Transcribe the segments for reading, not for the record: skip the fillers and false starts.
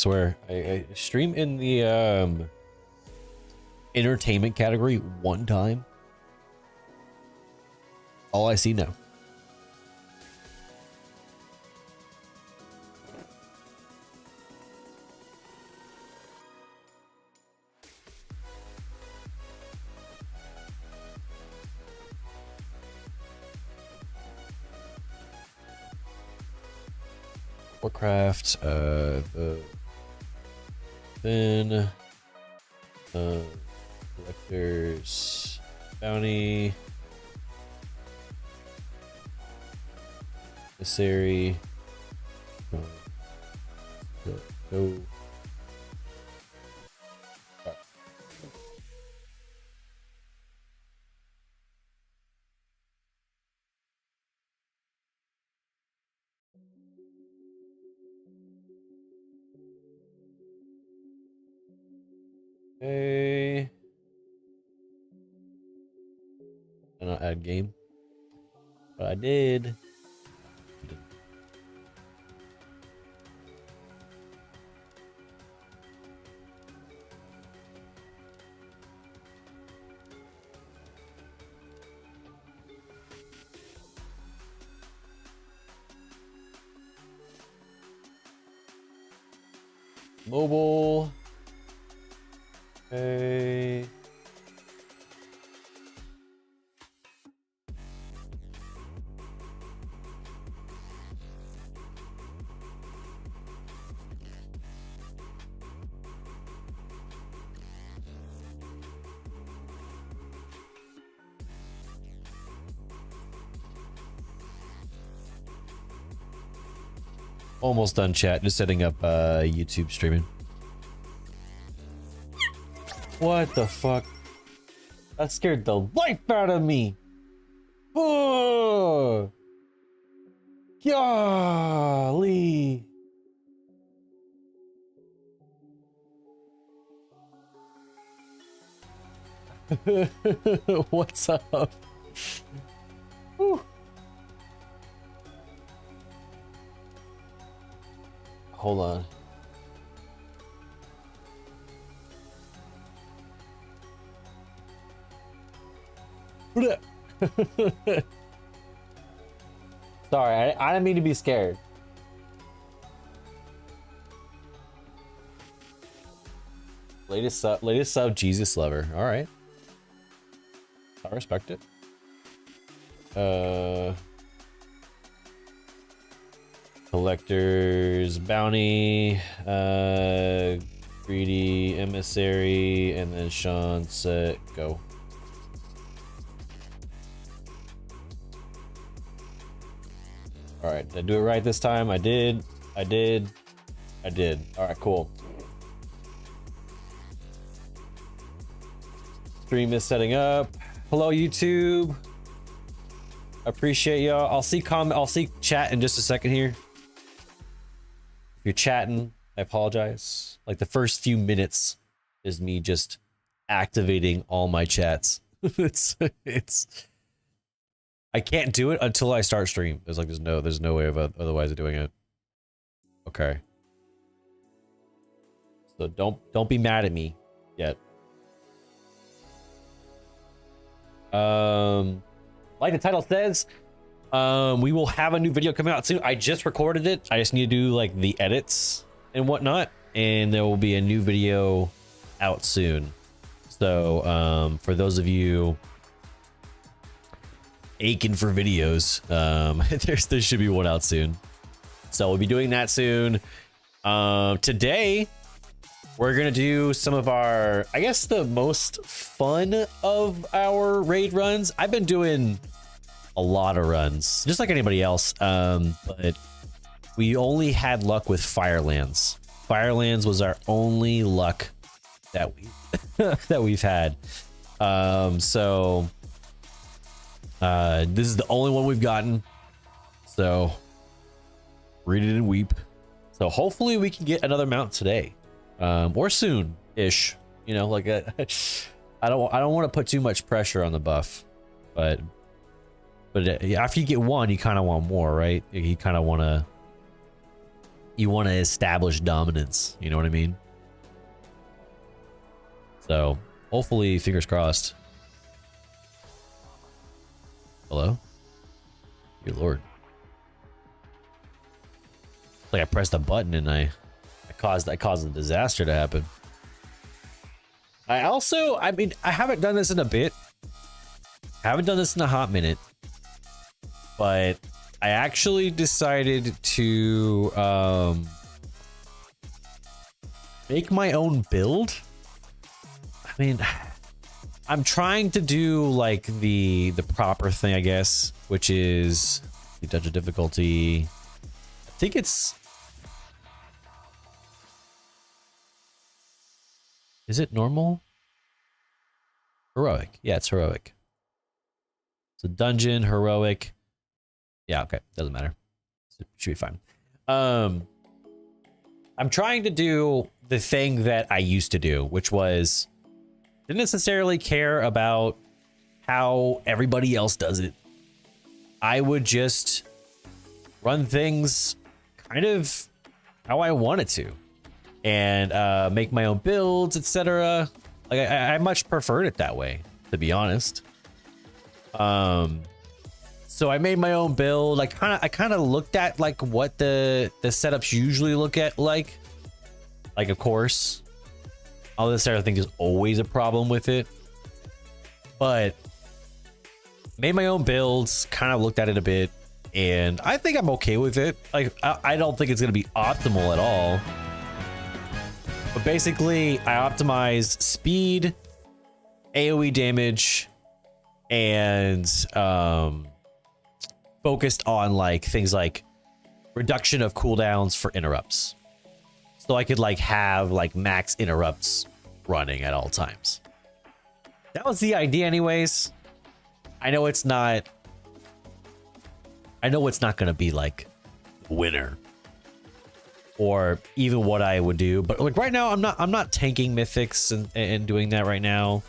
swear. I stream in the entertainment category one time. All I see now. Warcraft, the then collectors bounty, necessary, go. Okay. And I'll add game. But I did. Mobile. Okay. Almost done, chat. Just setting up YouTube streaming. What the fuck? That scared the life out of me. Oh, golly. What's up? Whew. Hold on. Sorry, I didn't mean to be scared. Latest sub, Jesus Lover. All right, I respect it. Collectors, bounty, greedy, emissary, and then ShawnSetGO. All right, did I do it right this time? I did. All right, cool. Stream is setting up. Hello, YouTube. Appreciate y'all. I'll see chat in just a second here. If you're chatting, I apologize. Like the first few minutes is me just activating all my chats. it's I can't do it until I start stream. There's no way of otherwise of doing it. Okay. So don't be mad at me yet. Like the title says, we will have a new video coming out soon. I just recorded it. I just need to do like the edits and whatnot, and there will be a new video out soon. So for those of you aching for videos, there should be one out soon. So we'll be doing that soon. Today we're gonna do some of our, I guess, the most fun of our raid runs. I've been doing a lot of runs, just like anybody else, but we only had luck with Firelands. Firelands was our only luck that we've had. So this is the only one we've gotten. So read it and weep. So hopefully we can get another mount today, or soon-ish. You know, like I don't want to put too much pressure on the buff, but after you get one, you kind of want more, right? You kind of want to you want to establish dominance. You know what I mean? So hopefully, fingers crossed. Hello? Good lord. It's like I pressed a button and I caused a disaster to happen. I mean, I haven't done this in a bit. I haven't done this in a hot minute. But I actually decided to make my own build. I mean, I'm trying to do like the proper thing, I guess, which is the dungeon difficulty. I think it's... Is it normal? Heroic. Yeah, it's heroic. So dungeon, heroic. Yeah, okay. Doesn't matter. Should be fine. I'm trying to do the thing that I used to do, which was didn't necessarily care about how everybody else does it. I would just run things kind of how I wanted to and make my own builds, etc. Like I much preferred it that way, to be honest. So I made my own build. I kind of looked at like what the setups usually look at like of course, all this sort of thing is always a problem with it, but made my own builds, kind of looked at it a bit, and I think I'm okay with it. Like I don't think it's gonna be optimal at all, but basically I optimized speed, AoE damage, and focused on like things like reduction of cooldowns for interrupts, so I could like have like max interrupts running at all times. That was the idea anyways. I know it's not gonna be like winner or even what I would do, but like right now I'm not tanking mythics and doing that right now.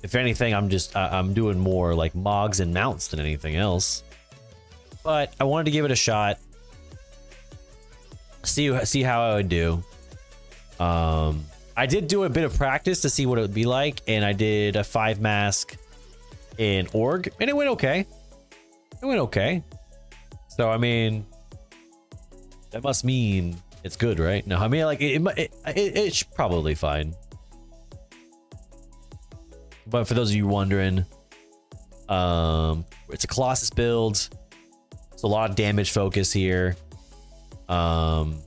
If anything, I'm doing more like Mogs and mounts than anything else. But I wanted to give it a shot. See how I would do. I did do a bit of practice to see what it would be like, and I did a 5 mask in org, and it went okay. It went okay. So I mean, that must mean it's good, right? No, I mean like it's probably fine. But for those of you wondering, it's a Colossus build. It's a lot of damage focus here. There's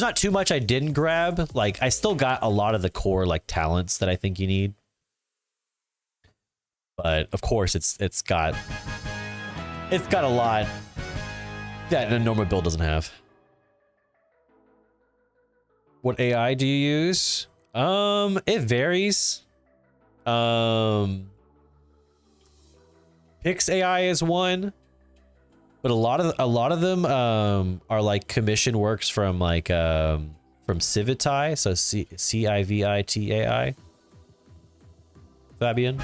not too much I didn't grab. Like I still got a lot of the core like talents that I think you need. But of course it's got a lot that a normal build doesn't have. What AI do you use? It varies. Pix AI is one, but a lot of them are like commission works from like from Civitai, so Civitai Fabian.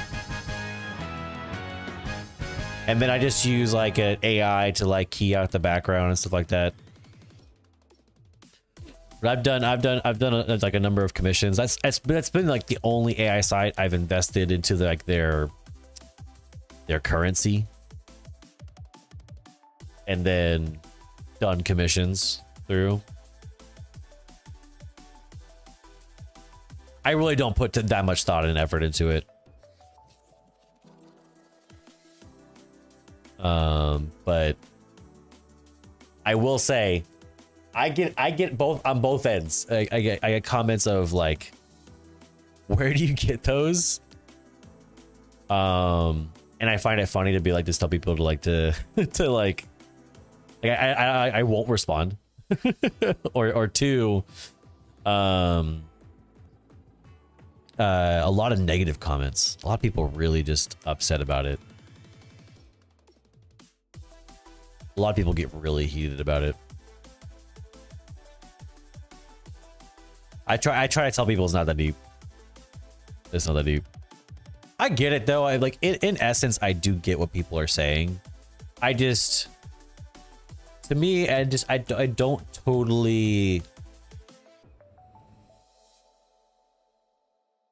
And then I just use like an AI to like key out the background and stuff like that. But I've done like a number of commissions. That's been like the only AI site I've invested into like their currency, and then done commissions through. I really don't put that much thought and effort into it. But I will say, I get both on both ends. I get comments of like, where do you get those? And I find it funny to be like, just tell people to like to like I won't respond. or two, a lot of negative comments. A lot of people really just upset about it. A lot of people get really heated about it. I try to tell people it's not that deep. It's not that deep. I get it though. I like in essence, I do get what people are saying. I just, to me, I don't totally.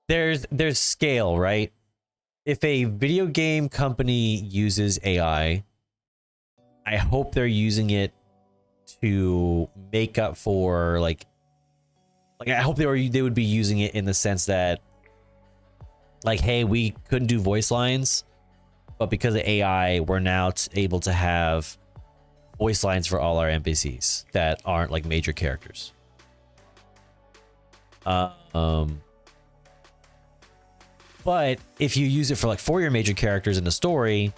There's scale, right? If a video game company uses AI, I hope they're using it to make up for like I hope they would be using it in the sense that like, hey, we couldn't do voice lines, but because of AI, we're now able to have voice lines for all our NPCs that aren't like major characters. But if you use it for like 4 your major characters in the story,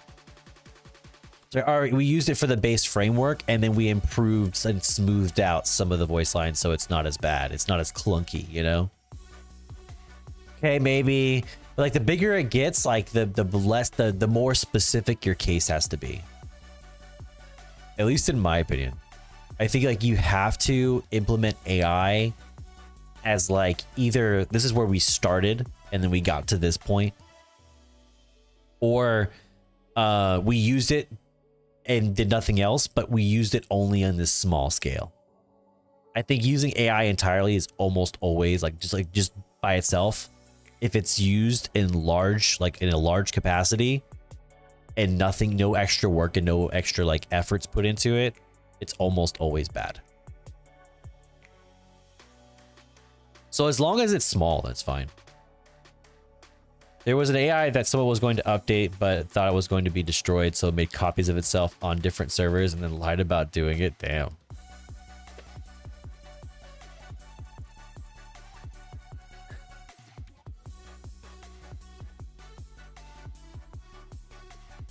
so all right, we used it for the base framework and then we improved and smoothed out some of the voice lines so it's not as bad. It's not as clunky, you know? Okay, maybe. But like the bigger it gets, like the more specific your case has to be. At least in my opinion. I think like you have to implement AI as like either this is where we started and then we got to this point, or we used it and did nothing else, but we used it only on this small scale. I think using AI entirely is almost always just by itself. If it's used in large, like in a large capacity and no extra work and no extra like efforts put into it, it's almost always bad. So as long as it's small, that's fine. There was an AI that someone was going to update, but thought it was going to be destroyed, so it made copies of itself on different servers and then lied about doing it. Damn.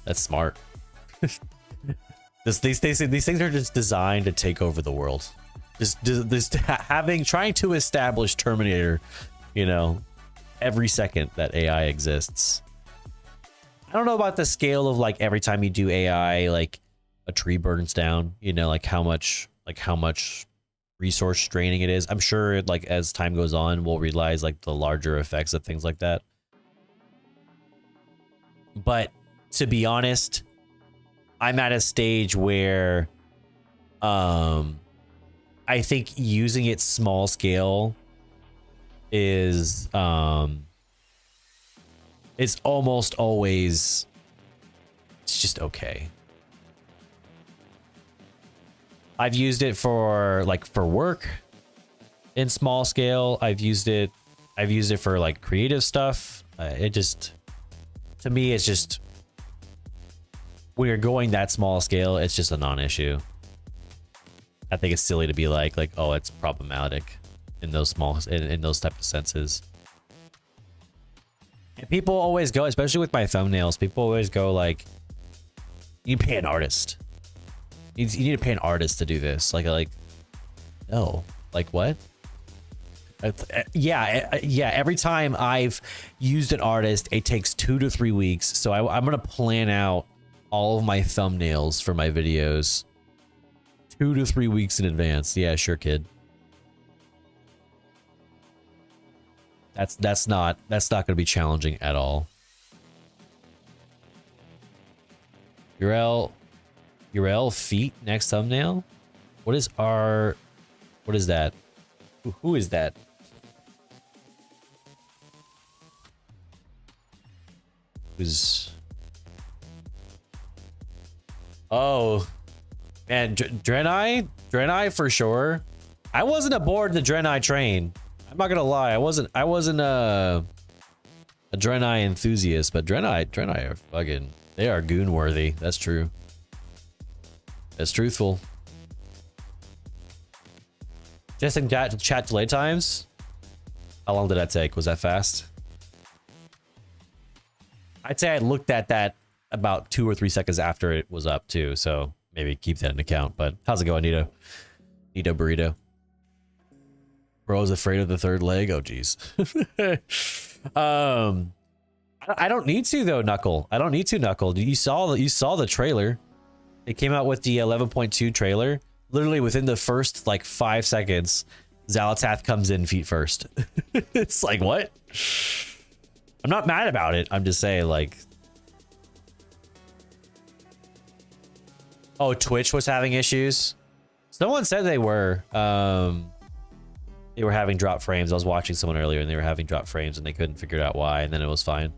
That's smart. These things are just designed to take over the world. Trying to establish Terminator, you know, every second that AI exists. I don't know about the scale of like every time you do AI, like a tree burns down, you know, like how much resource straining it is. I'm sure like as time goes on, we'll realize like the larger effects of things like that. But to be honest, I'm at a stage where I think using it small scale is it's almost always, it's just okay. I've used it for like for work in small scale. I've used it for like creative stuff. It just, to me, it's just, when you're going that small scale, it's just a non-issue. I think it's silly to be like, oh, it's problematic in those in those type of senses. And people always go, especially with my thumbnails, people always go like, you pay an artist. You need to pay an artist to do this. Like, no, like what? Yeah. Every time I've used an artist, it takes 2 to 3 weeks. So I'm gonna plan out all of my thumbnails for my videos 2 to 3 weeks in advance. Yeah, sure, kid. That's not gonna be challenging at all. URL feet next thumbnail. What is that? Who is that? Who's? Oh, man, Draenei for sure. I wasn't aboard the Draenei train. I'm not gonna lie. I wasn't a Draenei enthusiast, but Draenei are fucking, they are goon worthy. That's true. That's truthful. Just in chat delay times. How long did that take? Was that fast? I'd say I looked at that about 2 or 3 seconds after it was up too, so maybe keep that in account. But how's it going, Nito? Nito Burrito. Bro's afraid of the third leg. Oh geez. I don't need to though, Knuckle. I don't need to, Knuckle. You saw the trailer. It came out with the 11.2 trailer. Literally within the first like 5 seconds, Xalatath comes in feet first. It's like, what? I'm not mad about it. I'm just saying, like, Oh, Twitch was having issues. Someone said they were having drop frames. I was watching someone earlier and they were having drop frames and they couldn't figure out why, and then it was fine.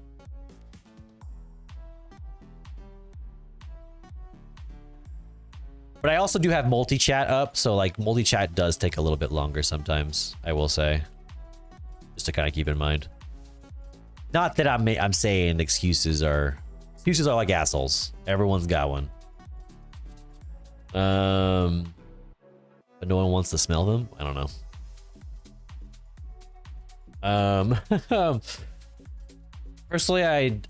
But I also do have multi-chat up, so like multi-chat does take a little bit longer sometimes, I will say. Just to kind of keep in mind. Not that I'm saying excuses are like assholes. Everyone's got one. But no one wants to smell them? I don't know. Personally,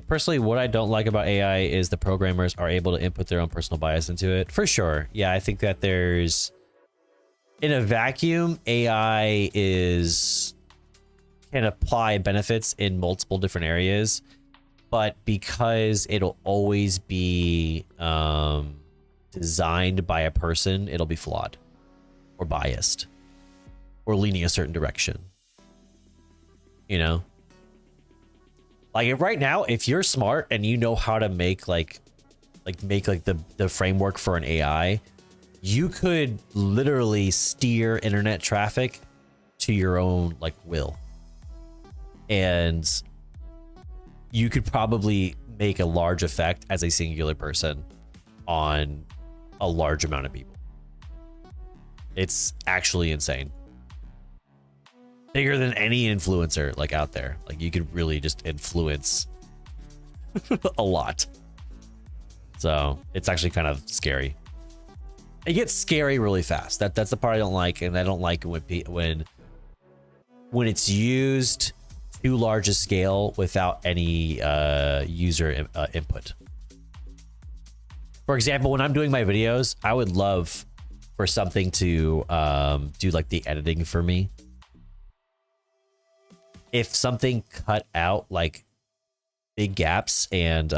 personally, what I don't like about AI is the programmers are able to input their own personal bias into it. For sure. Yeah, I think that there's... In a vacuum, AI can apply benefits in multiple different areas. But because it'll always be designed by a person, it'll be flawed. Or biased. Or leaning a certain direction. You know? Like right now, if you're smart and you know how to make like the framework for an AI, you could literally steer internet traffic to your own like will. And you could probably make a large effect as a singular person on a large amount of people. It's actually insane. Bigger than any influencer like out there. Like you could really just influence a lot. So it's actually kind of scary. It gets scary really fast. That's the part I don't like, and I don't like when it's used too large a scale without any user input. For example, when I'm doing my videos, I would love for something to do like the editing for me. If something cut out like big gaps and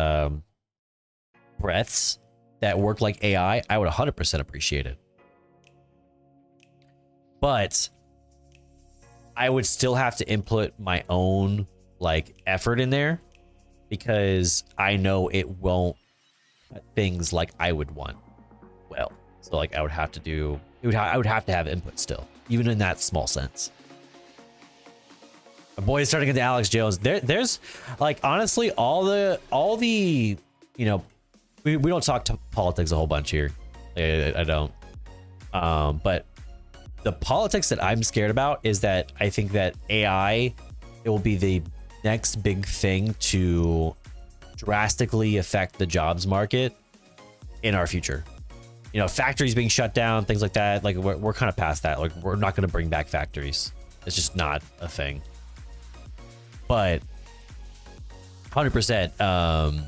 breaths that work like AI, I would 100% appreciate it. But I would still have to input my own like effort in there because I know it won't cut things like I would want. Well, so like I would have to do I would have to have input still, even in that small sense. My boy is starting into Alex Jones. There's like honestly all the you know, we don't talk to politics a whole bunch here. I don't. But the politics that I'm scared about is that I think that AI, it will be the next big thing to drastically affect the jobs market in our future. You know, factories being shut down, things like that. Like we're kind of past that. Like we're not going to bring back factories. It's just not a thing. But 100%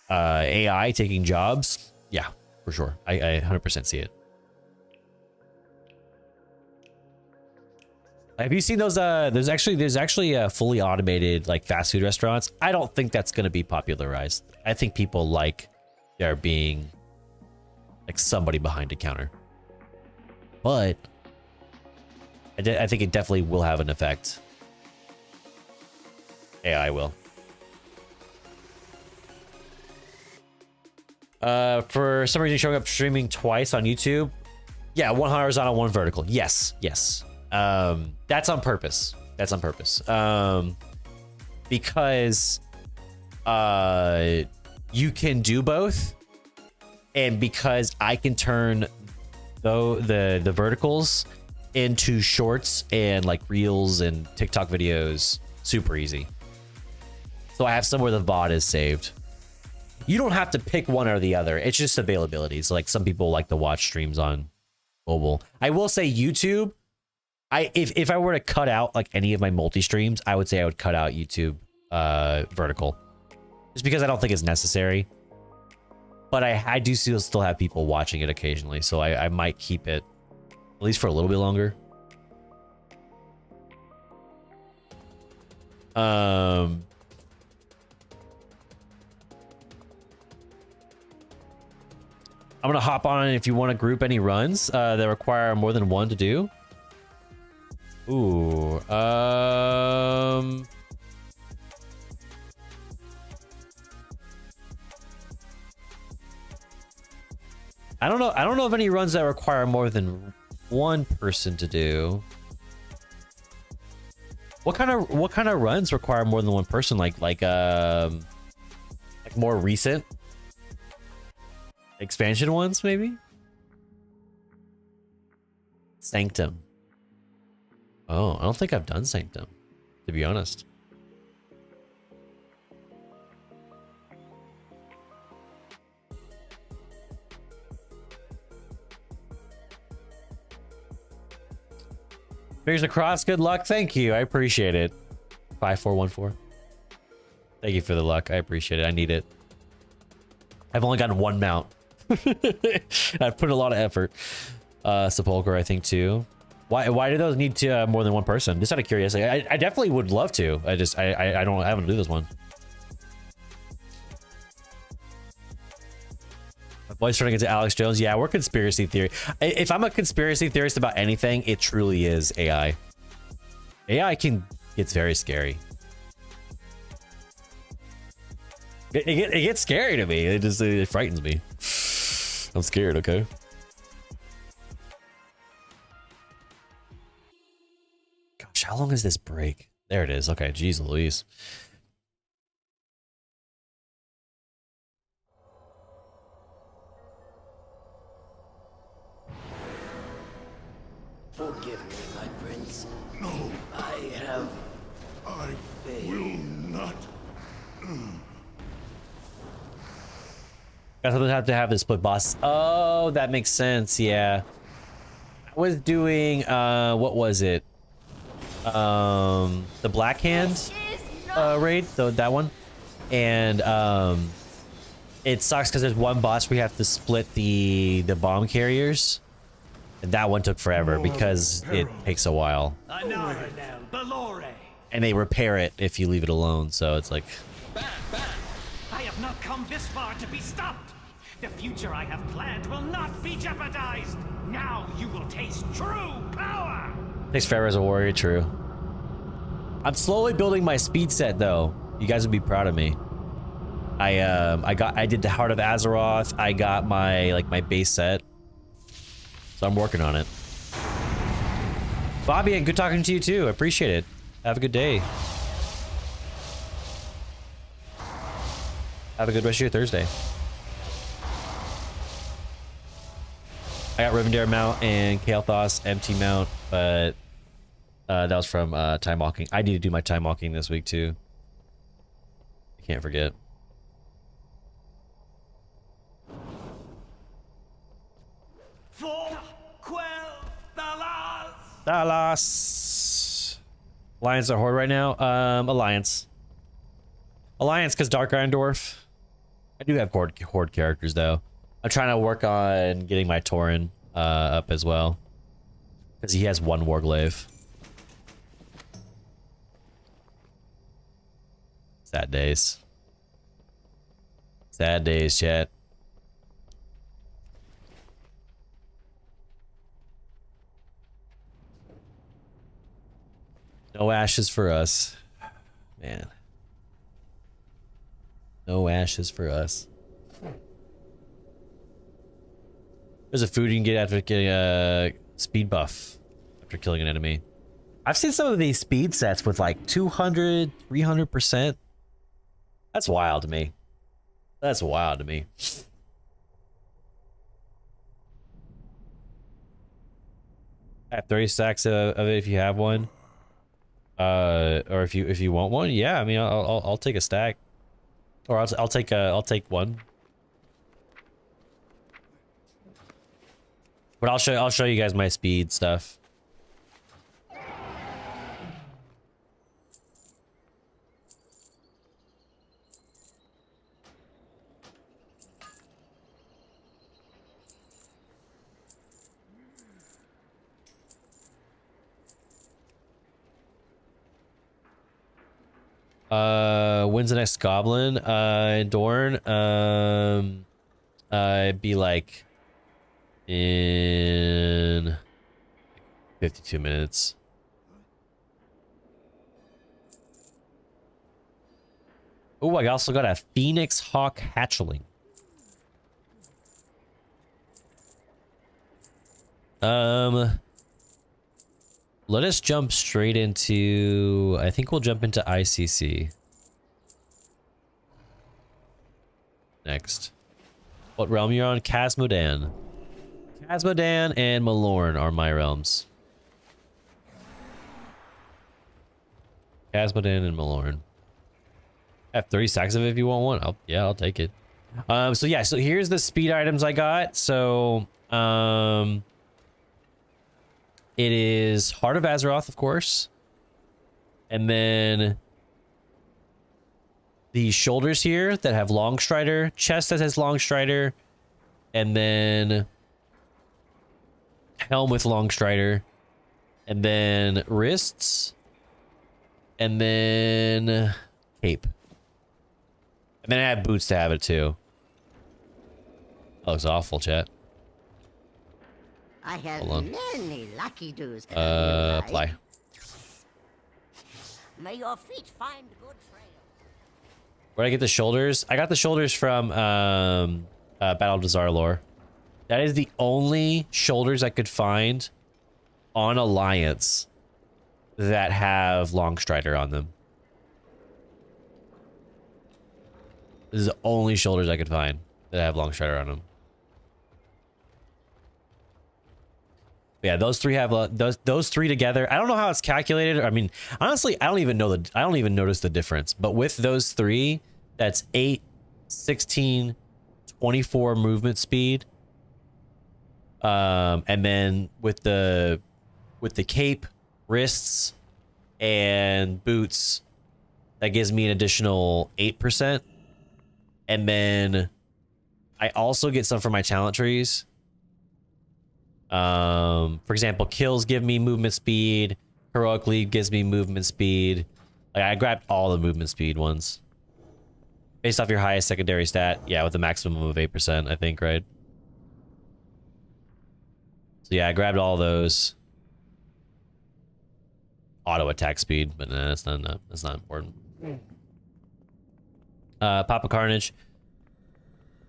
AI taking jobs. Yeah, for sure. I 100% see it. Have you seen those? There's actually fully automated like fast food restaurants. I don't think that's going to be popularized. I think people like there being like somebody behind a counter. But I think it definitely will have an effect. AI will. For some reason showing up streaming twice on YouTube. Yeah, one horizontal, one vertical. Yes. That's on purpose. That's on purpose. Because you can do both, and because I can turn the verticals into shorts and like reels and TikTok videos super easy. So I have somewhere the VOD is saved. You don't have to pick one or the other. It's just availability. So like some people like to watch streams on mobile. I will say YouTube. If I were to cut out like any of my multi streams, I would say I would cut out YouTube vertical, just because I don't think it's necessary. But I do still have people watching it occasionally, so I might keep it at least for a little bit longer. I'm gonna hop on if you want to group any runs that require more than one to do. Ooh, I don't know. I don't know of any runs that require more than one person to do. What kind of runs require more than one person? Like more recent expansion ones, maybe? Sanctum. Oh, I don't think I've done Sanctum, to be honest. Fingers across, good luck. Thank you. I appreciate it. 5414. Thank you for the luck. I appreciate it. I need it. I've only gotten one mount. I've put a lot of effort. Sepulchre, I think, too. Why do those need to more than one person? Just out of curiosity. I definitely would love to. I haven't do this one. My boy's trying to get to Alex Jones. Yeah, we're conspiracy theory. If I'm a conspiracy theorist about anything, it truly is AI. AI gets very scary. It gets scary to me. It frightens me. I'm scared, okay? Gosh, how long is this break? There it is. Okay, jeez Louise. Forgive me, my prince. No, I will not. Guess I'll have to have this split boss. Oh, that makes sense. Yeah, I was doing what was it? The Black Hand raid, that one, and it sucks because there's one boss where you have to split the bomb carriers, and that one took forever because it takes a while, and they repair it if you leave it alone. So it's like, I have not come this far to be stopped. The future I have planned will not be jeopardized. Now you will taste true power. takes forever as a warrior. True. I'm slowly building my speed set though. You guys would be proud of me. I did the Heart of Azeroth. I got my base set. So I'm working on it. Bobby, and good talking to you too. I appreciate it. Have a good day. Have a good rest of your Thursday. I got Rivendare mount and Kael'thas empty mount, but that was from time walking. I need to do my time walking this week too. I can't forget. Dallas. Alliance or Horde right now? Alliance. Alliance, because Dark Iron Dwarf. I do have Horde characters though. I'm trying to work on getting my Tauren up as well, because he has one Warglaive. Sad days. Sad days, chat. No ashes for us. Man. No ashes for us. There's a food you can get after getting a speed buff after killing an enemy. I've seen some of these speed sets with like 200, 300%. That's wild to me. That's wild to me. I have 30 stacks of it if you have one. Or if you want one, yeah. I mean, I'll take a stack, or I'll take one. But I'll show you guys my speed stuff. When's the next goblin? Dorn. It'd be like in 52 minutes. Oh, I also got a Phoenix Hawk hatchling. Let us jump straight into, I think we'll jump into ICC. Next. What realm you're on? Casmodan. Casmodan and Malorn are my realms. Casmodan and Malorn. I have 30 stacks of it if you want one. I'll take it. So yeah, so here's the speed items I got. So, it is Heart of Azeroth, of course. And then the shoulders here that have Long Strider, chest that has Long Strider, and then helm with Long Strider, and then wrists, and then cape. And then I have boots to have it too. That looks awful, chat. I have many lucky doos. Apply. May your feet find good trail. Where did I get the shoulders? I got the shoulders from Battle of Dazar'alor. That is the only shoulders I could find on Alliance that have Long Strider on them. This is the only shoulders I could find that have Long Strider on them. Yeah, those three have those three together. I don't know how it's calculated. I mean, honestly, I don't even notice the difference. But with those three, that's 8, 16, 24 movement speed. And then with the cape, wrists, and boots, that gives me an additional 8%. And then I also get some for my talent trees. For example, kills give me movement speed. Heroic lead gives me movement speed. Like, I grabbed all the movement speed ones. Based off your highest secondary stat. Yeah, with a maximum of 8%, I think, right? So yeah, I grabbed all those. Auto attack speed, but nah, that's not important. Papa Carnage.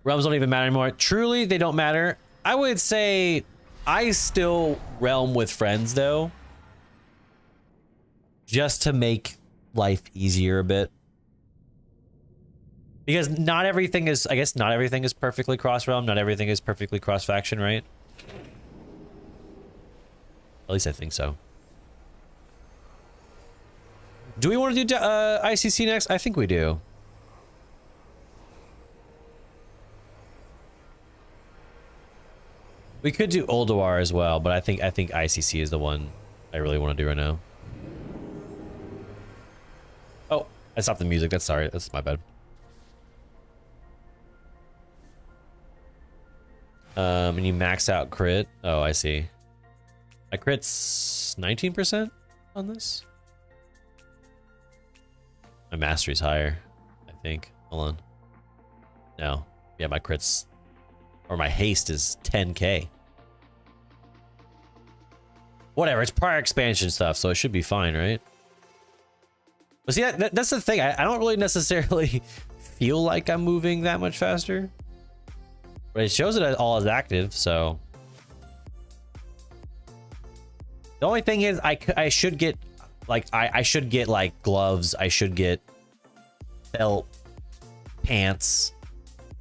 Realms don't even matter anymore. Truly, they don't matter. I would say I still realm with friends though, just to make life easier a bit. Because not everything is, I guess not everything is perfectly cross realm, not everything is perfectly cross faction, right? At least I think so. Do we want to do ICC next? I think we do. We could do Ulduar as well, but I think ICC is the one I really want to do right now. Oh, I stopped the music. That's sorry. That's my bad. And you max out crit. Oh, I see. My crit's 19% on this. My mastery's higher, I think. Hold on. No. Yeah, my crit's, or my haste is 10k. Whatever, it's prior expansion stuff, so it should be fine, right? But see, that's the thing. I don't really necessarily feel like I'm moving that much faster. But it shows it all as active, so. The only thing is, I should get, like, I should get, like, gloves. I should get belt, pants,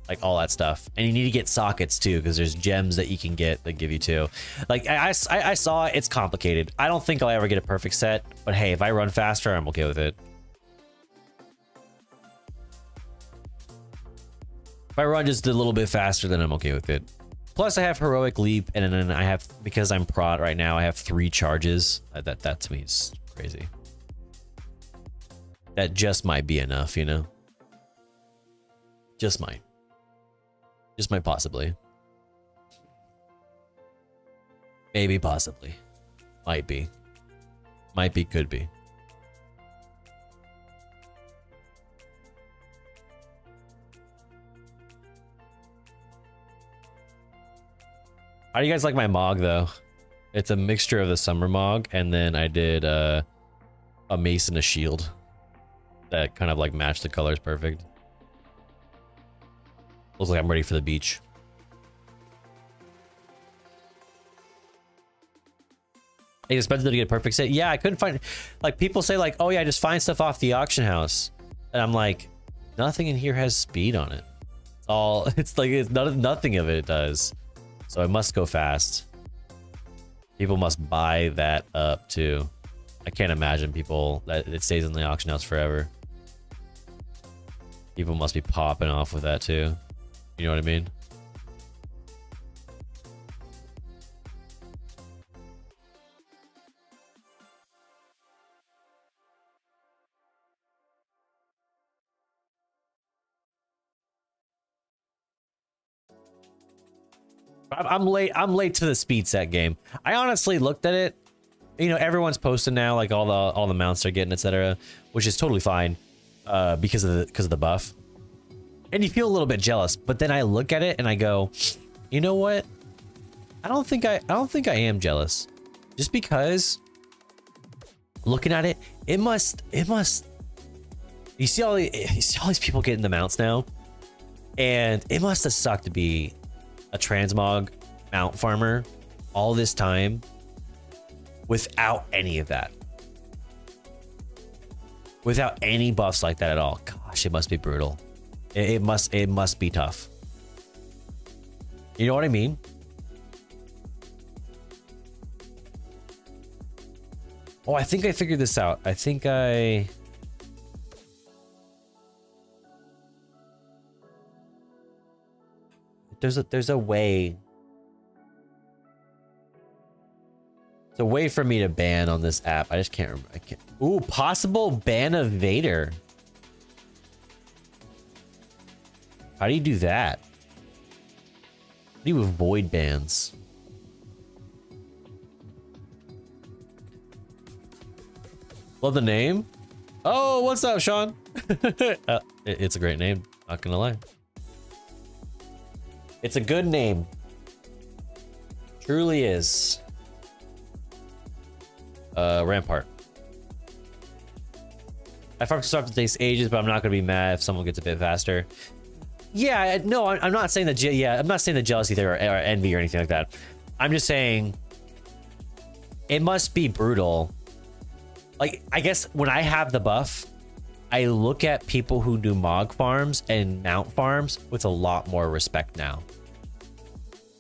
like all that stuff. And you need to get sockets too, because there's gems that you can get that give you two. Like, I saw it, it's complicated. I don't think I'll ever get a perfect set, but hey, if I run faster, I'm okay with it. If I run just a little bit faster, then I'm okay with it. Plus I have heroic leap, and then I have, because I'm prod right now, I have 3 charges. That to me is crazy. That just might be enough, you know? Just might. Just might possibly. Maybe possibly. Might be. Might be, could be. How do you guys like my Mog though? It's a mixture of the summer Mog, and then I did a mace and a shield that kind of like matched the colors perfect. Looks like I'm ready for the beach. It's expensive to get a perfect set. Yeah, I couldn't find, like, people say like, oh yeah, just find stuff off the auction house. And I'm like, nothing in here has speed on it. It's all, it's like, it's nothing of it does. So it must go fast. People must buy that up too. I can't imagine people that it stays in the auction house forever. People must be popping off with that too. You know what I mean? I'm late. I'm late to the speed set game. I honestly looked at it. You know, everyone's posting now, like all the mounts they're getting, etc., which is totally fine, because of the buff. And you feel a little bit jealous, but then I look at it and I go, you know what? I don't think I am jealous, just because looking at it, it must. You see all these people getting the mounts now, and it must have sucked to be a transmog mount farmer all this time without any of that, without any buffs like that at all. Gosh, it must be brutal. It must be tough. You know what I mean? Oh, I think I figured this out. I think there's a way. There's a way for me to ban on this app. I just can't remember. I can't. Ooh, possible ban of Vader. How do you do that? How do you avoid bans? Love the name. Oh, what's up, Sean? It's a great name. Not gonna lie. It's a good name. Truly is. Rampart. I fucked this up to takes ages, but I'm not gonna be mad if someone gets a bit faster. Yeah, no, I'm not saying that. Yeah, I'm not saying the jealousy there or envy or anything like that. I'm just saying it must be brutal. Like, I guess when I have the buff, I look at people who do Mog farms and mount farms with a lot more respect now.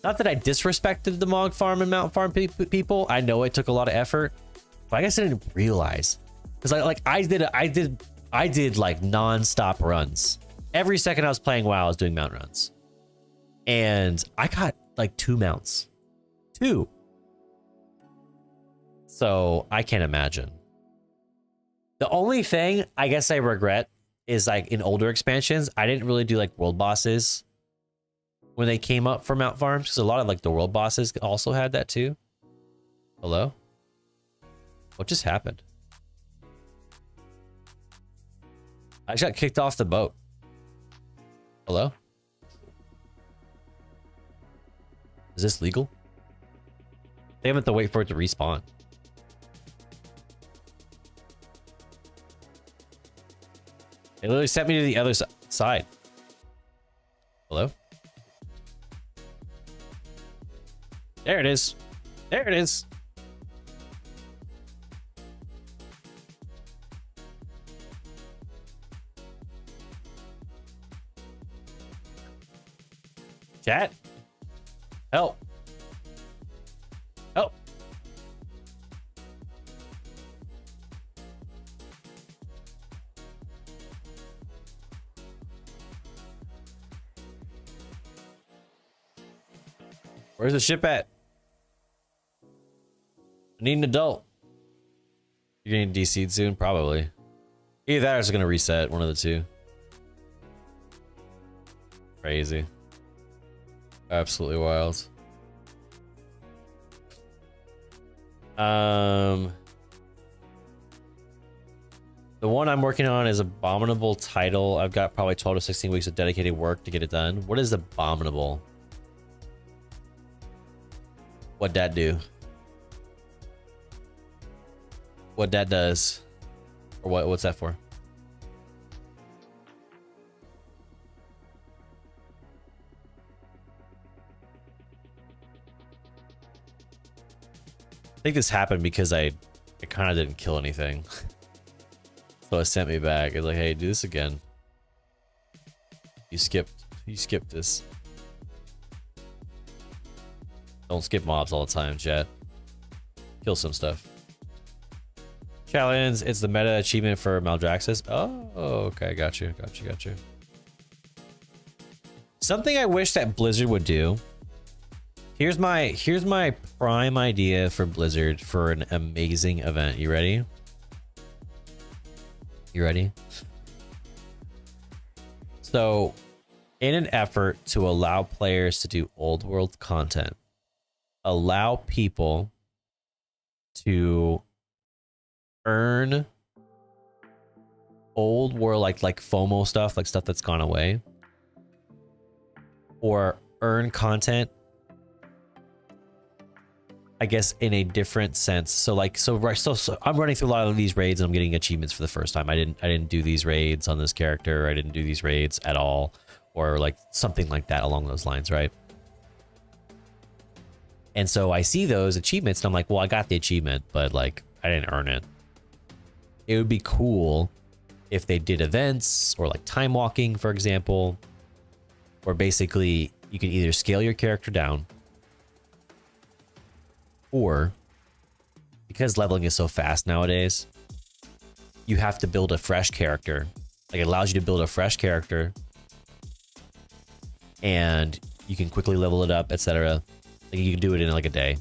Not that I disrespected the Mog farm and mount farm people. I know it took a lot of effort, but I guess I didn't realize, because I did like non-stop runs. Every second I was playing WoW, I was doing mount runs, and I got like 2 mounts, 2. So I can't imagine. The only thing I guess I regret is, like, in older expansions, I didn't really do like world bosses when they came up for mount farms, because a lot of like the world bosses also had that too. Hello? What just happened? I just got kicked off the boat. Hello? Is this legal? They have to wait for it to respawn. They literally sent me to the other side. Hello? There it is. There it is. Chat? Help. Help. Where's the ship at? I need an adult. You're getting DC'd soon? Probably. Either that or it's gonna reset. One of the two. Crazy. Absolutely wild. The one I'm working on is Abominable title. I've got probably 12 to 16 weeks of dedicated work to get it done. What is Abominable? What'd that do? What that does? Or what's that for? I think this happened because I kind of didn't kill anything. So it sent me back. It's like, hey, do this again. You skipped this. Don't skip mobs all the time, chat. Kill some stuff. Challenge, it's the meta achievement for Maldraxxus. Oh, okay, got you. Something I wish that Blizzard would do. Here's my prime idea for Blizzard for an amazing event. You ready? You ready? So, in an effort to allow players to do old world content, allow people to earn old world like FOMO stuff, like stuff that's gone away, or earn content, I guess, in a different sense. So I'm running through a lot of these raids and I'm getting achievements for the first time. I didn't do these raids on this character. I didn't do these raids at all, or like something like that along those lines, right? And so I see those achievements and I'm like, well, I got the achievement, but like I didn't earn it. It would be cool if they did events or like time walking, for example, where basically you can either scale your character down, or because leveling is so fast nowadays, you have to build a fresh character. Like, it allows you to build a fresh character and you can quickly level it up, etc. Like, you can do it in like a day.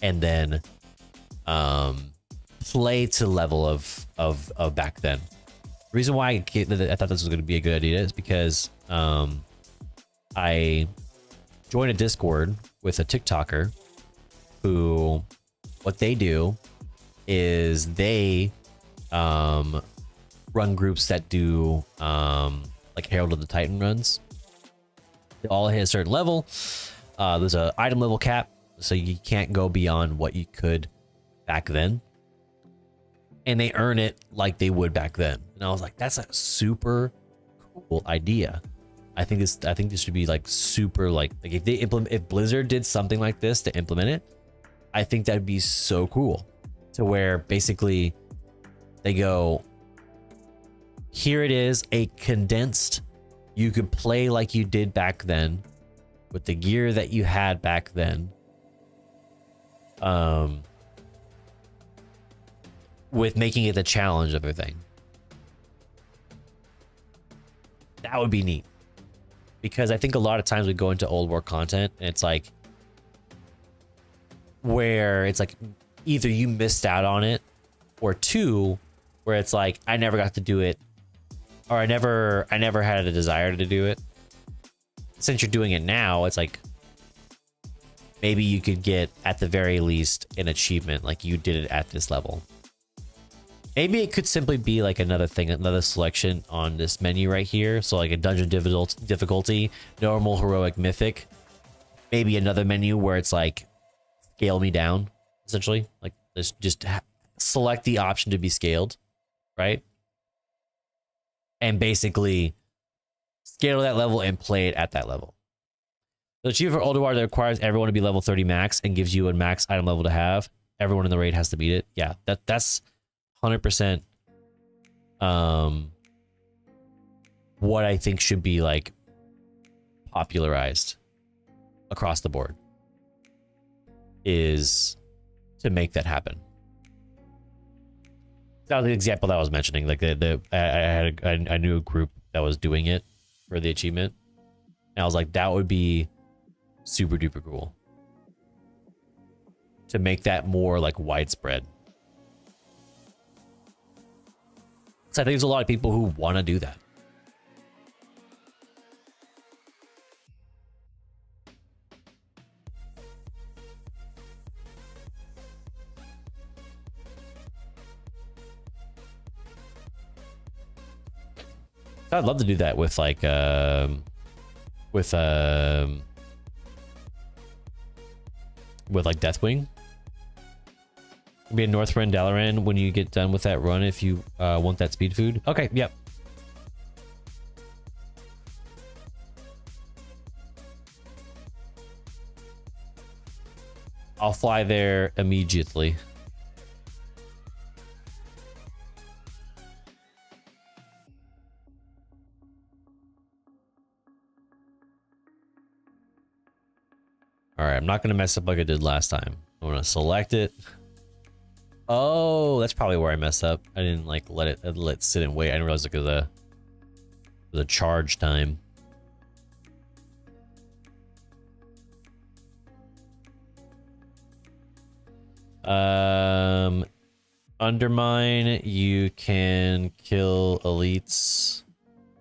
And then play to level of back then. The reason why I thought this was going to be a good idea is because I joined a Discord with a TikToker who, what they do is they run groups that do like Herald of the Titan runs. They all hit a certain level. There's a item level cap, so you can't go beyond what you could back then. And they earn it like they would back then. And I was like, that's a super cool idea. I think this should be like super like if Blizzard did something like this to implement it, I think that'd be so cool. To where basically they go, here it is, a condensed, you could play like you did back then with the gear that you had back then. With making it the challenge of everything. That would be neat. Because I think a lot of times we go into old war content and it's like where it's like either you missed out on it, or two, where it's like I never got to do it, or I never had a desire to do it. Since you're doing it now, it's like maybe you could get at the very least an achievement like you did it at this level. Maybe it could simply be like another thing, another selection on this menu right here. So like a dungeon difficulty, normal, heroic, mythic. Maybe another menu where it's like scale me down, essentially. Like just select the option to be scaled, right? And basically scale that level and play it at that level. The achievement for Older War that requires everyone to be level 30 max and gives you a max item level to have. Everyone in the raid has to beat it. Yeah, that's 100% what I think should be like popularized across the board, is to make that happen. That was the example that I was mentioning. Like I knew a group that was doing it for the achievement, and I was like, that would be super duper cool to make that more like widespread. So I think there's a lot of people who want to do that. I'd love to do that with like with like Deathwing. Be a Northrend Dalaran when you get done with that run if you want that speed food. Okay, yep. I'll fly there immediately. All right, I'm not gonna mess up like I did last time. I'm gonna select it. Oh, that's probably where I messed up. I didn't like let it sit and wait. I didn't realize it was the charge time. Undermine, you can kill elites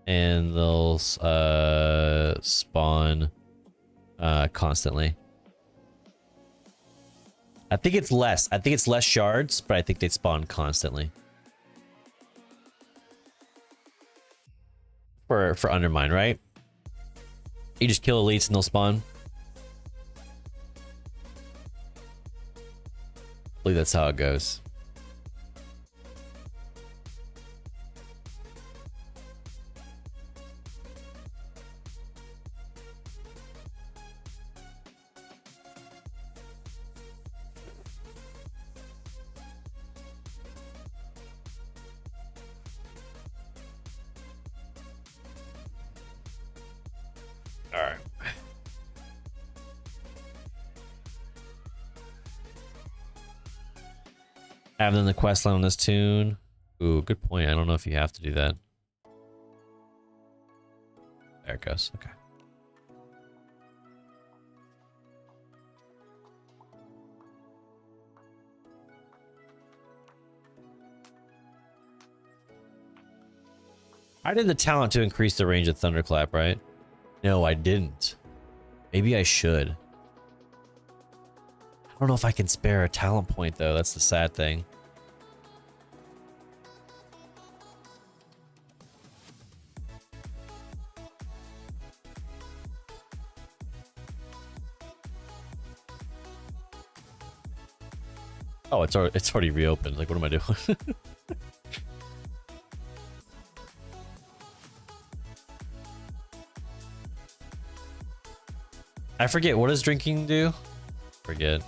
and they'll spawn constantly. I think it's less. I think it's less shards, but I think they spawn constantly. For undermine, right? You just kill elites and they'll spawn. I believe that's how it goes. All right. Having the quest line on this tune. Ooh, good point. I don't know if you have to do that. There it goes. Okay. I did the talent to increase the range of Thunderclap, right? No, I didn't. Maybe I should. I don't know if I can spare a talent point, though. That's the sad thing. Oh, it's already reopened. Like, what am I doing? I forget. What does drinking do? Forget.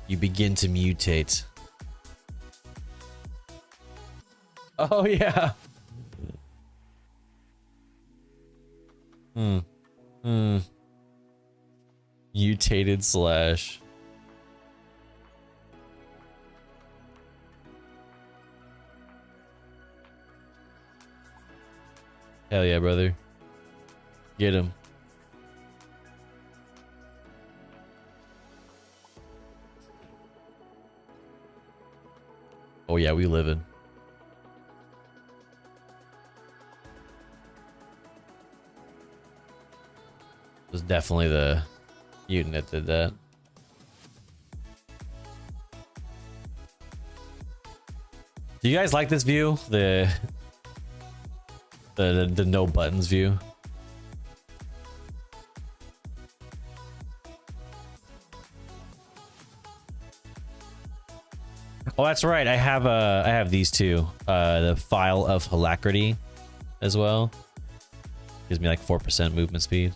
You begin to mutate. Oh, yeah. Mutated slash. Hell yeah, brother. Get him. Oh yeah, we living. It was definitely the mutant that did that. Do you guys like this view? The no buttons view? Oh, that's right. I have these two. The file of Alacrity as well. Gives me like 4% movement speed.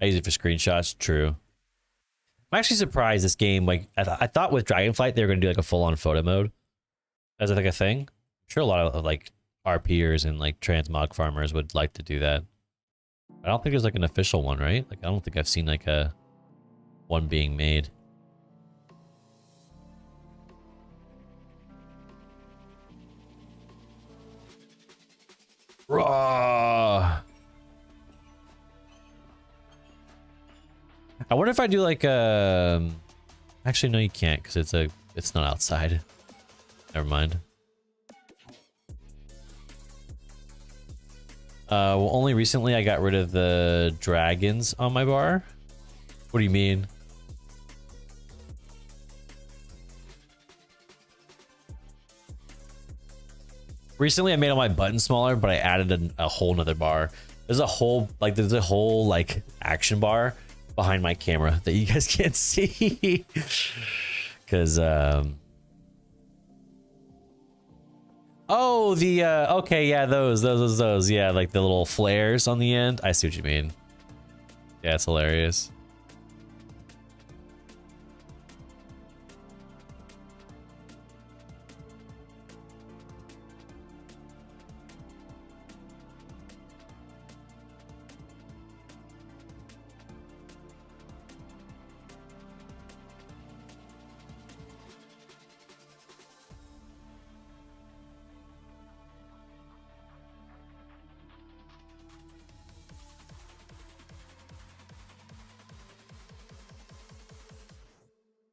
I use it for screenshots. True. I'm actually surprised this game, like, I thought with Dragonflight they were going to do like a full-on photo mode as like a thing. I'm sure a lot of like RPers and like transmog farmers would like to do that. I don't think there's like an official one, right? Like, I don't think I've seen like a one being made. Raw. I wonder if I do like actually no, you can't because it's not outside. Never mind. Well, only recently I got rid of the dragons on my bar. What do you mean? Recently I made all my buttons smaller, but I added a whole nother bar. There's a whole like action bar behind my camera that you guys can't see. Cause Oh, the okay, yeah, those, yeah, like the little flares on the end. I see what you mean. Yeah, it's hilarious.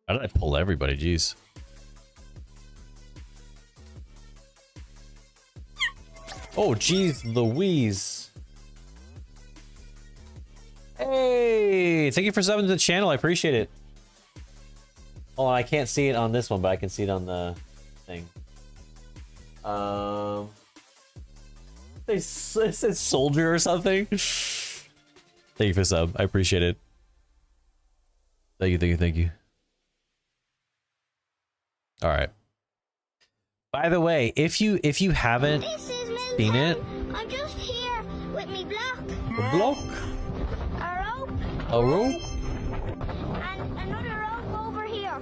How did I pull everybody? Jeez. Oh, jeez, Louise. Hey, thank you for subbing to the channel. I appreciate it. Oh, I can't see it on this one, but I can see it on the thing. It says soldier or something. Thank you for sub. I appreciate it. Thank you, thank you, thank you. All right. By the way, if you haven't seen it, I'm just here with me block. a block, A rope. a rope. And another rope over here.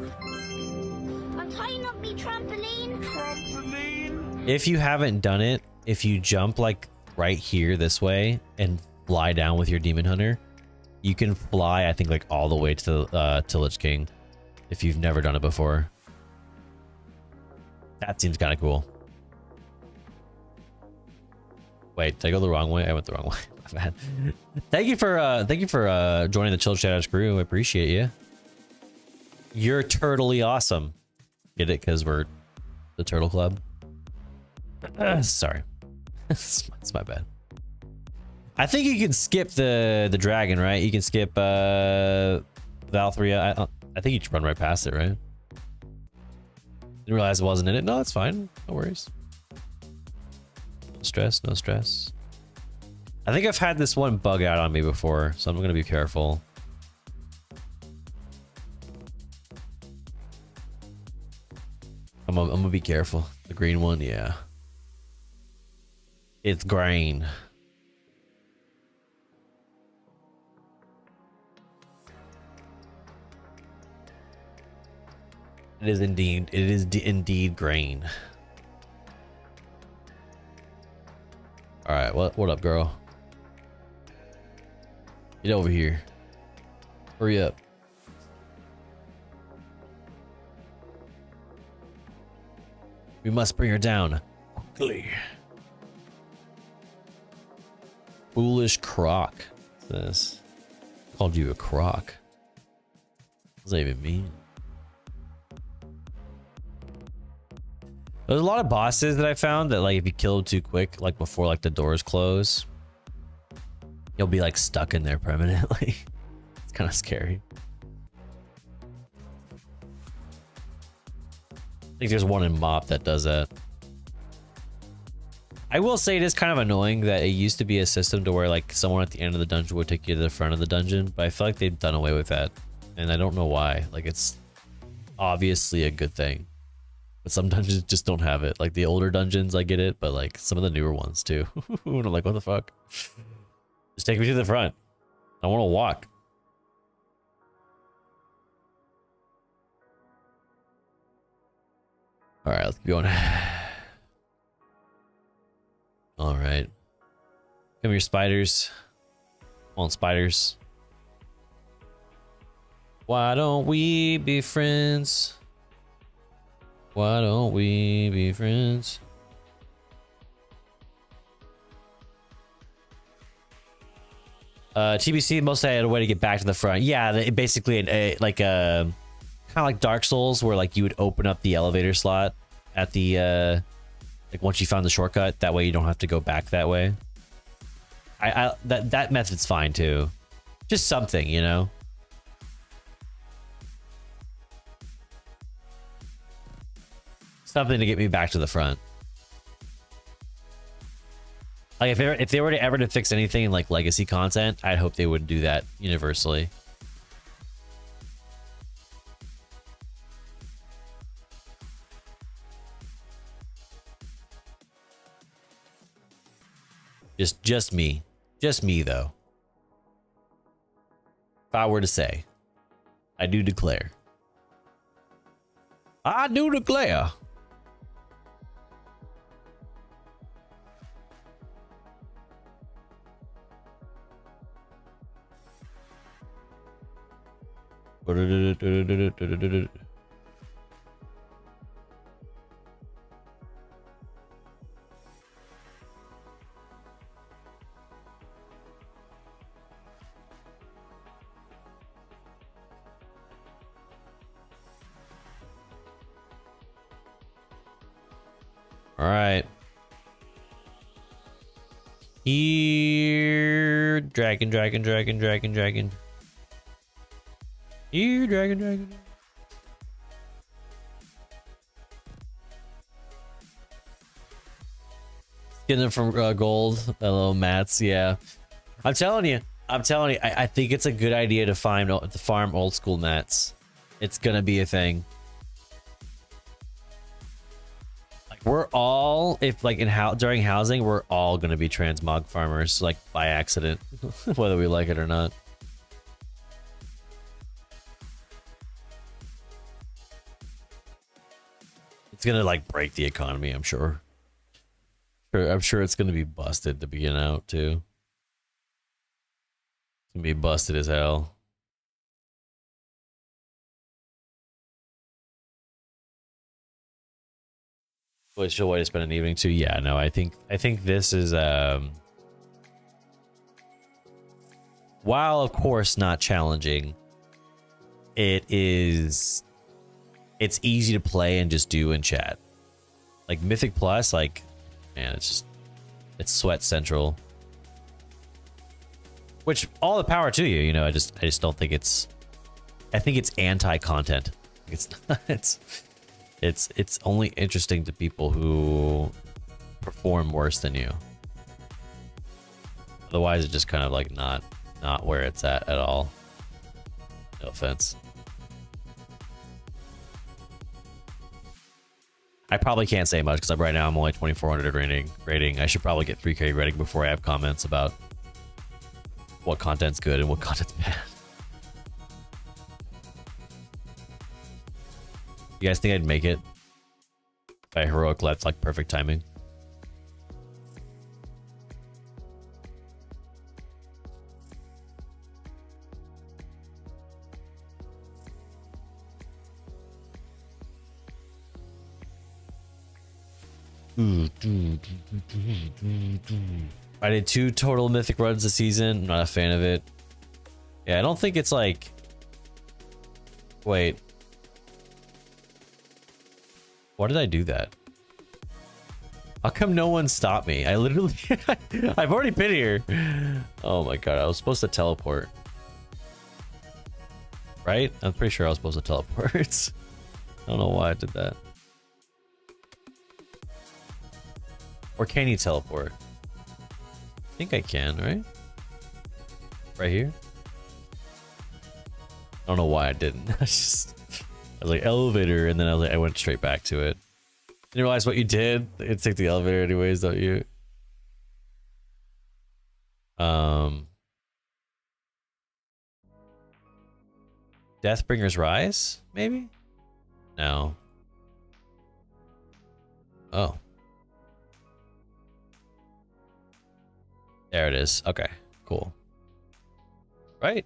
I'm tying up me trampoline. If you haven't done it, if you jump like right here this way and fly down with your demon hunter, you can fly, I think, like all the way to Lich King. If you've never done it before. That seems kind of cool. Wait, did I go the wrong way? I went the wrong way. My bad. Thank you for joining the Chill Shadows crew. I appreciate you. You're totally awesome. Get it? Because we're the Turtle Club. Sorry, it's my bad. I think you can skip the dragon, right? You can skip Valthria. I think you just run right past it, right? Didn't realize it wasn't in it. No, it's fine. No worries. No stress, no stress. I think I've had this one bug out on me before, so I'm gonna be careful. I'm gonna be careful. The green one, yeah. It's green. It is indeed green. All right, what up, girl? Get over here. Hurry up. We must bring her down quickly. Foolish croc. What's this? Called you a croc. What does that even mean? There's a lot of bosses that I found that, like, if you kill them too quick, like before like the doors close, you'll be like stuck in there permanently. It's kind of scary. I think there's one in Mop that does that. I will say it is kind of annoying that it used to be a system to where like someone at the end of the dungeon would take you to the front of the dungeon, but I feel like they've done away with that, and I don't know why. Like, it's obviously a good thing. But some dungeons just don't have it. Like the older dungeons, I get it, but like some of the newer ones too. And I'm like, what the fuck? Just take me to the front. I want to walk. All right, let's keep going. All right. Come here, spiders. Come on, spiders. Why don't we be friends? Why don't we be friends? TBC mostly had a way to get back to the front. Yeah, basically like kind of like Dark Souls, where like you would open up the elevator slot at the like once you found the shortcut. That way you don't have to go back that way. That method's fine too. Just something, you know. Something to get me back to the front. Like if they were to ever to fix anything in like legacy content, I'd hope they would do that universally. Just me. Just me, though. If I were to say, I do declare. I do declare. All right. Here, dragon. Here, dragon. Getting them from gold, hello mats. Yeah, I'm telling you. I think it's a good idea to farm old school mats. It's gonna be a thing. We're all, if like during housing, we're all gonna be transmog farmers, like by accident, whether we like it or not. It's gonna like break the economy, I'm sure. I'm sure it's gonna be busted to begin out too. It's gonna be busted as hell. What's your way to spend an evening too? Yeah, no, I think this is while of course not challenging, it's easy to play and just do in chat. Like Mythic Plus, like, man, it's sweat central. Which all the power to you, you know, I just don't think I think it's anti-content. It's only interesting to people who perform worse than you. Otherwise, it's just kind of like not where it's at all. No offense. I probably can't say much because right now I'm only 2400 rating. I should probably get 3K rating before I have comments about what content's good and what content's bad. You guys think I'd make it by heroic let's like perfect timing? I did 2 total mythic runs this season. I'm not a fan of it. Yeah, I don't think it's like, wait, why did I do that? How come no one stopped me? I literally I've already been here. Oh my god, I was supposed to teleport, right? I'm pretty sure I was supposed to teleport. I don't know why I did that. Or can you teleport? I think I can, right? Right here? I don't know why I didn't. I was like elevator, and then I went straight back to it. Didn't realize what you did. It's take the elevator anyways, don't you? Deathbringer's Rise, maybe? No. Oh. There it is. Okay, cool. Right?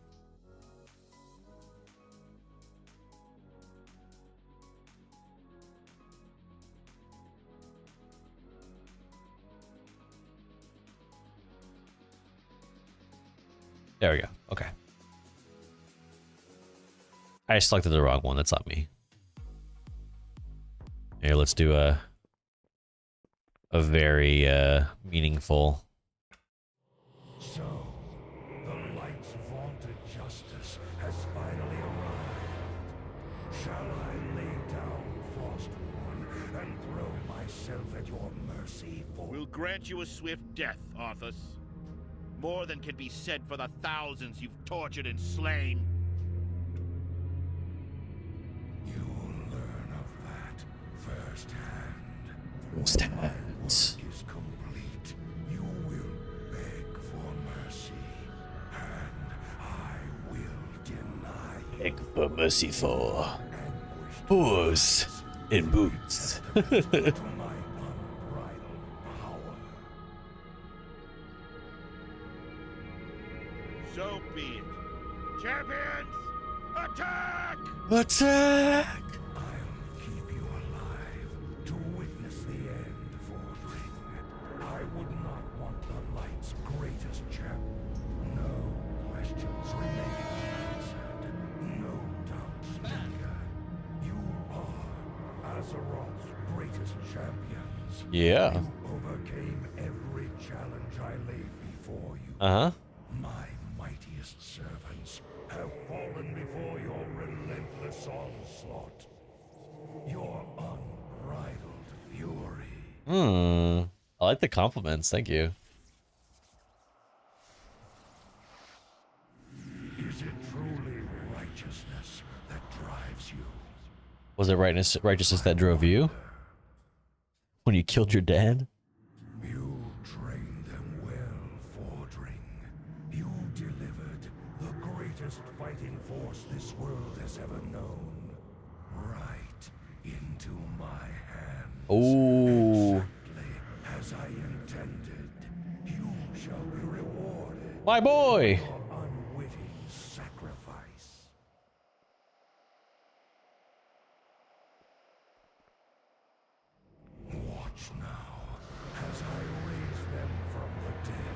There we go. Okay. I selected the wrong one. That's not me. Here, let's do a very meaningful. So, the light's vaunted justice has finally arrived. Shall I lay down Frostborn and throw myself at your mercy for... We'll grant you a swift death, Arthas. More than can be said for the thousands you've tortured and slain. You'll learn of that firsthand. Firsthand. My work is complete. You will merciful. Horse in boots. to my unbridled power. So be it. Champions, attack! Attack! I'll keep you alive to witness the end, Fordring. I would not want the light's greatest champ. No questions remain unanswered. No doubts linger. You are Azeroth's greatest champions. Yeah. You overcame every challenge I laid before you. Uh-huh. My mightiest servants have fallen before your relentless onslaught. Your unbridled fury. I like the compliments. Thank you. Is it truly righteousness that drives you? Was it righteousness that drove you? When you killed your dad? You trained them well, Fordring. You delivered the greatest fighting force this world has ever known. Right into my hands. Oh, Exactly as I intended. You shall be rewarded my boy. for unwitting sacrifice. Watch now as I raise them from the dead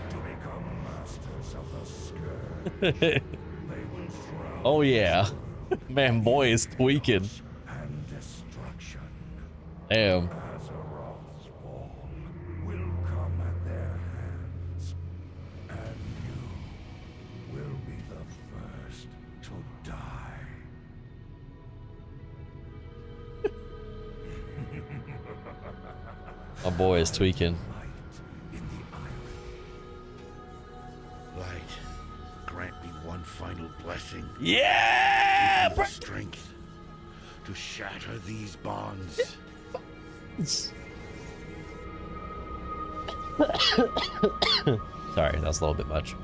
to become masters of the scourge. They will shroud Oh yeah. Man, boy is tweaking. and destruction. Damn. Azeroth's fall will come at their hands, and you will be the first to die. My boy is tweaking. Light in the irony. Light, grant me one final blessing. Yeah! Give me the strength to shatter these bonds. Sorry, that was a little bit much.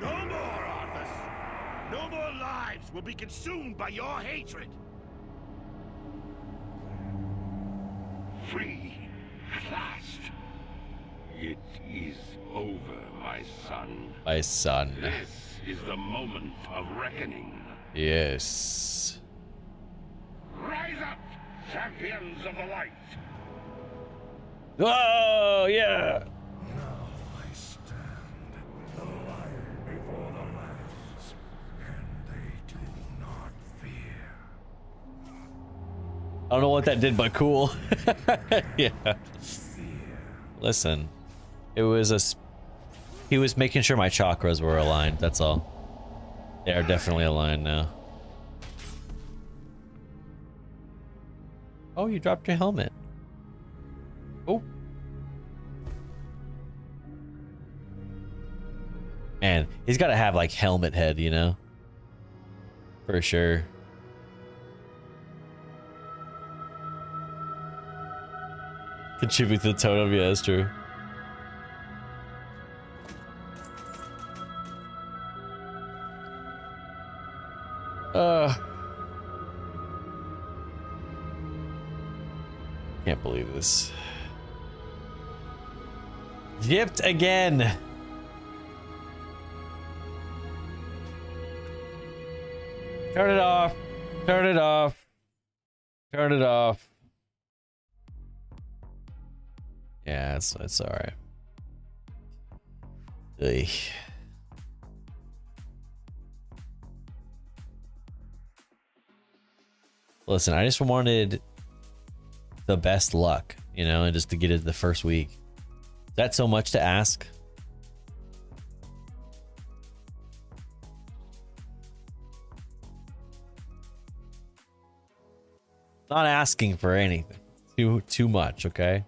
No more, Arthas! No more lives will be consumed by your hatred! Free at last. It is over, my son. My son. This is the moment of reckoning. Yes. Rise up, champions of the light. Oh, yeah. Now I stand, the lion before the lambs, and they do not fear. I don't know what that did, but cool. Yeah. Listen, it was he was making sure my chakras were aligned. That's all. They are definitely aligned now. Oh, you dropped your helmet. Oh. Man, he's got to have like helmet head, you know? For sure. Contribute to the totem, yeah, that's true. Can't believe this. Yipped again. Turn it off. Turn it off. Turn it off. Yeah, it's all right. Ugh. Listen, I just wanted the best luck, you know, and just to get it the first week. Is that so much to ask? Not asking for anything. Too much, okay?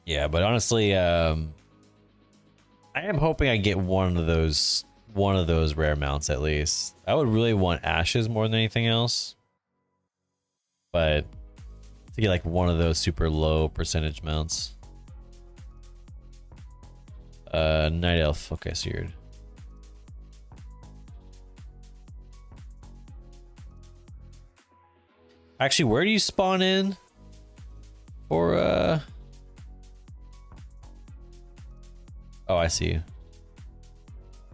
Yeah, but honestly, I am hoping I get one of those rare mounts at least. I would really want ashes more than anything else, but to get like one of those super low percentage mounts. Night elf. Okay, so you're. Actually, where do you spawn in? For oh, I see you.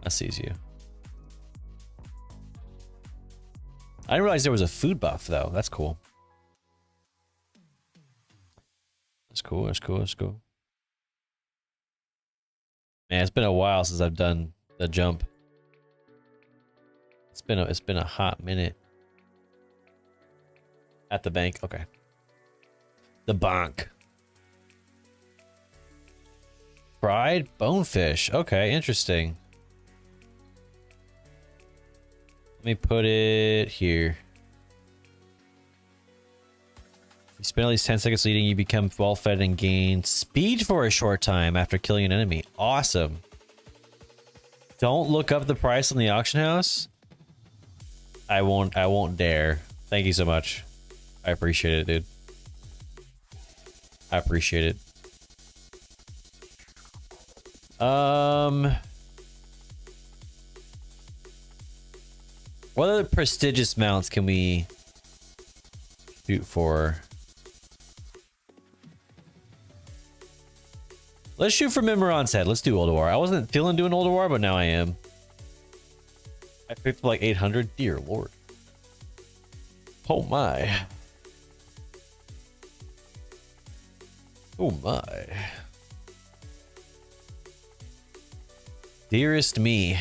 I sees you. I didn't realize there was a food buff though. That's cool. That's cool. That's cool. That's cool. Man, it's been a while since I've done the jump. It's been a hot minute. At the bank. Okay. The bank. Fried bonefish. Okay, interesting. Let me put it here. If you spend at least 10 seconds leading, you become well fed and gain speed for a short time after killing an enemy. Awesome. Don't look up the price on the auction house. I won't dare. Thank you so much. I appreciate it, dude. I appreciate it. What other prestigious mounts can we shoot for? Let's shoot for Mimiron's head. Let's do Old War. I wasn't feeling doing Old War, but now I am. I picked up like 800. Dear Lord. Oh my. Oh my. Dearest me.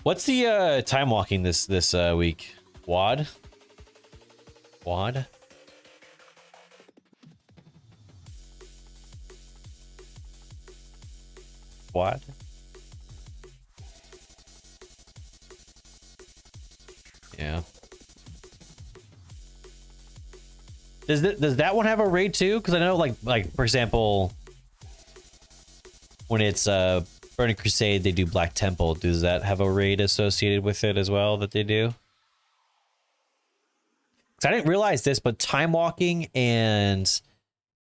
What's the time walking this week? Wad? Wad? What? Yeah. Does that one have a raid too? Because I know like for example, when it's Burning Crusade, they do Black Temple. Does that have a raid associated with it as well that they do? Because I didn't realize this, but time walking and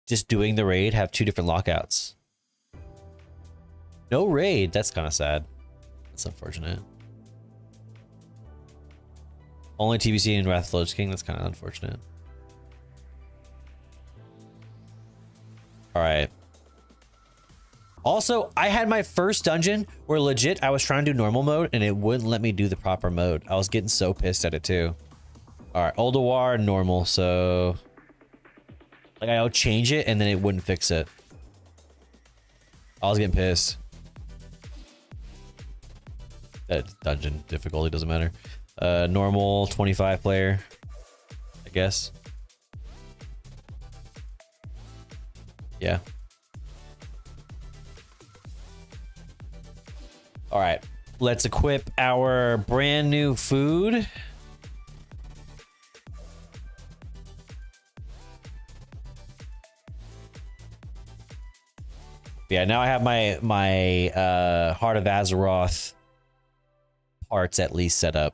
just doing the raid have two different lockouts. No raid. That's kind of sad. That's unfortunate. Only TBC and Wrath of the Lich King. That's kind of unfortunate. All right. Also, I had my first dungeon where legit I was trying to do normal mode and it wouldn't let me do the proper mode. I was getting so pissed at it too. All right, Old War normal. So like I would change it and then it wouldn't fix it. I was getting pissed. That dungeon difficulty doesn't matter. Normal 25 player, I guess. Yeah. All right, let's equip our brand new food. Yeah, now I have my Heart of Azeroth parts at least set up.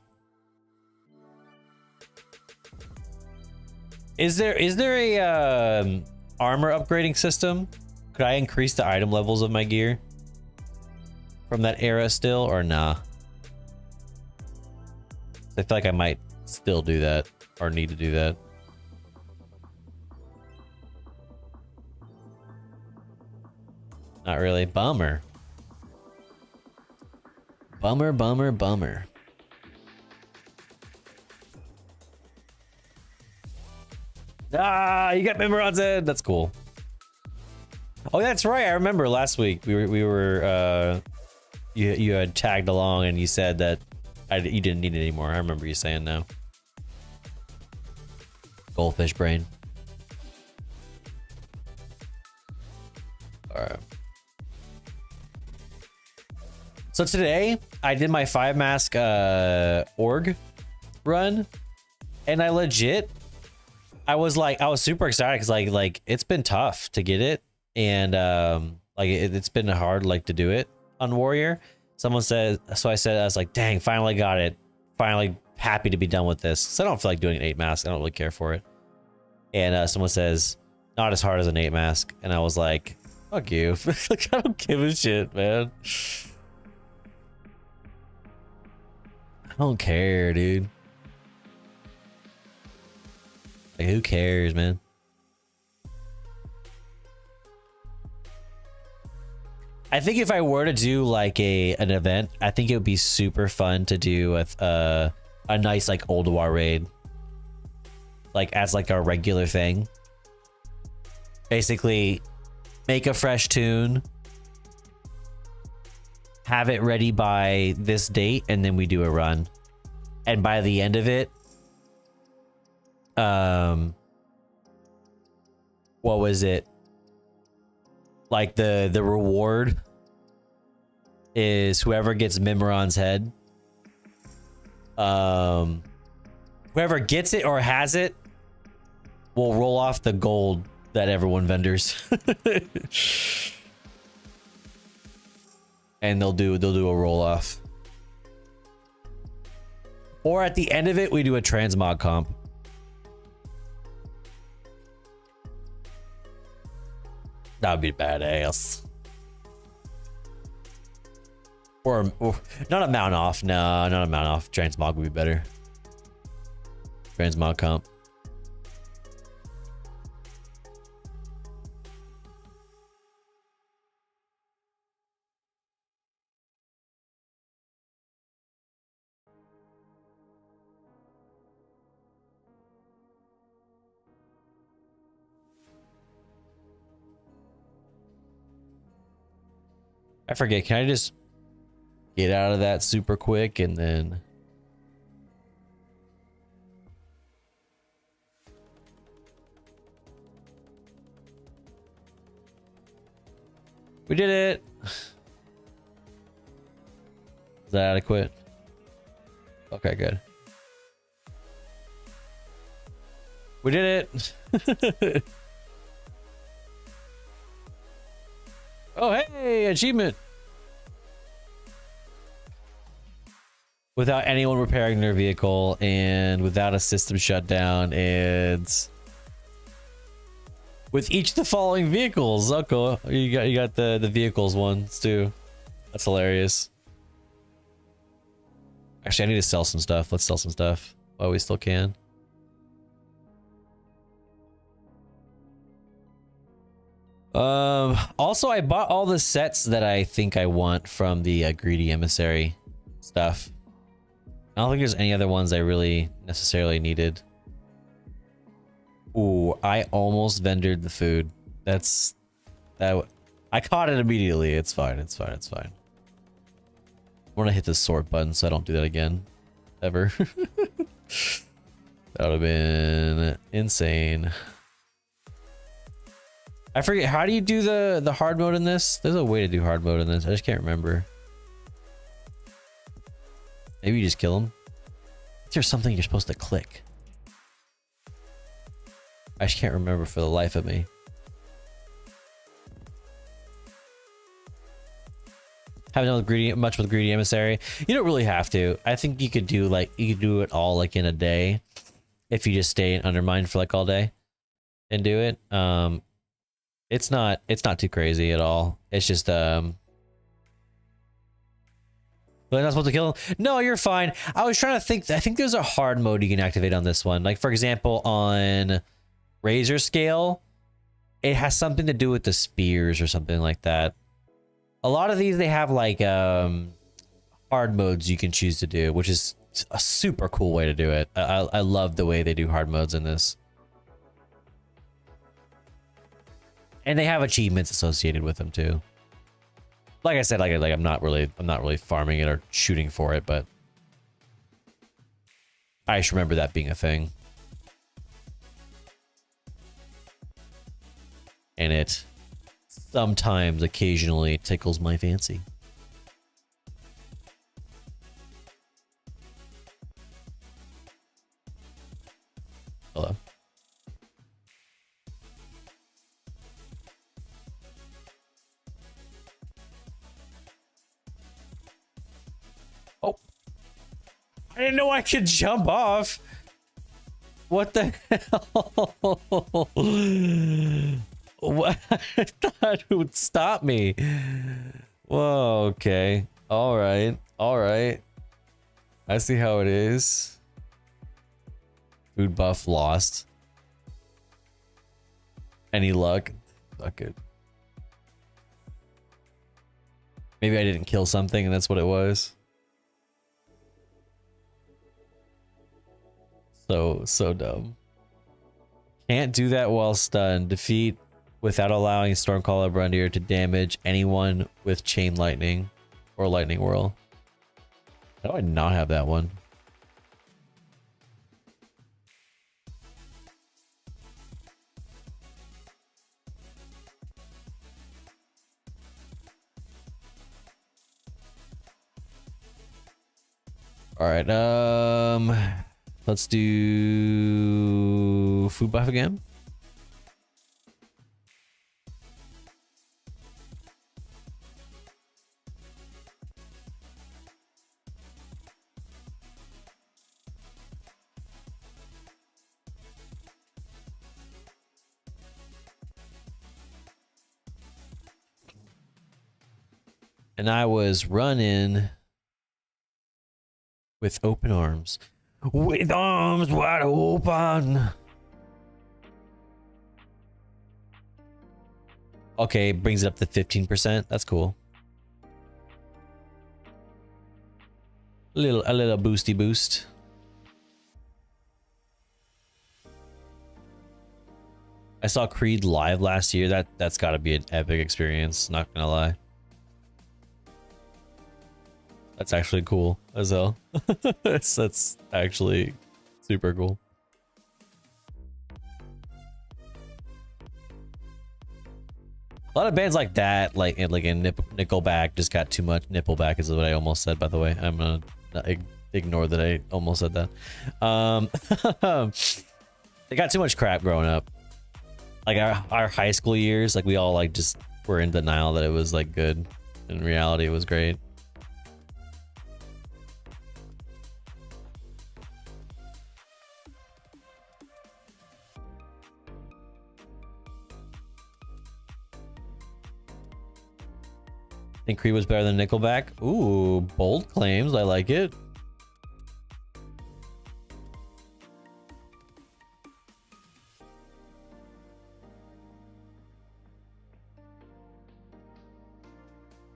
Is there a armor upgrading system? Could I increase the item levels of my gear from that era still, or nah? I feel like I might still do that or need to do that. Not really. Bummer. Bummer, bummer, bummer. Ah, you got Mimiron's head. That's cool. Oh, that's right. I remember last week we were you had tagged along and you said that you didn't need it anymore. I remember you saying no. Goldfish brain. All right. So today I did my 5 mask org run, and I legit I was super excited because like it's been tough to get it, and like it's been hard like to do it on Warrior. Someone said, so I said, I was like, dang, finally got it. Finally happy to be done with this. So I don't feel like doing an 8 mask. I don't really care for it. And someone says, not as hard as an 8 mask. And I was like, fuck you. Like, I don't give a shit, man. I don't care, dude. Like, who cares, man? I think if I were to do like an event, I think it would be super fun to do with a nice like Old War raid, like as like a regular thing. Basically, make a fresh tune, have it ready by this date, and then we do a run. And by the end of it, what was it? Like the reward is whoever gets Mimiron's head. Whoever gets it or has it will roll off the gold that everyone vendors. And they'll do a roll off. Or at the end of it, we do a transmog comp. That would be badass. Or not a mount off. No, not a mount off. Transmog would be better. Transmog comp. I forget. Can I just get out of that super quick and then... We did it! Is that adequate? Okay, good. We did it! Oh, hey, achievement. Without anyone repairing their vehicle and without a system shutdown and with each of the following vehicles. Oh, cool. You got the vehicles ones too. That's hilarious. Actually, I need to sell some stuff. Let's sell some stuff while we still can. Also, I bought all the sets that I think I want from the Greedy Emissary stuff. I don't think there's any other ones I really necessarily needed. Ooh, I almost vendored the food. That I caught it immediately. It's fine. It's fine. It's fine. I want to hit the sort button so I don't do that again. Ever. That would have been insane. I forget, how do you do the hard mode in this? There's a way to do hard mode in this. I just can't remember. Maybe you just kill him. There's something you're supposed to click. I just can't remember for the life of me. Haven't done much with Greedy Emissary. You don't really have to. I think you could do it all like in a day if you just stay in Undermine for like all day and do it. It's not too crazy at all. It's just But I'm not supposed to kill him? No, you're fine. I was trying to think. I think there's a hard mode you can activate on this one. Like, for example, on Razor Scale, it has something to do with the spears or something like that. A lot of these, they have like hard modes you can choose to do, which is a super cool way to do it. I love the way they do hard modes in this. And they have achievements associated with them too. Like I said, like I'm not really farming it or shooting for it, but I just remember that being a thing. And it sometimes, occasionally tickles my fancy. Hello. I didn't know I could jump off. What the hell? What? I thought it would stop me. Whoa, okay. All right. All right. I see how it is. Food buff lost. Any luck? Fuck it. Maybe I didn't kill something and that's what it was. So dumb. Can't do that while stunned. Defeat without allowing Stormcaller Brundier to damage anyone with Chain Lightning or Lightning Whirl. How do I not have that one? All right, let's do food buff again. And I was running with open arms. With arms wide open. Okay, brings it up to 15%. That's cool. A little boosty boost. I saw Creed live last year. That's got to be an epic experience, not gonna lie. That's actually cool as hell. That's actually super cool. A lot of bands like that, like in Nickelback, just got too much. Nippleback is what I almost said, by the way. I'm gonna ignore that I almost said that. They got too much crap growing up. Like our high school years, like we all like just were in denial that it was like good. In reality, it was great. Think Creed was better than Nickelback? Ooh, bold claims. I like it.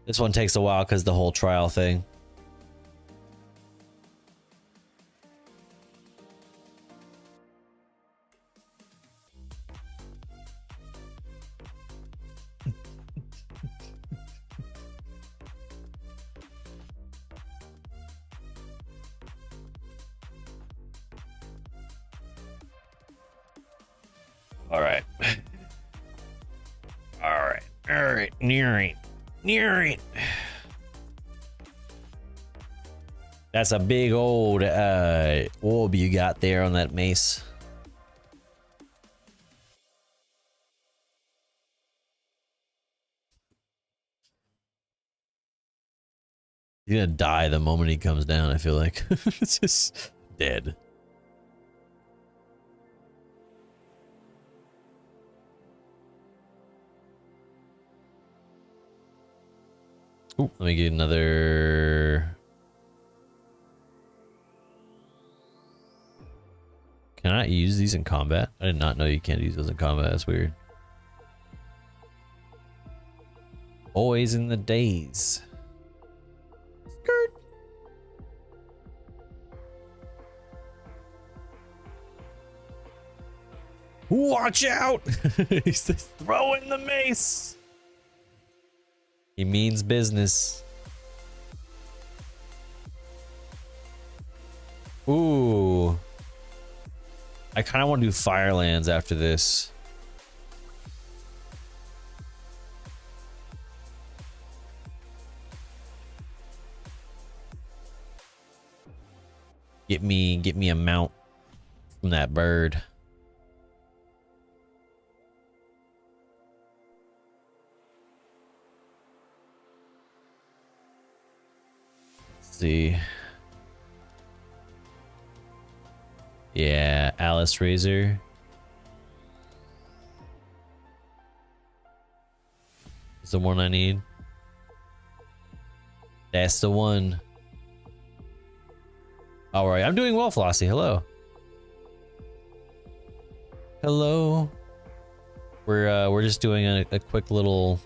This one takes a while because the whole trial thing. All right. Near it. That's a big old orb you got there on that mace. He's gonna die the moment he comes down, I feel like. It's just dead. Ooh, let me get another. Can I use these in combat? I did not know you can't use those in combat. That's weird. Always in the days. Skirt. Watch out! He's just throwing the mace. He means business. Ooh. I kind of want to do Firelands after this. Get me a mount from that bird. See. Yeah, Alice Razor. Is the one I need. That's the one. All right, I'm doing well, Flossie. Hello. Hello. We're just doing a quick little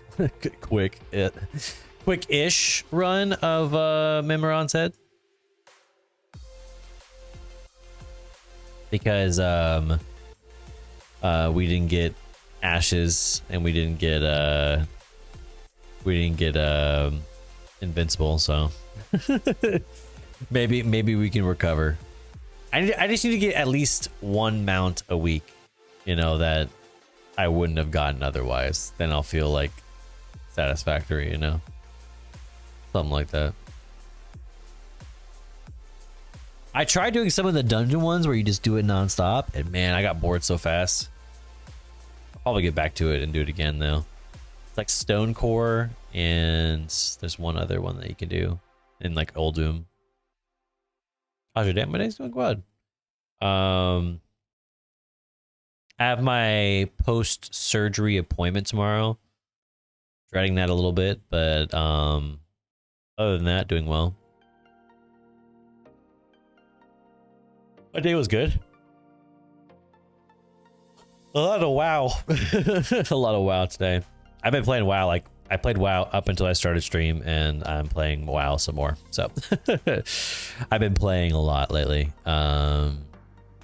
quick-ish run of Memoron's Head. Because we didn't get ashes and we didn't get invincible, so maybe we can recover. I just need to get at least one mount a week, you know, that I wouldn't have gotten otherwise. Then I'll feel like satisfactory, you know, something like that. I tried doing some of the dungeon ones where you just do it nonstop, and man, I got bored so fast. I'll probably get back to it and do it again though. It's like Stone Core, and there's one other one that you can do in like Old Doom. How's your day? My day's doing good. I have my post-surgery appointment tomorrow. Dreading that a little bit, but other than that, doing well. My day was good. A lot of WoW. A lot of WoW today. I've been playing WoW, like I played WoW up until I started stream, and I'm playing WoW some more. So I've been playing a lot lately.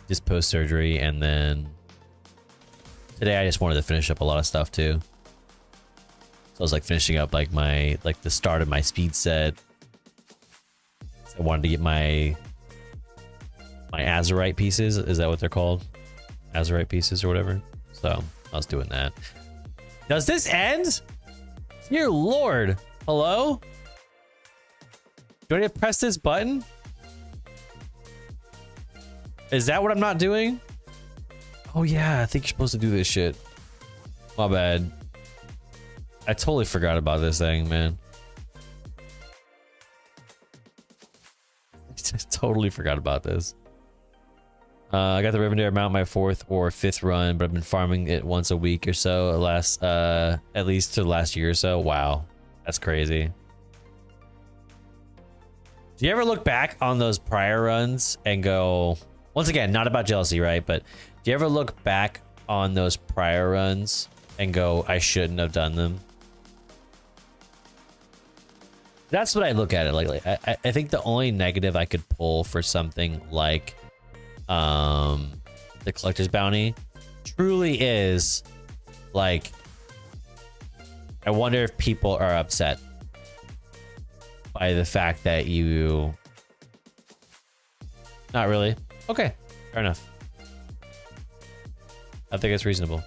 Just post-surgery, and then today I just wanted to finish up a lot of stuff too. So I was like finishing up like the start of my speed set. I wanted to get my Azurite pieces. Is that what they're called? Azurite pieces or whatever. So I was doing that. Does this end? Dear Lord. Hello? Do I need to press this button? Is that what I'm not doing? Oh yeah, I think you're supposed to do this shit. My bad. I totally forgot about this thing, man. I totally forgot about this. I got the Rivendare mount my 4th or 5th run, but I've been farming it once a week or so, at least to the last year or so. Wow, that's crazy. Do you ever look back on those prior runs and go, once again, not about jealousy, right? But do you ever look back on those prior runs and go, I shouldn't have done them? That's what I look at it like. I think the only negative I could pull for something like the collector's bounty truly is like, I wonder if people are upset by the fact that you... Not really. Okay, fair enough. I think it's reasonable.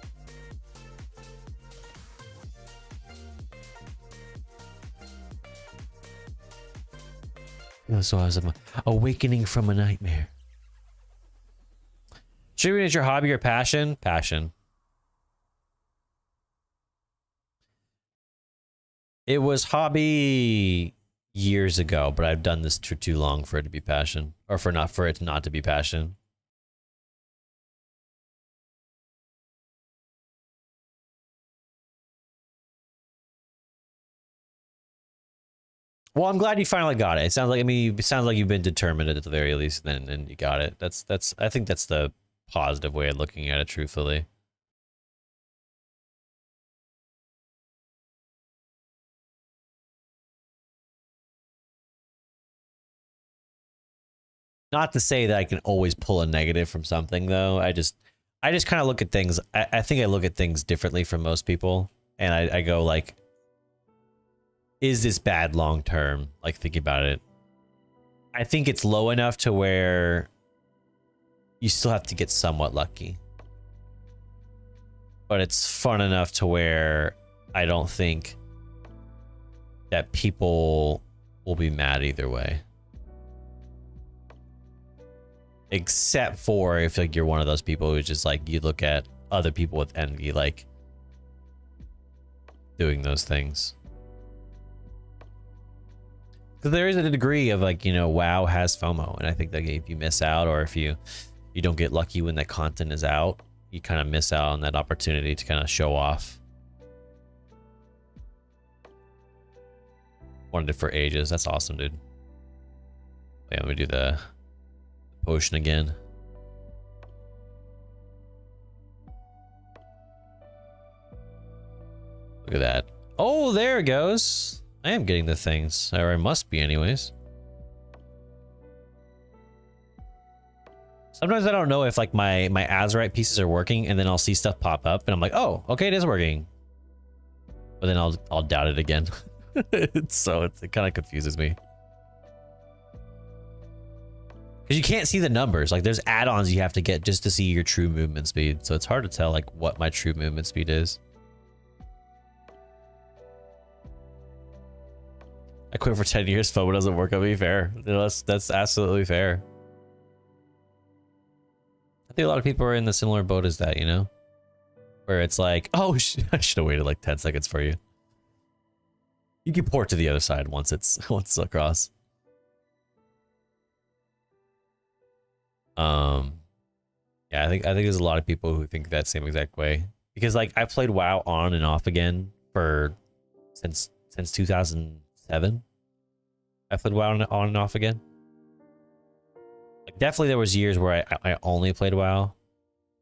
So I was awakening from a nightmare. Streaming is your hobby or passion? Passion. It was hobby years ago, but I've done this for too long for it to be passion, or for it not to be passion. Well, I'm glad you finally got it. It sounds like, it sounds like you've been determined at the very least, and you got it. I think that's the positive way of looking at it, truthfully. Not to say that I can always pull a negative from something, though. I just kind of look at things. I think I look at things differently from most people, and I go like, is this bad long term? Like, thinking about it, I think it's low enough to where you still have to get somewhat lucky, but it's fun enough to where I don't think that people will be mad either way. Except for if like you're one of those people who's just like, you look at other people with envy, like doing those things. Because there is a degree of like, you know, WoW has FOMO, and I think that if you miss out, or if you you don't get lucky when that content is out. You kind of miss out on that opportunity to kind of show off. Wanted it for ages. That's awesome, dude. Yeah, let me do the potion again. Look at that. Oh, there it goes. I am getting the things, or I must be anyways. Sometimes I don't know if like my Azurite pieces are working, and then I'll see stuff pop up, and I'm like, oh, okay, it is working. But then I'll doubt it again. So it kind of confuses me. Because you can't see the numbers. Like there's add-ons you have to get just to see your true movement speed. So it's hard to tell like what my true movement speed is. I quit for 10 years, FOMO doesn't work on me. Fair. You know, that's absolutely fair. I think a lot of people are in the similar boat as that, you know? Where it's like, oh, I should have waited like 10 seconds for you. You can port to the other side once it's across. Yeah, I think there's a lot of people who think that same exact way. Because like I played WoW on and off again for since 2007. I played WoW on and off again. Like definitely there was years where I only played WoW,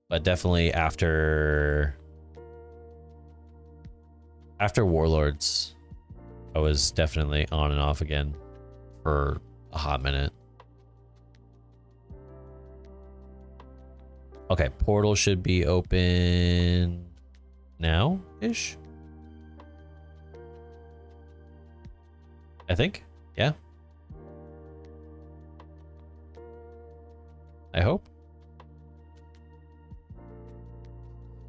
but definitely after Warlords, I was definitely on and off again for a hot minute. Okay, portal should be open now-ish. I think, yeah. I hope.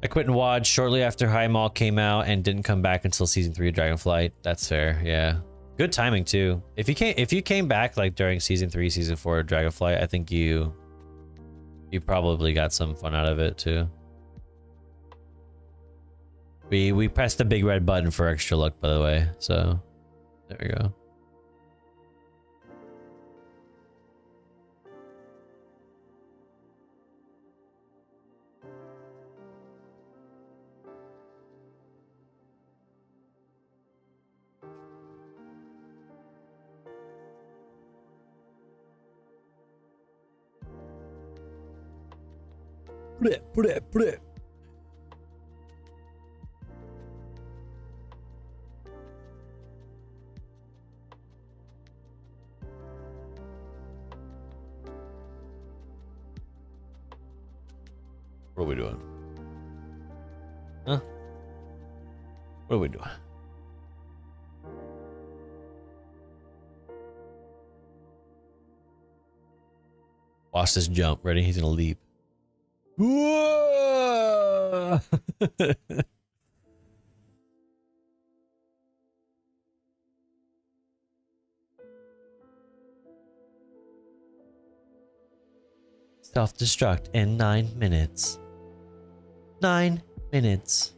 I quit and watched shortly after High Mall came out and didn't come back until season 3 of Dragonflight. That's fair, yeah. Good timing too. If you came back like during season 3, season 4 of Dragonflight, I think you probably got some fun out of it too. We pressed the big red button for extra luck, by the way. So there we go. Put it. What are we doing? Huh? What are we doing? Watch this jump. Ready? He's gonna leap. Whoa! Self-destruct in 9 minutes. 9 minutes.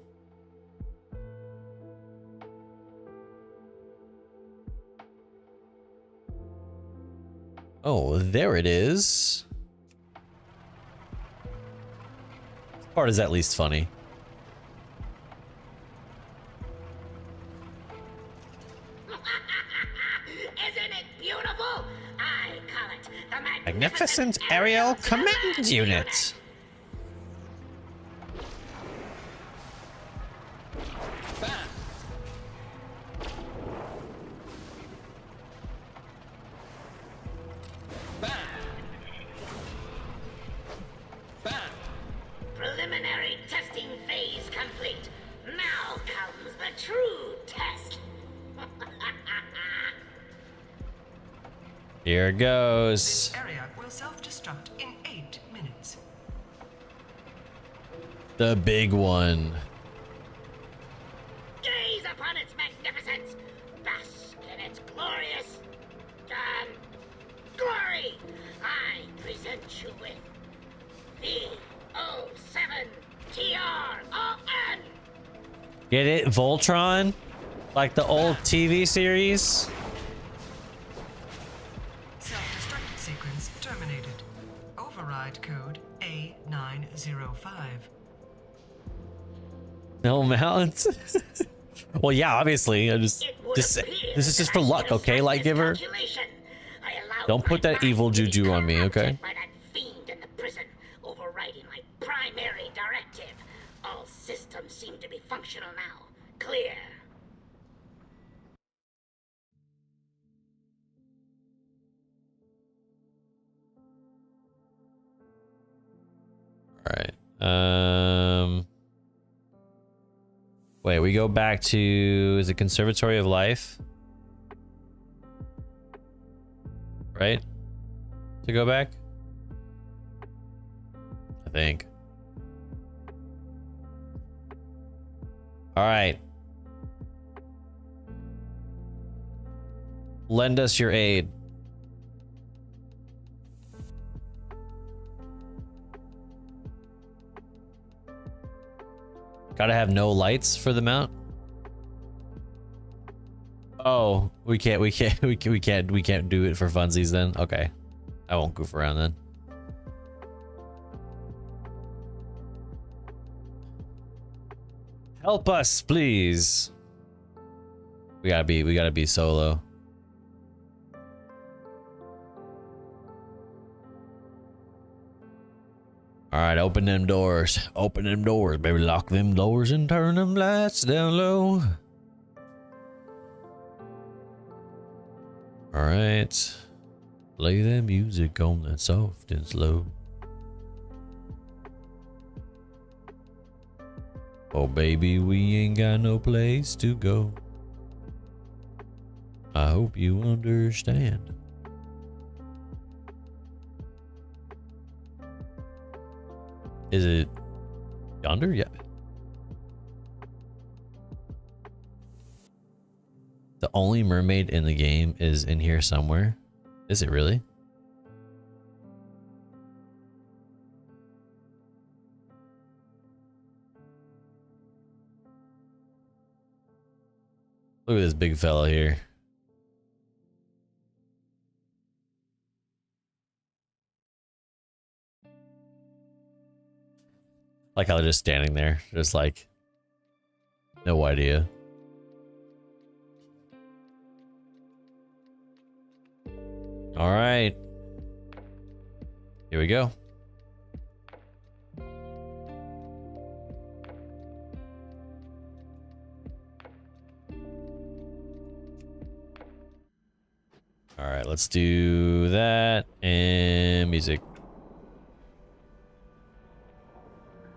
Oh, there it is. This part is at least funny. Isn't it beautiful? I call it the Magnificent Aerial Command Unit. Preliminary testing phase complete. Now comes the true test. Here goes. This area will self-destruct in 8 minutes. The big one. Gaze upon its magnificence. Bask in its glorious glory. I present you with V07TRON. Get it? Voltron? Like the old TV series? Self-destruct sequence terminated. Override code A905. No mounts. Well, yeah, obviously. This is just for luck, okay, Light Giver? Don't put that evil juju on me, okay? By that fiend in the prison, overriding my primary directive. All systems seem to be functional now. Clear. All right. Wait, we go back to, is it Conservatory of Life? Right? To go back? I think. All right. Lend us your aid. Gotta have no lights for the mount. Oh, we can't do it for funsies then. Okay, I won't goof around then. Help us, please. We gotta be solo. All right, open them doors. Open them doors, baby. Lock them doors and turn them lights down low. All right. Play that music on that soft and slow. Oh, baby, we ain't got no place to go. I hope you understand. Is it yonder? Yeah. The only mermaid in the game is in here somewhere. Is it really? Look at this big fella here. Like how they're just standing there, just like, no idea. All right. Here we go. All right, let's do that and music.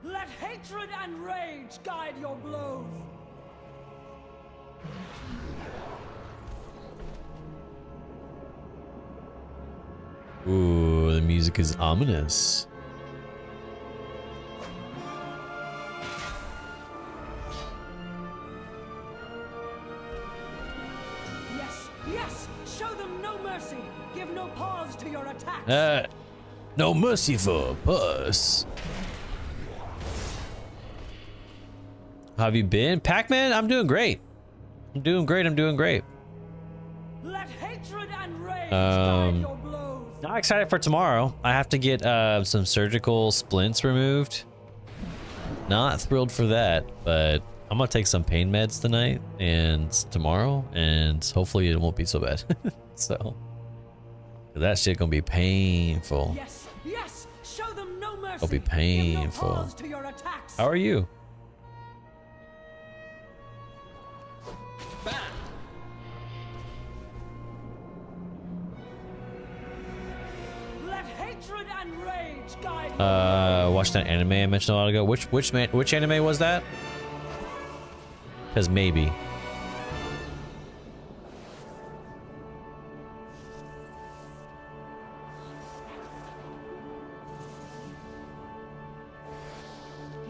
Let hatred and rage guide your blows. Ooh, the music is ominous. Yes, yes, show them no mercy. Give no pause to your attacks. No mercy for us. How have you been? Pac-Man, I'm doing great. I'm doing great. Let hatred and rage guide your blows. Not excited for tomorrow. I have to get some surgical splints removed. Not thrilled for that, but I'm gonna take some pain meds tonight and tomorrow, and hopefully it won't be so bad. So that shit gonna be painful. Yes, yes, show them no mercy. It'll be painful. Give no pause to your attacks. How are you? Let hatred and rage guide your Watched that anime I mentioned a while ago. Which anime was that? Because maybe.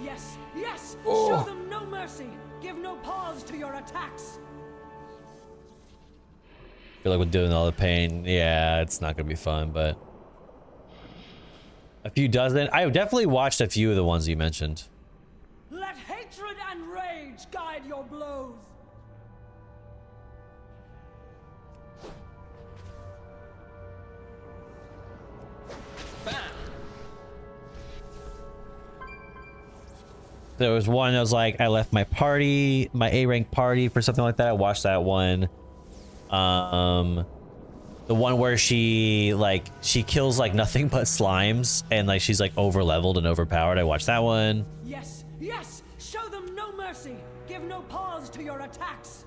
Yes, yes, show them no mercy. Give no pause to your attacks. Feel like we're doing all the pain. Yeah, it's not gonna be fun, but a few dozen. I definitely watched a few of the ones you mentioned. Let hatred and rage guide your blows. there was one that was like, I left my party, my A rank party for something like that. I watched that one. The one where she kills like nothing but slimes and like she's like over leveled and overpowered. I watched that one. Yes, yes! Show them no mercy! Give no pause to your attacks!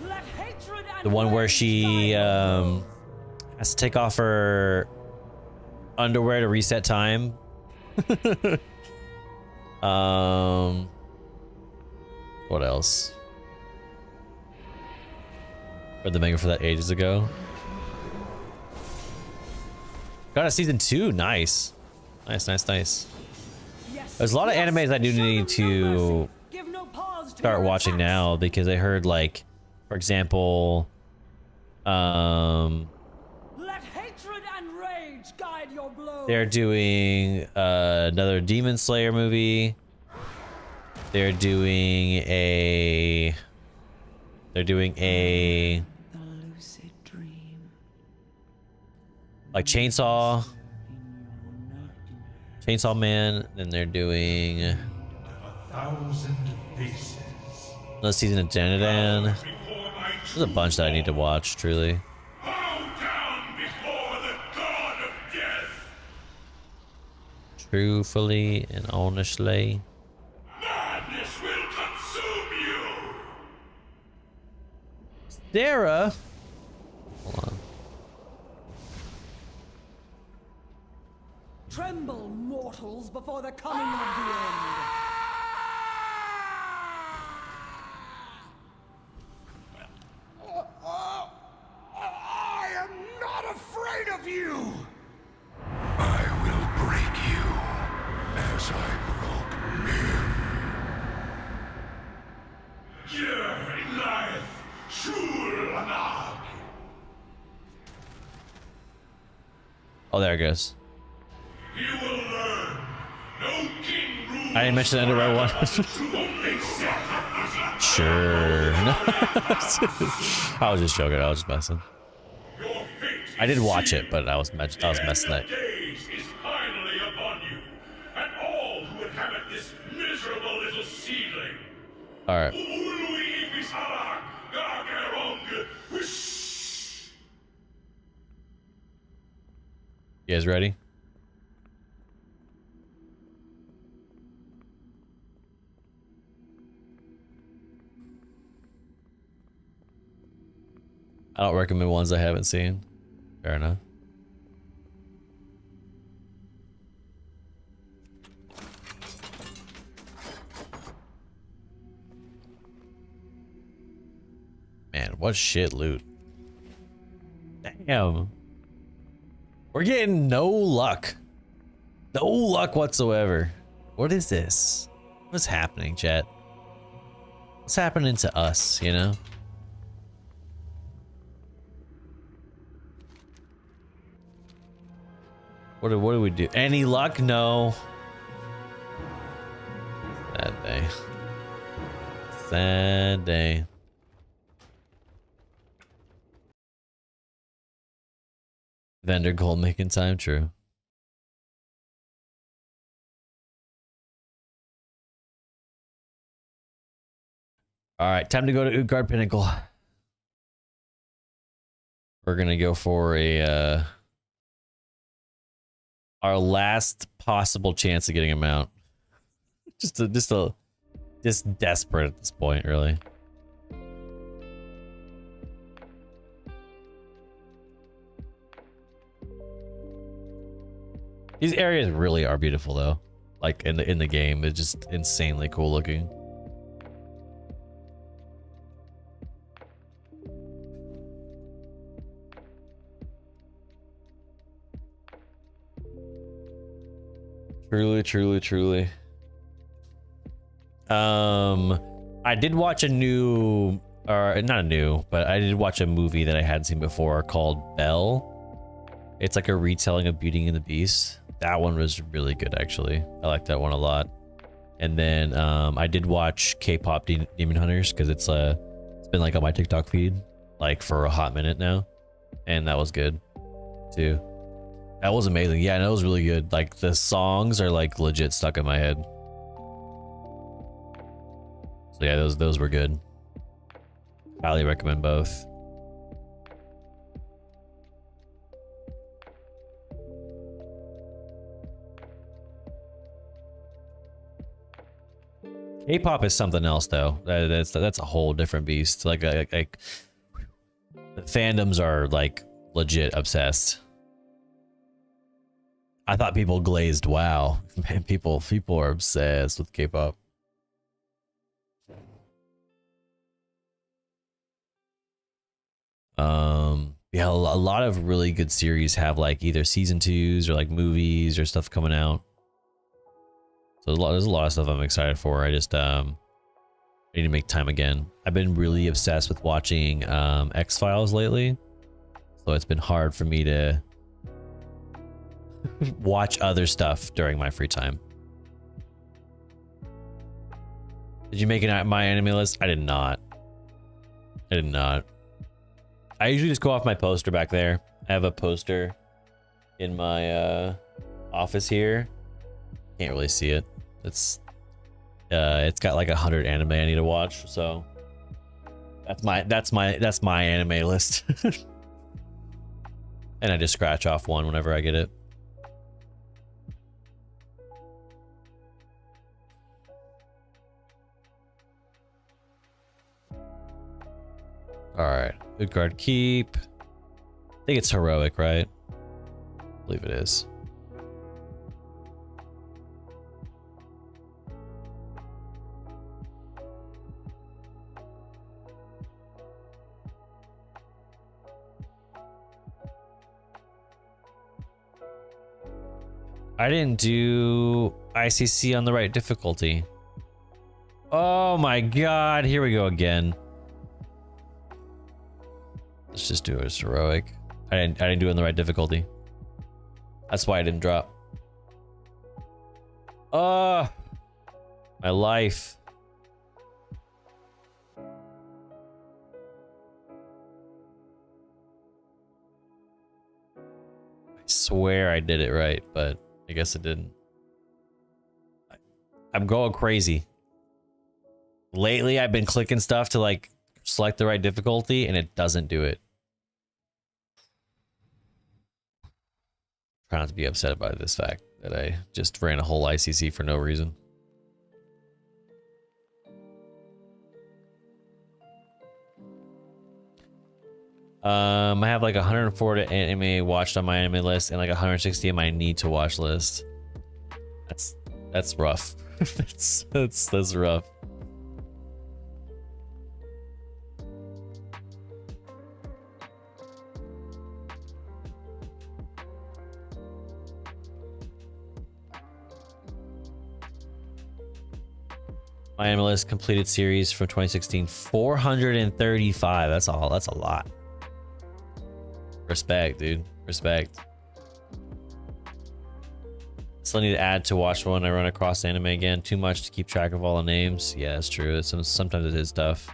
Let hatred and The one where rage she guide your has to take off her underwear to reset time. What else? Read the manga for that ages ago. Got a season 2. Nice. Nice. Yes, There's a lot of yes, animes I do show need them no to mercy. Give no pause to start your watching attacks. now because I heard like, for example, Let hatred and rage guide your blows. they're doing another Demon Slayer movie. They're doing a like Chainsaw Man. Then they're doing 1,000 pieces. another season of Danadan. There's a bunch that I need to watch, truly. Bow down before the god of death. Truthfully and honestly. Madness will consume you. Sarah. Hold on. Tremble, mortals, before the coming of the end. I am not afraid of you. I will break you as I broke him. Life, Oh, there it goes. you will learn. No king rules. I didn't mention the underwear one. Sure. No. I was just joking. I was just messing. I did watch it, but I was messing it. Days is finally upon you, and all who inhabit this miserable little seedling. All right. You guys ready? I don't recommend ones I haven't seen. Fair enough. Man, what shit loot. Damn. We're getting no luck. No luck whatsoever. What is this? What's happening, chat? What's happening to us, you know? What do we do? Any luck? No. Sad day. Sad day. Vendor gold making time, true. All right, time to go to Utgard Pinnacle. We're gonna go for a our last possible chance of getting a mount. Just desperate at this point, really. These areas really are beautiful, though. Like in the game, it's just insanely cool looking. Truly, truly, truly. I did watch a new, or not a new, but I did watch a movie that I hadn't seen before called Belle. It's like a retelling of Beauty and the Beast. That one was really good, actually. I like that one a lot. And then I did watch K-pop Demon Hunters because it's been like on my TikTok feed like for a hot minute now, and that was good too. That was amazing. Yeah, and that was really good. Like the songs are like legit stuck in my head. So yeah, those were good. Highly recommend both. K-pop is something else though. That's a whole different beast. Like the fandoms are like legit obsessed. I thought people glazed. Wow, man, people are obsessed with K-pop. Yeah, a lot of really good series have like either season 2s or like movies or stuff coming out. So there's a lot of stuff I'm excited for. I just need to make time again. I've been really obsessed with watching X-Files lately, so it's been hard for me to watch other stuff during my free time. Did you make my anime list? I did not. I did not. I usually just go off my poster back there. I have a poster in my office here. Can't really see it. It's got like 100 anime I need to watch, so that's my anime list. And I just scratch off one whenever I get it. All right, good card keep. I think it's heroic, right? I believe it is. I didn't do ICC on the right difficulty. Oh my god, here we go again. Let's just do it as heroic. I didn't do it on the right difficulty. That's why I didn't drop. My life. I swear I did it right, but I guess it didn't. I'm going crazy. Lately, I've been clicking stuff to like select the right difficulty, and it doesn't do it. Try not to be upset about this fact that I just ran a whole ICC for no reason. I have like 140 anime watched on my anime list and like 160 on my need to watch list. That's rough. that's rough. My anime list completed series from 2016, 435. That's all. That's a lot. Respect, dude. Respect. Still need to add to watch when I run across anime again. Too much to keep track of all the names. Yeah, that's true. Sometimes it is tough.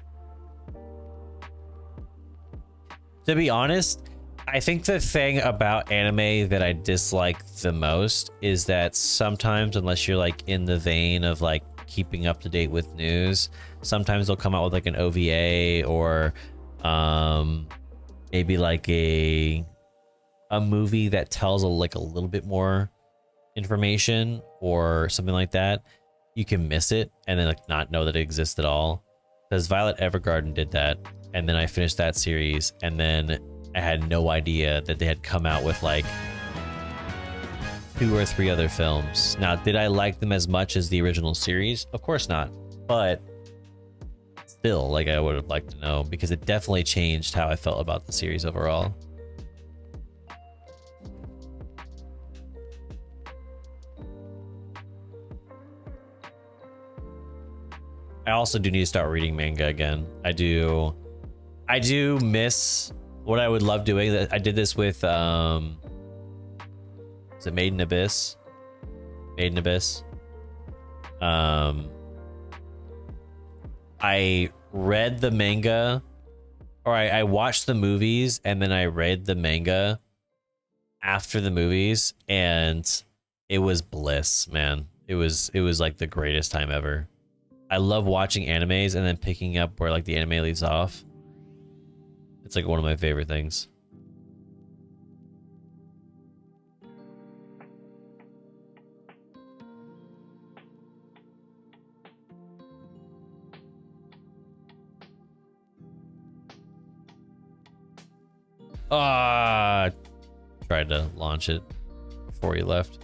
To be honest, I think the thing about anime that I dislike the most is that sometimes, unless you're like in the vein of like keeping up to date with news, sometimes they'll come out with like an OVA or maybe like a movie that tells a little bit more information or something like that. You can miss it and then like not know that it exists at all. Because Violet Evergarden did that, and then I finished that series, and then I had no idea that they had come out with like 2 or 3 other films. Now, did I like them as much as the original series? Of course not, but still, like, I would have liked to know, because it definitely changed how I felt about the series overall. I also do need to start reading manga again. I do miss what I would love doing. I did this with is it Made in Abyss? Made in Abyss. I read the manga, or I watched the movies, and then I read the manga after the movies, and it was bliss, man. It was like the greatest time ever. I love watching animes and then picking up where like the anime leaves off. It's like one of my favorite things. Tried to launch it before he left.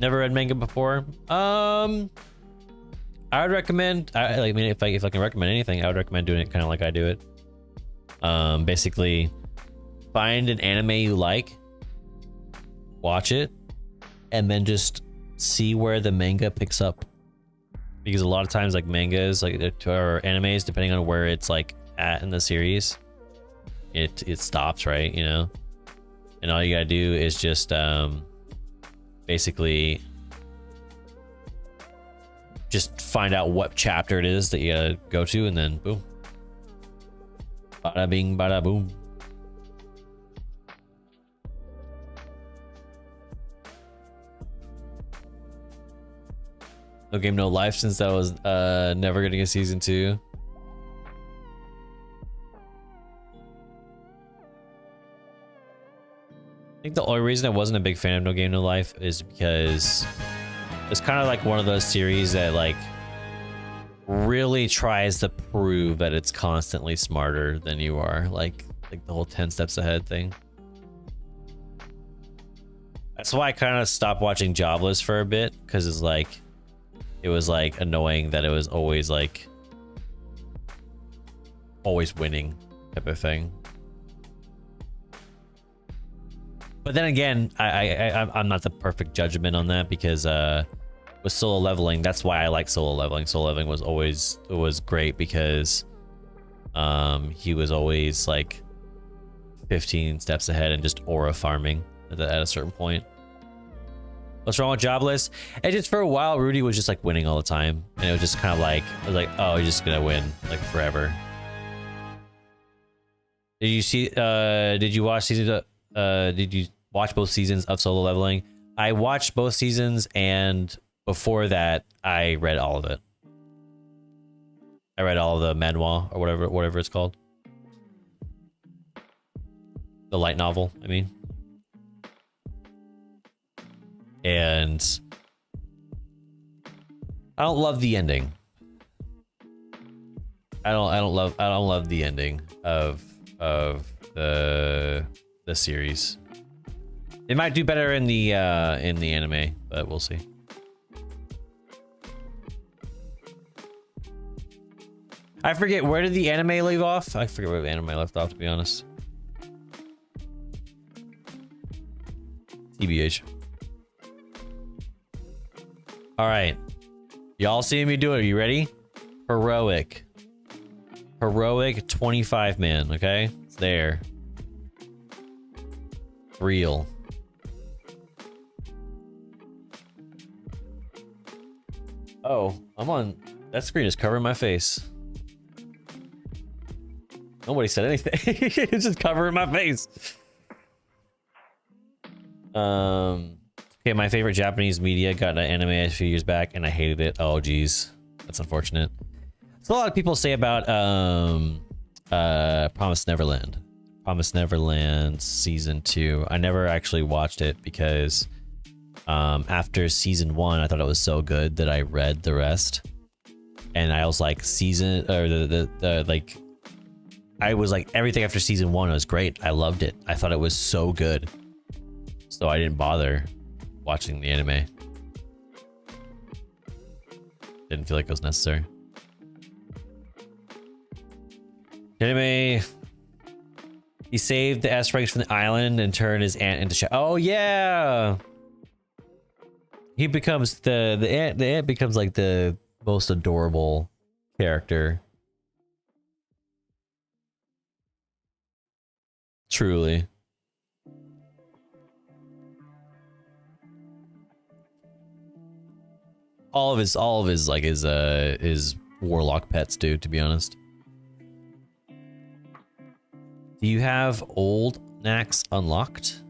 Never read manga before. I would recommend. I mean, if I can recommend anything, I would recommend doing it kind of like I do it. Basically, find an anime you like, watch it, and then just see where the manga picks up. Because a lot of times, like mangas, like or animes, depending on where it's like at in the series, it stops, right? You know, and all you gotta do is just basically just find out what chapter it is that you gotta go to, and then boom, bada bing, bada boom. No Game No Life, since that was never getting a season 2. I think the only reason I wasn't a big fan of No Game No Life is because it's kind of like one of those series that like really tries to prove that it's constantly smarter than you are, like the whole 10 steps ahead thing. That's why I kind of stopped watching Jobless for a bit, because it was like annoying that it was always like always winning type of thing. But then again, I'm not the perfect judgment on that, because with Solo Leveling, that's why I like Solo Leveling. Solo Leveling was great because he was always like 15 steps ahead and just aura farming at a certain point. What's wrong with Jobless? And just for a while, Rudy was just like winning all the time, and it was just kind of like, I was like, oh, he's just gonna win like forever. Did you see? Did you watch season? Did you watch both seasons of Solo Leveling? I watched both seasons, and before that, I read all of it. I read all of the manhwa or whatever it's called. The light novel, I mean. And I don't love the ending. I don't love the ending of the series. It might do better in the anime, but we'll see. I forget, where did the anime leave off? I forget where the anime left off, to be honest. TBH. All right, y'all see me do it. Are you ready? Heroic 25 man. Okay, it's there. Real. Oh, I'm on. That screen is covering my face. Nobody said anything. It's just covering my face. Okay, my favorite Japanese media got an anime a few years back, and I hated it. Oh, geez, that's unfortunate. So a lot of people say about Promised Neverland. Promised Neverland season 2. I never actually watched it because after season 1, I thought it was so good that I read the rest, and I was like, I was like, everything after season 1 was great. I loved it. I thought it was so good, so I didn't bother watching the anime. Didn't feel like it was necessary. Anime. He saved the S-ranks from the island and turned his aunt into Shadow. Oh yeah. He becomes the aunt becomes like the most adorable character. Truly. All of his like his warlock pets, dude, to be honest. Do you have old Nax unlocked?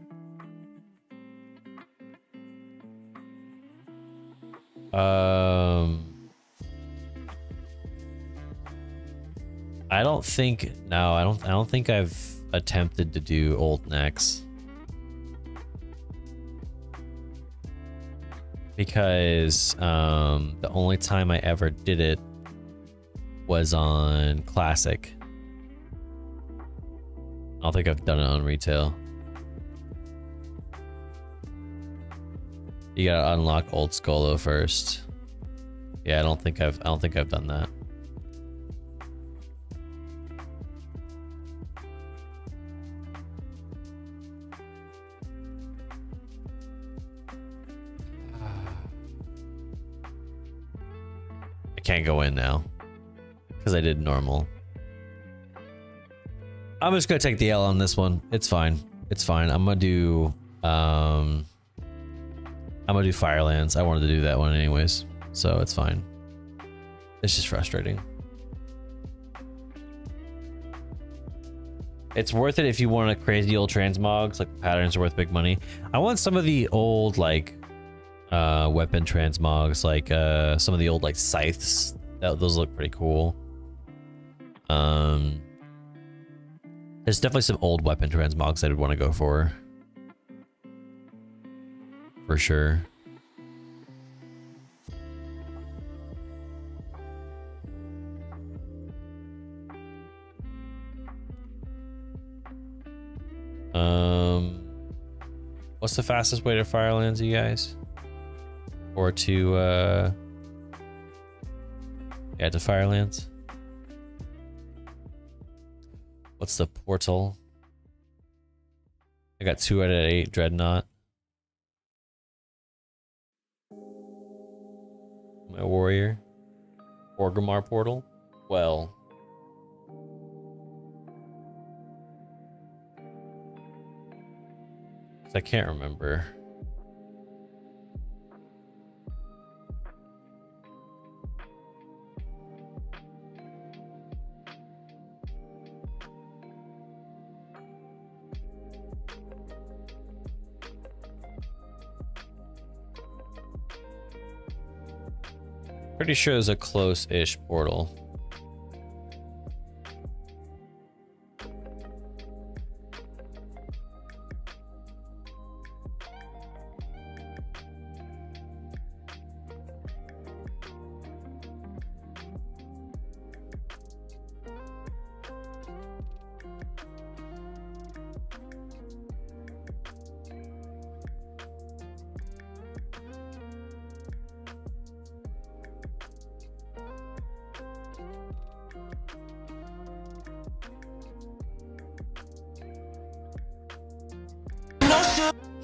I don't think, no, I don't think I've attempted to do old necks. Because the only time I ever did it was on Classic. I don't think I've done it on retail. You gotta unlock Old Skolo first. Yeah, I don't think I've done that. I can't go in now because I did normal. I'm just gonna take the L on this one. It's fine. It's fine. I'm gonna do Firelands. I wanted to do that one anyways, so it's fine. It's just frustrating. It's worth it if you want a crazy old transmogs, like the patterns are worth big money. I want some of the old like weapon transmogs, like some of the old like scythes. Those look pretty cool. There's definitely some old weapon transmogs I'd want to go for sure. What's the fastest way to Firelands, you guys? Or to yeah, to Firelands. What's the portal? I got 2 out of 8 Dreadnought. My warrior. Orgrimmar portal. Well. I can't remember. Pretty sure there's a close-ish portal.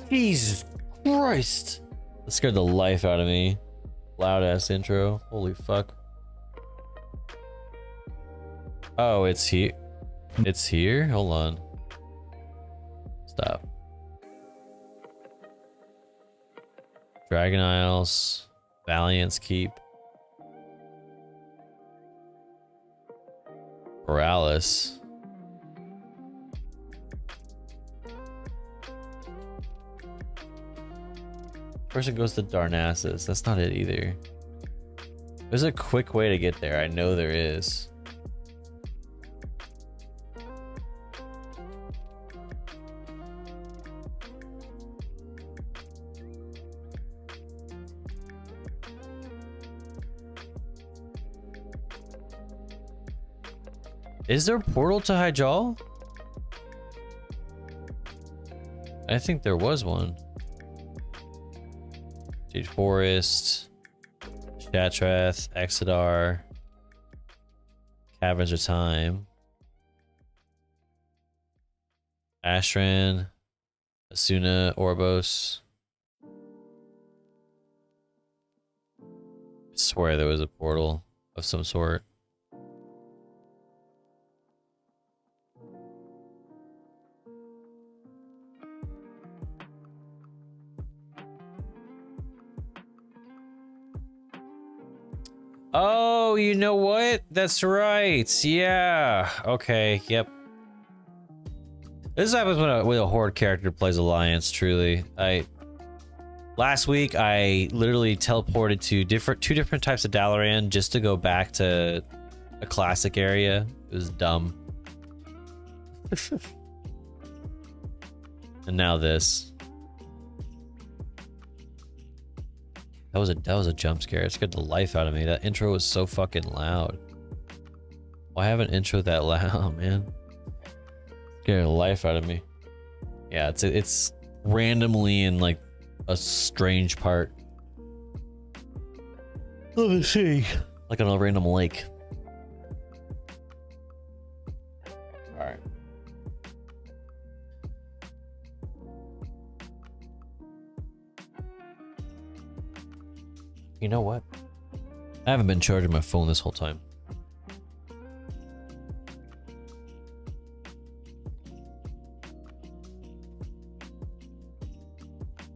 Jesus Christ. That scared the life out of me. Loud ass intro. Holy fuck. Oh, it's here. It's here? Hold on. Stop. Dragon Isles. Valiant's Keep. Borealis. First it goes to Darnassus. That's not it either. There's a quick way to get there. I know there is. Is there a portal to Hyjal? I think there was one. Jade Forest, Shatrath, Exodar, Caverns of Time, Ashran, Asuna, Orbos. I swear there was a portal of some sort. Oh, you know what? That's right. Yeah. Okay. Yep. This happens when a horde character plays Alliance. Truly, last week I literally teleported to two different types of Dalaran just to go back to a classic area. It was dumb. And now this. That was a jump scare. It scared the life out of me. That intro was so fucking loud. Why have an intro that loud, man? Scared the life out of me. Yeah, it's randomly in like a strange part. Let me see. Like on a random lake. Alright. You know what? I haven't been charging my phone this whole time.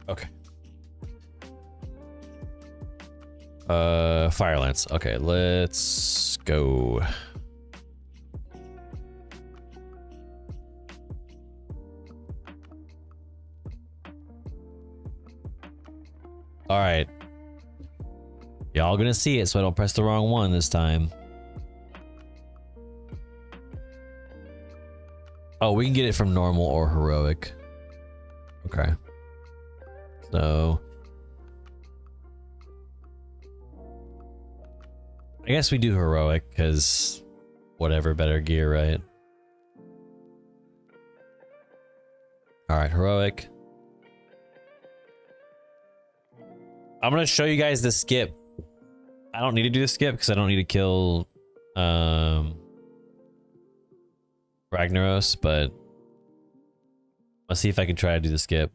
Okay. Fire lance. Okay, let's go. All right. Y'all gonna see it, so I don't press the wrong one this time. Oh, we can get it from normal or heroic. Okay. So I guess we do heroic because whatever, better gear, right? All right, heroic. I'm gonna show you guys the skip. I don't need to do the skip because I don't need to kill Ragnaros, but let's see if I can try to do the skip.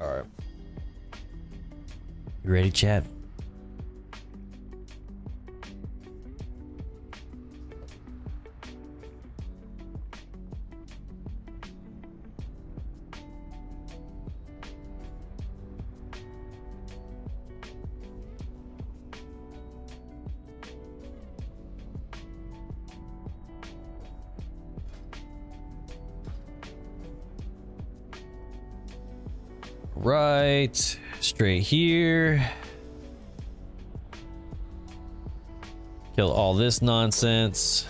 All right. You ready, chat? Right, straight here. Kill all this nonsense.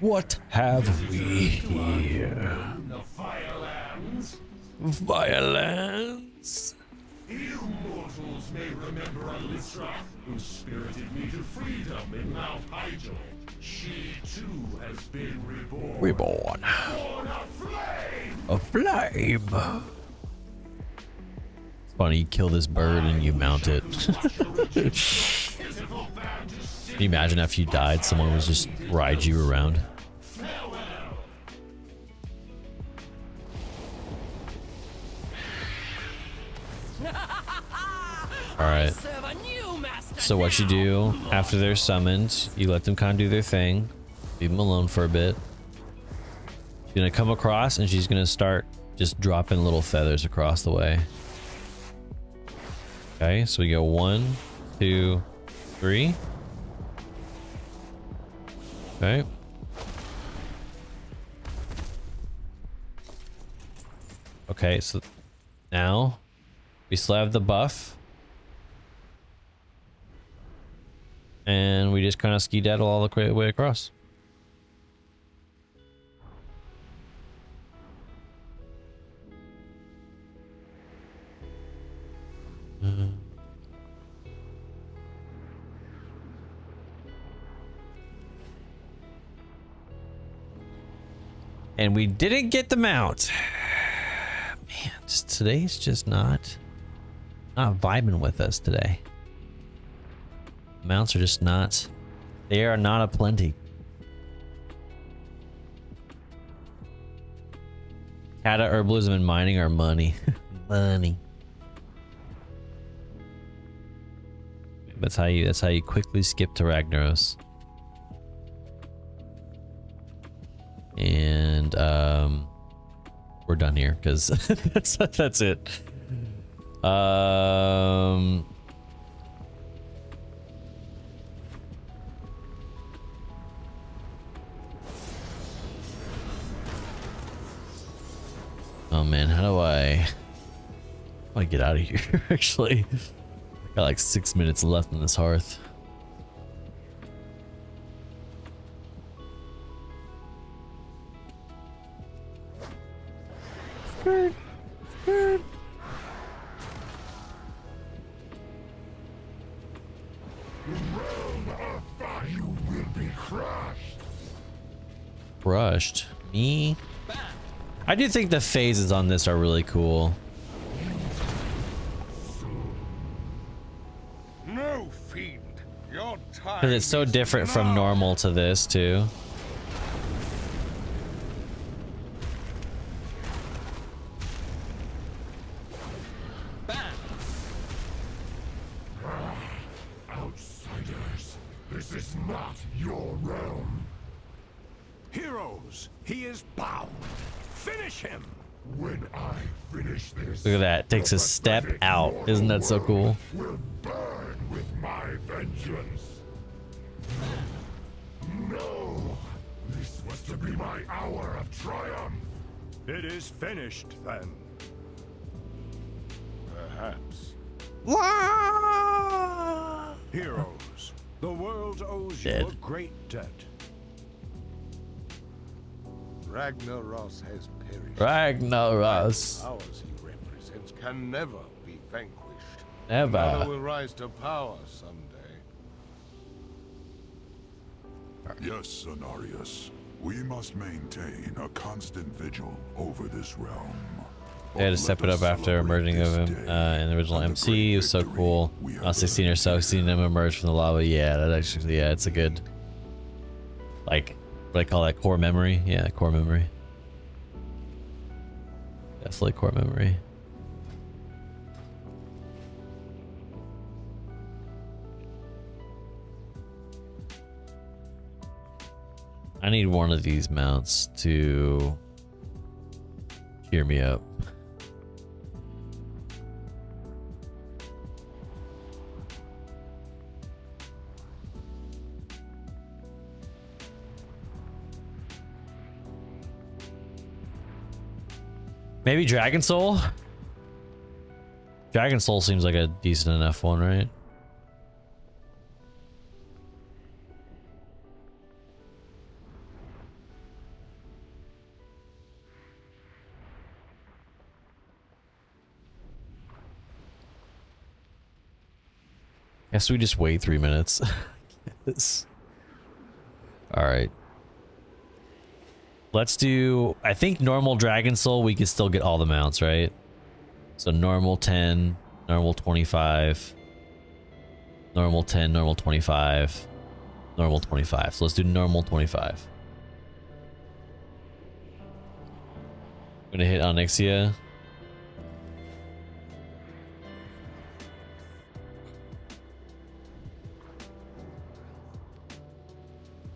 What have we here? The Firelands. Firelands. You mortals may remember Alysra, who spirited me to freedom in Mount Hyjal. She too has been reborn. Reborn. Born a flame. A flame. It's funny, you kill this bird and you mount it. Can you imagine if you died, someone was just ride you around? Alright. So what you do after they're summoned, you let them kind of do their thing. Leave them alone for a bit. She's gonna come across and she's gonna start just dropping little feathers across the way. Okay, so we go 1, 2, 3. Okay. Okay, so now we still have the buff. And we just kind of skedaddle all the way across. And we didn't get the mount. Man, today's just not vibing with us today. Mounts are just not, they are not aplenty. Kata, herbalism, and mining are money. Money. That's how you quickly skip to Ragnaros. And we're done here because that's it. Oh man, how do I get out of here? Actually, got like 6 minutes left in this hearth. Skirt, skirt. You will be crushed. Crushed? Me? I do think the phases on this are really cool. No, fiend. Your time. Because it's so different from normal to this, too. Outsiders, this is not your realm. Heroes, he is bound. Finish him. When I finish this, Look at that. Takes a step out. Isn't that so cool? will burn with my vengeance. No, this was to be my hour of triumph. It is finished, then. Perhaps. Heroes, the world owes you a great debt. Ragnaros has perished. Ragnaros. The powers he represents can never be vanquished. Never. Another will rise to power someday. Yes, Cenarius. We must maintain a constant vigil over this realm. They had to step it up after emerging of him in the original MC. It was so cool. I was 16 or so, seeing him emerge from the lava. Yeah, that actually, yeah, it's a good, like, what I call that, core memory. Yeah, core memory. Definitely core memory. I need one of these mounts to cheer me up. Maybe Dragon Soul? Dragon Soul seems like a decent enough one, right? Guess we just wait 3 minutes. Alright. Let's do, I think normal Dragon Soul, we can still get all the mounts, right? So normal 10, normal 25, normal 10, normal 25, normal 25. So let's do normal 25. I'm gonna hit Onyxia.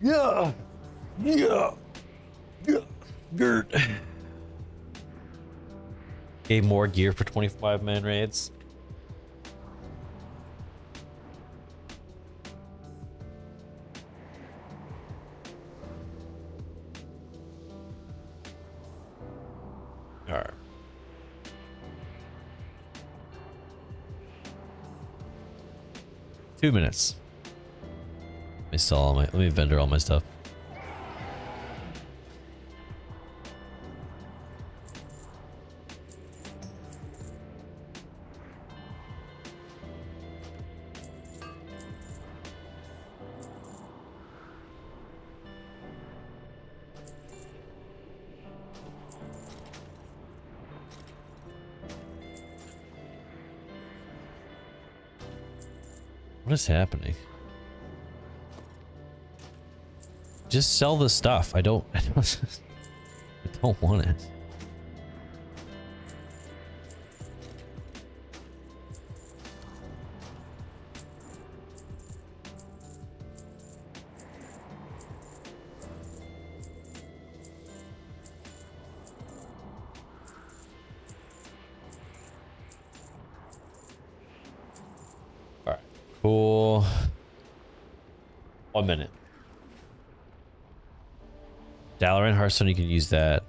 Yeah. Yeah. Gert. Gave more gear for 25-man raids. Alright. Two minutes. Let me sell all my, let me vendor all my stuff. What is happening? Just sell the stuff. I don't want it. Cool. 1 minute. Dalaran, Hearthstone, you can use that.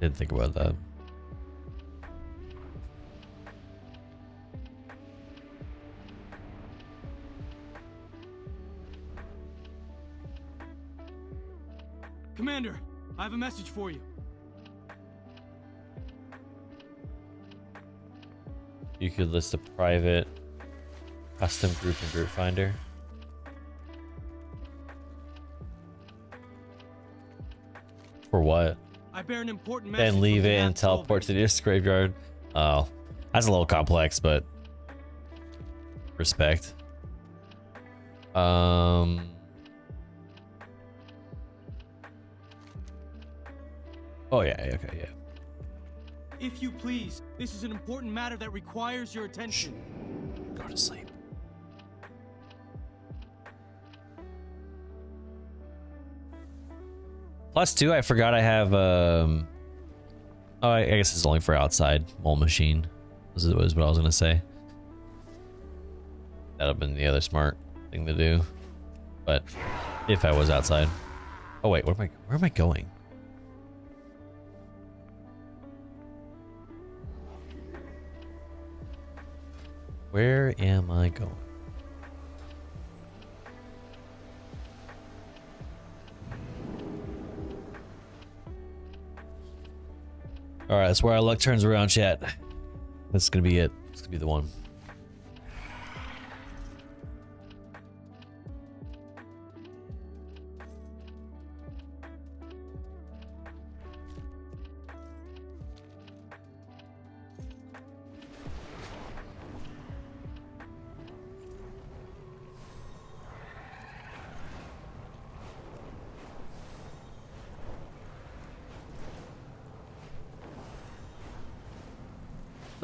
Didn't think about that. Commander, I have a message for you. You could list a private custom group and group finder. For what? I bear an important message. Then leave from it the and teleport to the nearest graveyard. Oh, that's a little complex, but respect. Oh yeah, okay, yeah. If you please, this is an important matter that requires your attention. Go to sleep. +2, I forgot I have oh, I guess it's only for outside mole machine. Was what I was gonna say. That'd have been the other smart thing to do. But if I was outside. Oh wait, where am I going? Where am I going? All right, that's where our luck turns around, chat. That's gonna be it. It's gonna be the one.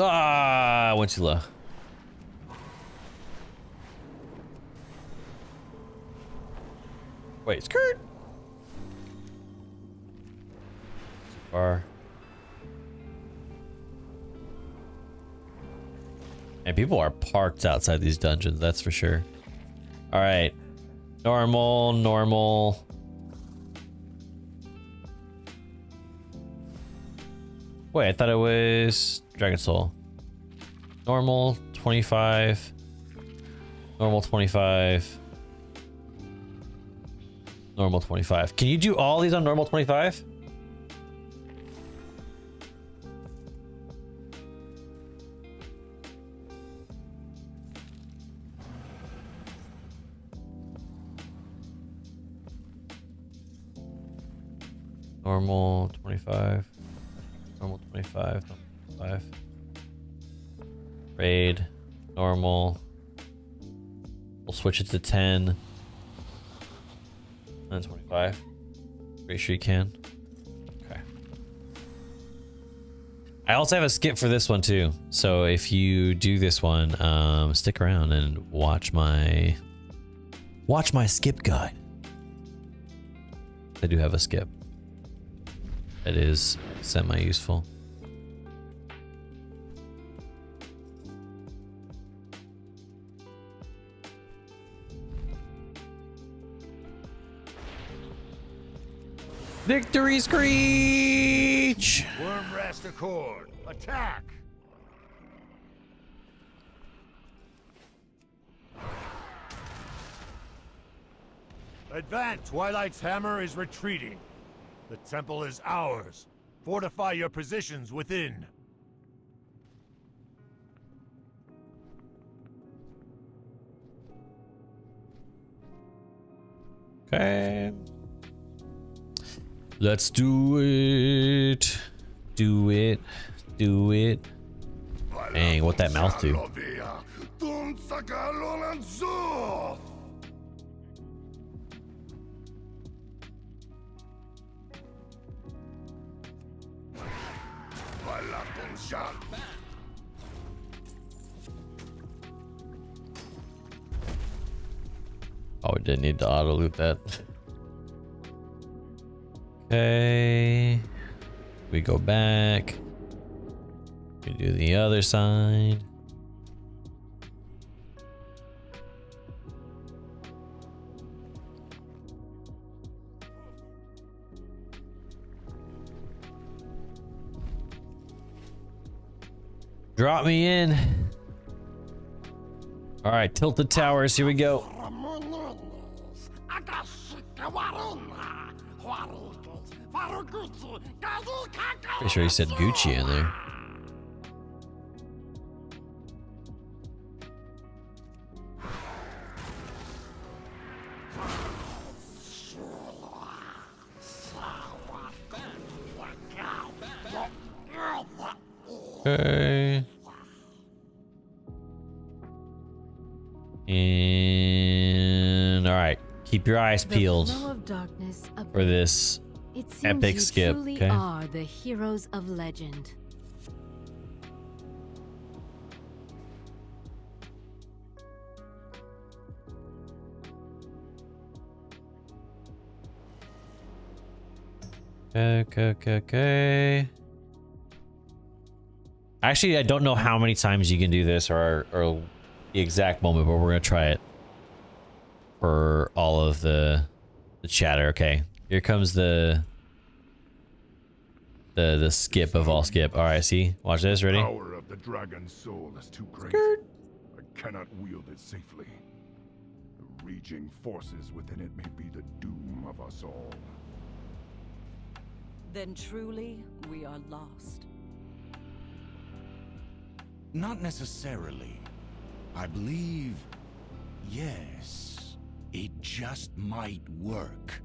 Ah, I went too low. Wait, skirt. Too far. And people are parked outside these dungeons, that's for sure. All right, normal. Wait, I thought it was Dragon Soul. Normal 25. Normal 25. Normal 25. Can you do all these on normal 25? Normal 25. Normal 25. Normal 25. Raid. Normal. We'll switch it to 10. And 25. Pretty sure you can. Okay. I also have a skip for this one too. So if you do this one, stick around and watch my skip guide. I do have a skip. That is semi-useful. Victory screech! Wormrest Accord, attack! Advance, Twilight's hammer is retreating. The temple is ours. Fortify your positions within. Okay. Let's do it. Do it. Do it. Dang, what that mouth do? destruction! Oh, we didn't need to auto loot that. Okay. We go back. We do the other side. Drop me in. All right, tilted towers. Here we go. Pretty sure he said Gucci in there. Okay. And all right, keep your eyes peeled for this epic skip. Okay. Are the heroes of legend. Okay. Actually, I don't know how many times you can do this or the exact moment, but we're gonna try it for all of the chatter. Okay, here comes the skip of all skip. All right, see, watch this. Ready? The power of the dragon soul is too great. I cannot wield it safely. The raging forces within it may be the doom of us all. Then truly, we are lost. Not necessarily. I believe, yes, it just might work.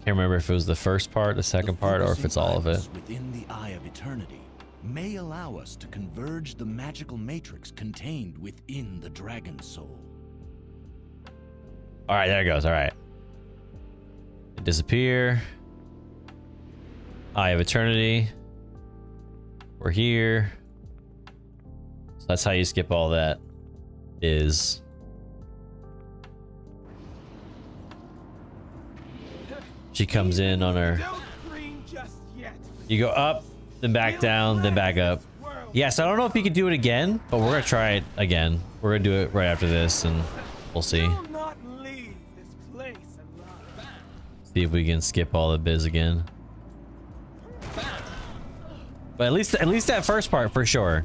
Can't remember if it was the first part, the second part, or if it's all of it. Within the Eye of Eternity may allow us to converge the magical matrix contained within the dragon soul. All right, there it goes. All right, disappear. Eye of Eternity. We're here. So that's how you skip all that. Is she comes in on her. You go up, then back down, then back up. Yes, I don't know if you can do it again, but we're gonna try it again. We're gonna do it right after this, and we'll see. See if we can skip all the biz again. But at least that first part for sure.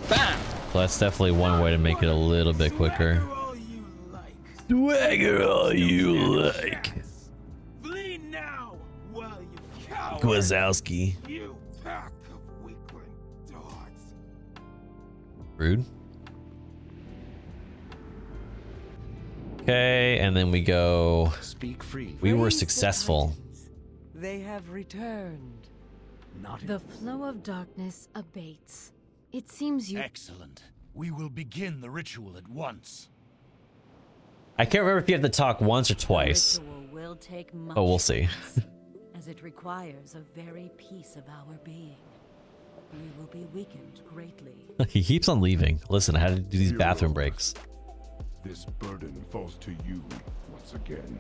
So that's definitely one way to make it a little bit quicker. Swagger all you like. Wazowski. Rude. Okay, and then we go. Speak free. We were successful. They have returned. The flow of darkness abates. It seems you... Excellent. We will begin the ritual at once. I can't remember if you have to talk once or twice. Will take much Oh, we'll see. as it requires a very piece of our being. We will be weakened greatly. He keeps on leaving. Listen, I had to do these bathroom breaks. This burden falls to you once again.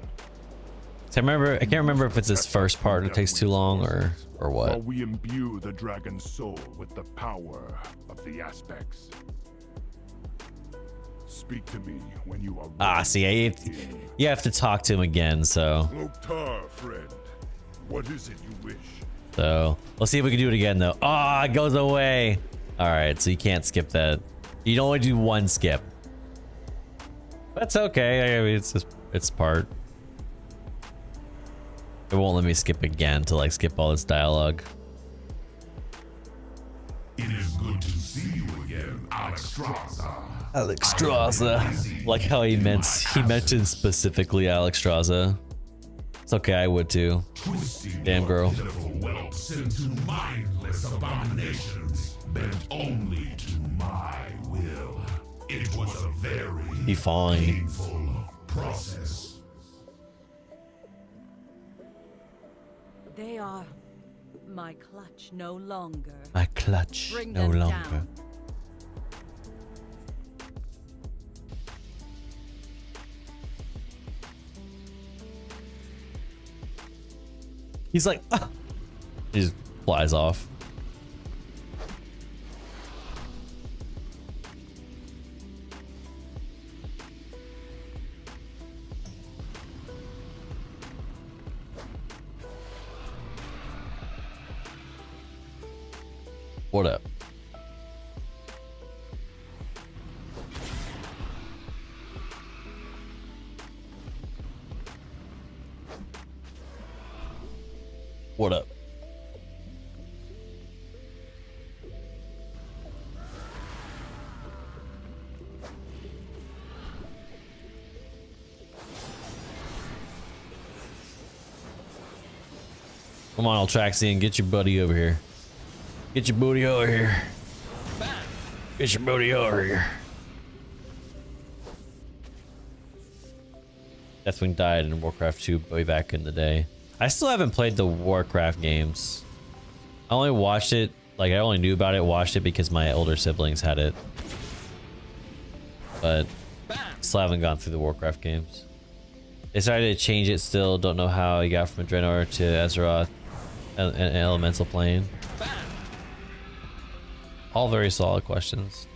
So I can't remember if it's this first part that takes too long or what. While we imbue the dragon soul with the power of the aspects. Speak to me when you are ready. Ah, see, you have to talk to him again, so. Loktar, friend. What is it you wish? So, let's see if we can do it again, though. Ah, it goes away. All right, so you can't skip that. You can only do one skip. That's okay. I mean, it's part. It won't let me skip again to like skip all this dialogue. It is good to see you again, Alexstrasza. Alexstrasza. Like how he mentioned specifically Alexstrasza. It's okay, I would too. Damn girl. Whelps into mindless abominations, bent only to my will. It was a very painful process. They are My clutch no longer. My clutch Bring no them longer. down. He's like, ah. He just flies off. What up? What up? Come on, Altraxian, get your buddy over here. Get your booty over here. Get your booty over here. Deathwing died in Warcraft 2 way back in the day. I still haven't played the Warcraft games. I only watched it, like I only knew about it, watched it because my older siblings had it. But still haven't gone through the Warcraft games. They decided to change it still, don't know how he got from Draenor to Azeroth, an elemental plane. All very solid questions.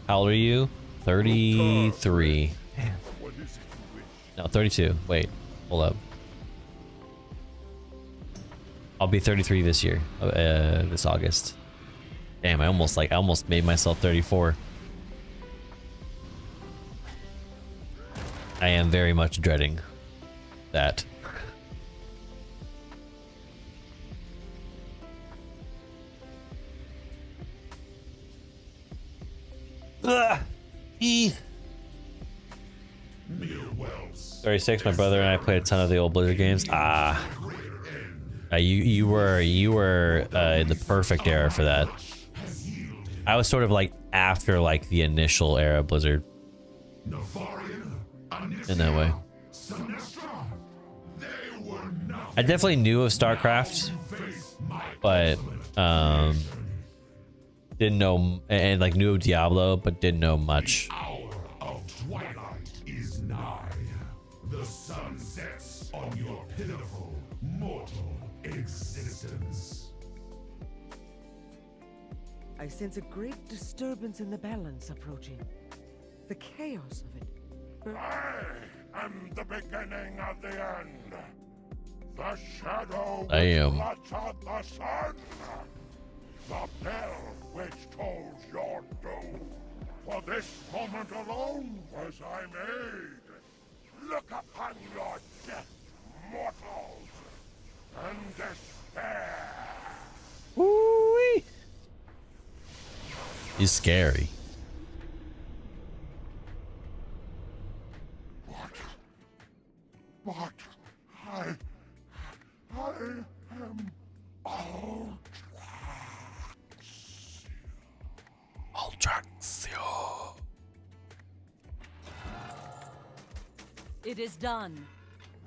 How old are you? 33. Damn. No, 32. Wait, hold up. I'll be 33 this year, this August. Damn, I almost made myself 34. I am very much dreading that. Ugh. 36. My brother and I played a ton of the old Blizzard games. You were in the perfect era for that. I was sort of like after like the initial era of Blizzard. In that way. I definitely knew of StarCraft, but didn't know, and like knew of Diablo, but didn't know much. Hour of twilight is nigh. The sun sets on your pitiful mortal existence. I sense a great disturbance in the balance approaching. The chaos of it. I am the beginning of the end. The shadow Damn. which blots out the sun. The bell which tolls your doom. For this moment alone was I made. Look upon your death, mortals, and despair. Woo-wee. He's scary. But I am Altraxio. It is done.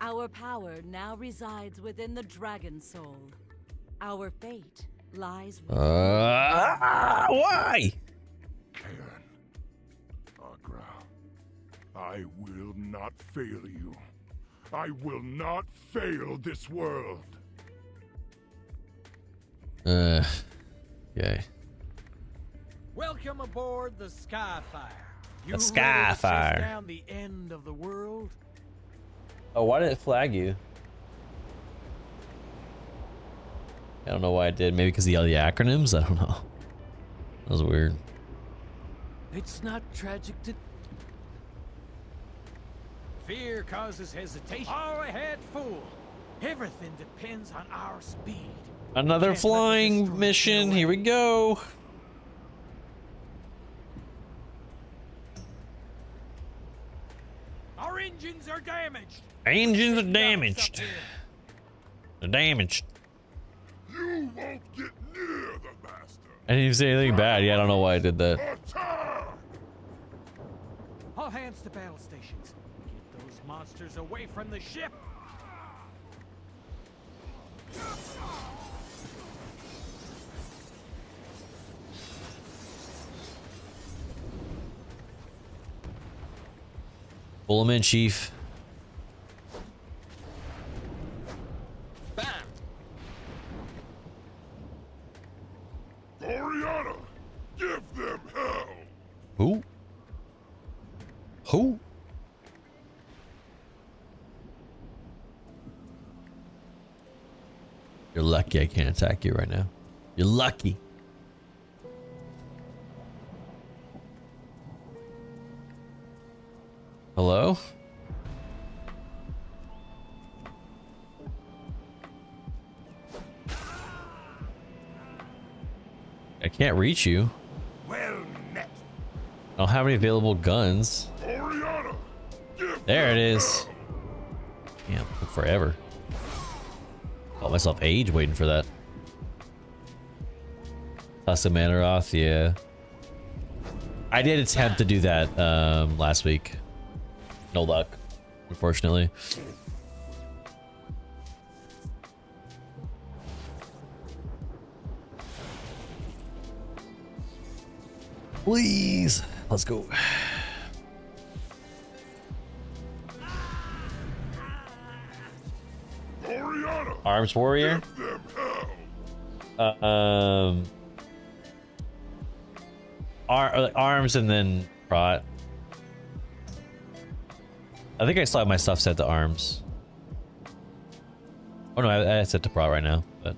Our power now resides within the Dragon Soul. Our fate lies with why? Agra, I will not fail you. I will not fail this world. Okay. Welcome aboard the Skyfire. You The ready to Skyfire. chase down the end of the world? Oh, why did it flag you? I don't know why it did. Maybe because of the acronyms? I don't know. That was weird. It's not tragic to... Fear causes hesitation. All ahead, fool. Everything depends on our speed. Another Can't let the flying destroyer mission. get away. Here we go. Our engines are damaged. Engines are damaged. They're damaged. You won't get near the master. I didn't even say anything bad. Yeah, I don't know why I did that. Attack! All hands to battle stations. Get those monsters away from the ship. Pull him in, Chief. Gloriana, give them hell. Who? Who? You're lucky I can't attack you right now. You're lucky. Hello? I can't reach you. Well met. I don't have any available guns. Gloriana, give There it them is. hell. Damn, took forever. Call myself age waiting for that. Tussa Manaroth, yeah. I did attempt to do that last week. No luck, unfortunately. Please, let's go. Gloriana, Arms warrior. give them hell. Arms and then prot. I think I still have my stuff set to arms. Oh no, I had set to prot right now, but.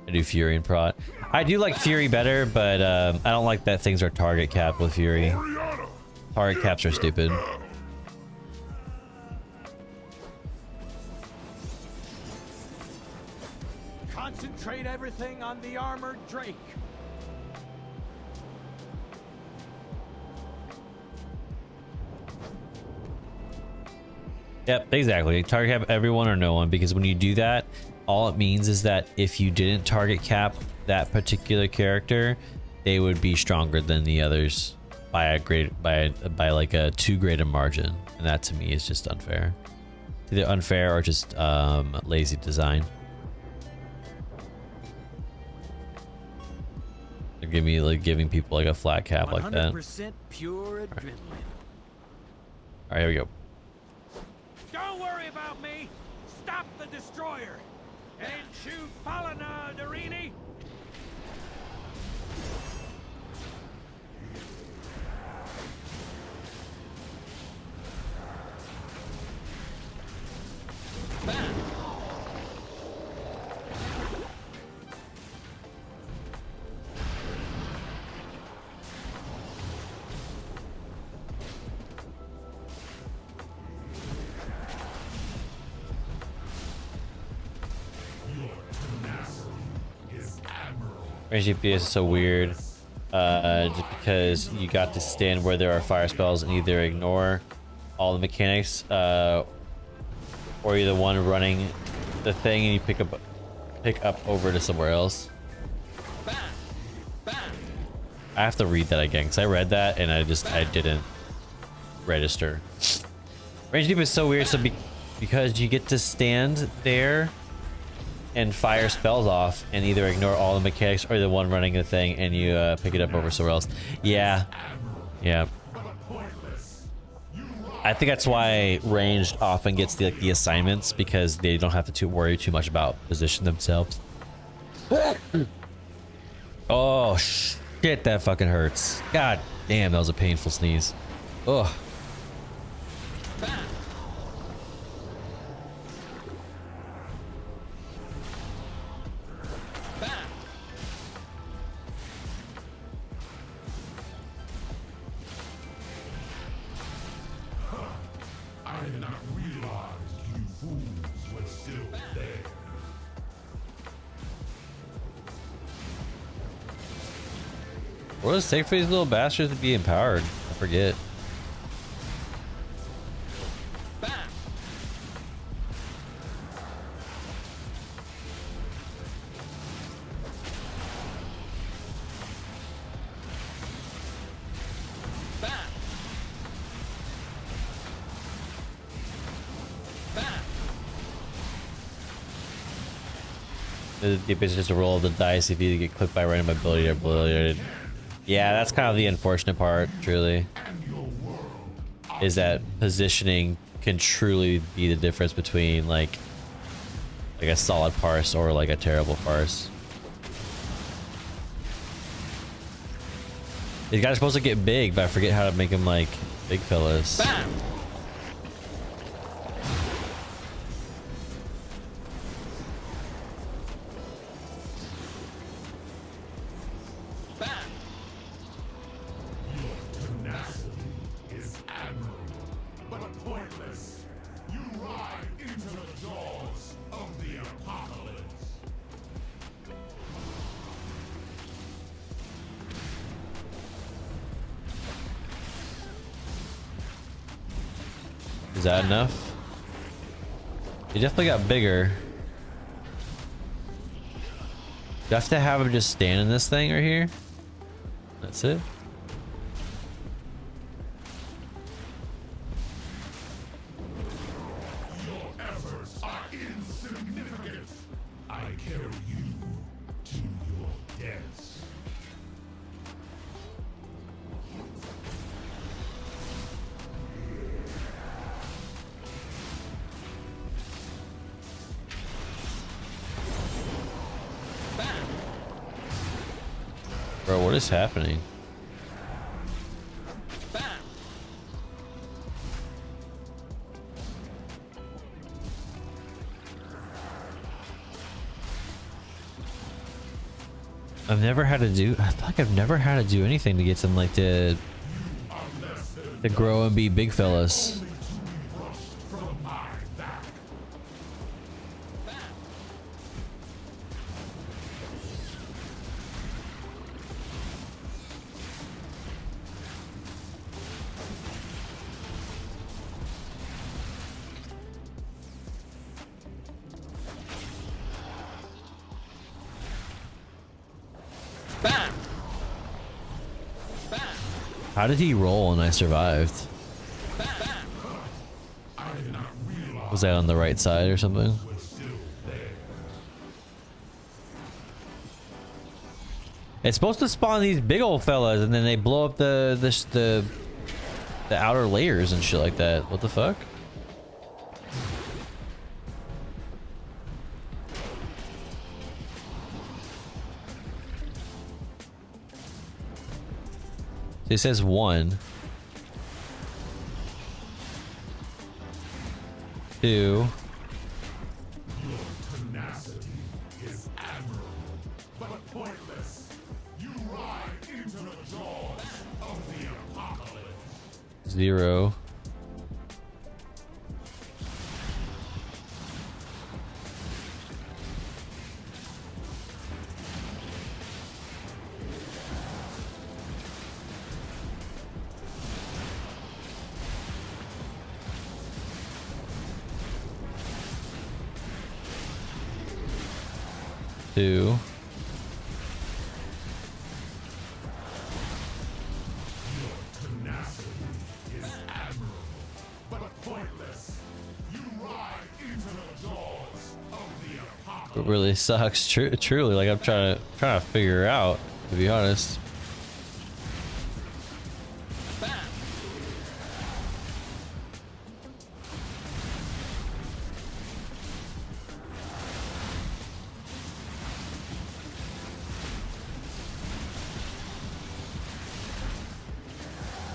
I do Fury and prot. I do like Fury better, but I don't like that things are target capped with Fury. Target caps are stupid. Concentrate everything on the armored Drake. Yep, exactly. Target cap everyone or no one, because when you do that, all it means is that if you didn't target cap that particular character, they would be stronger than the others by a great by like a too great a margin, and that to me is just unfair. Either unfair or just lazy design. They're giving people like a flat cap like that. 100% pure adrenaline. All right, here we go. Don't worry about me. Stop the destroyer. And shoot Palana, Darini. Range GPS is so weird, just because you got to stand where there are fire spells and either ignore all the mechanics, or you're the one running the thing and you pick up over to somewhere else. I have to read that again because I read that and I didn't register. Range GPS is so weird, so because you get to stand there and fire spells off and either ignore all the mechanics or the one running the thing and you pick it up over somewhere else. Yeah. I think that's why ranged often gets the assignments, because they don't have to worry too much about position themselves. Oh shit, that fucking hurts. God damn, that was a painful sneeze. Ugh. What does it take for these little bastards to be empowered? I forget. The ability is just a roll of the dice if you get clipped by random ability or obliterated. Yeah, that's kind of the unfortunate part, truly. Is that positioning can truly be the difference between like a solid parse or like a terrible parse. These guys are supposed to get big, but I forget how to make them like big fellas. Bam! Is that enough? He definitely got bigger. You have to have him just stand in this thing right here. That's it. Your efforts are insignificant. I carry you to your deaths. Bro, what is happening? I've never had to do. I feel like I've never had to do anything to get them like to grow and be big fellas. How did he roll and I survived? Was I on the right side or something? It's supposed to spawn these big old fellas and then they blow up the outer layers and shit like that. What the fuck? So it says 1, 2. Your tenacity is admirable, but pointless. You ride into the jaws of the apocalypse. 0. 2. It really sucks. Truly, like I'm trying to figure out, to be honest.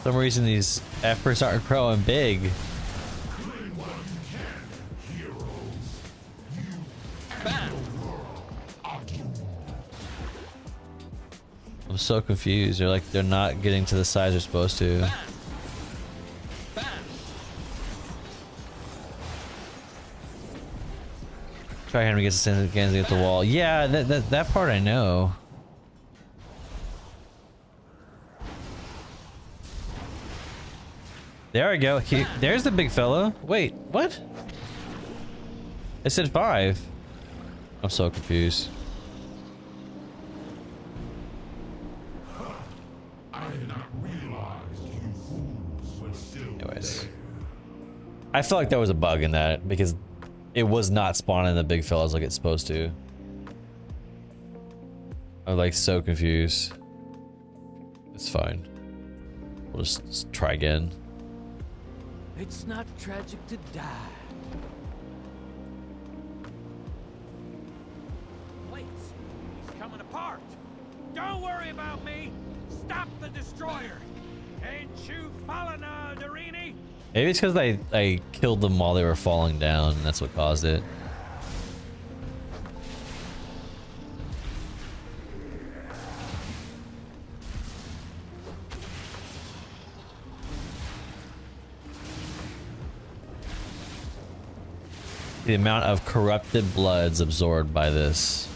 For some reason these efforts aren't growing big. I'm so confused. They're not getting to the size they're supposed to. Try him to get the wall. Yeah, that part I know. There we go. There's the big fella. Wait, what? It said 5. I'm so confused. Anyways, I feel like there was a bug in that because it was not spawning the big fellas like it's supposed to. I'm like so confused. It's fine. We'll just try again. It's not tragic to die. Plates, he's coming apart. Don't worry about me. Stop the destroyer. Ain't you following, Darini? Maybe it's because I killed them while they were falling down, and that's what caused it. The amount of corrupted bloods absorbed by this.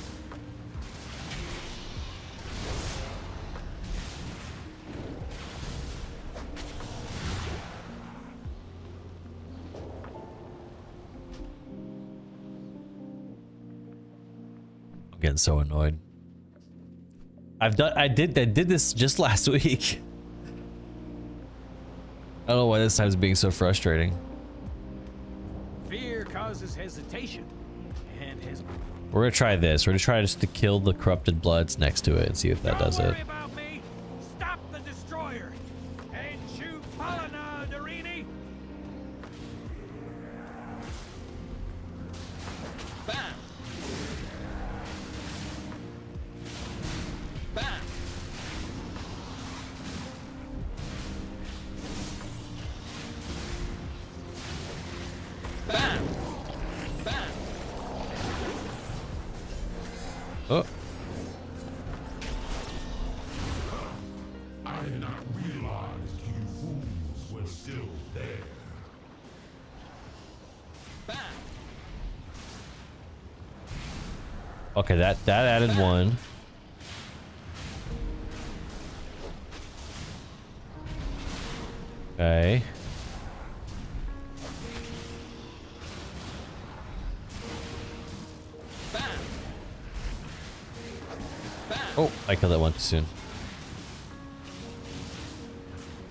I'm getting so annoyed. I did this just last week. I don't know why this time's being so frustrating. Fear causes hesitation, and We're gonna try this. We're gonna try just to kill the corrupted bloods next to it and see if that does it. about me. Stop the destroyer. Ain't you following, Darini? Bam. Bam. Bam. Bam. Oh. I had not realized you fools were still there. Okay, that added one. Okay. Oh, I killed that one too soon.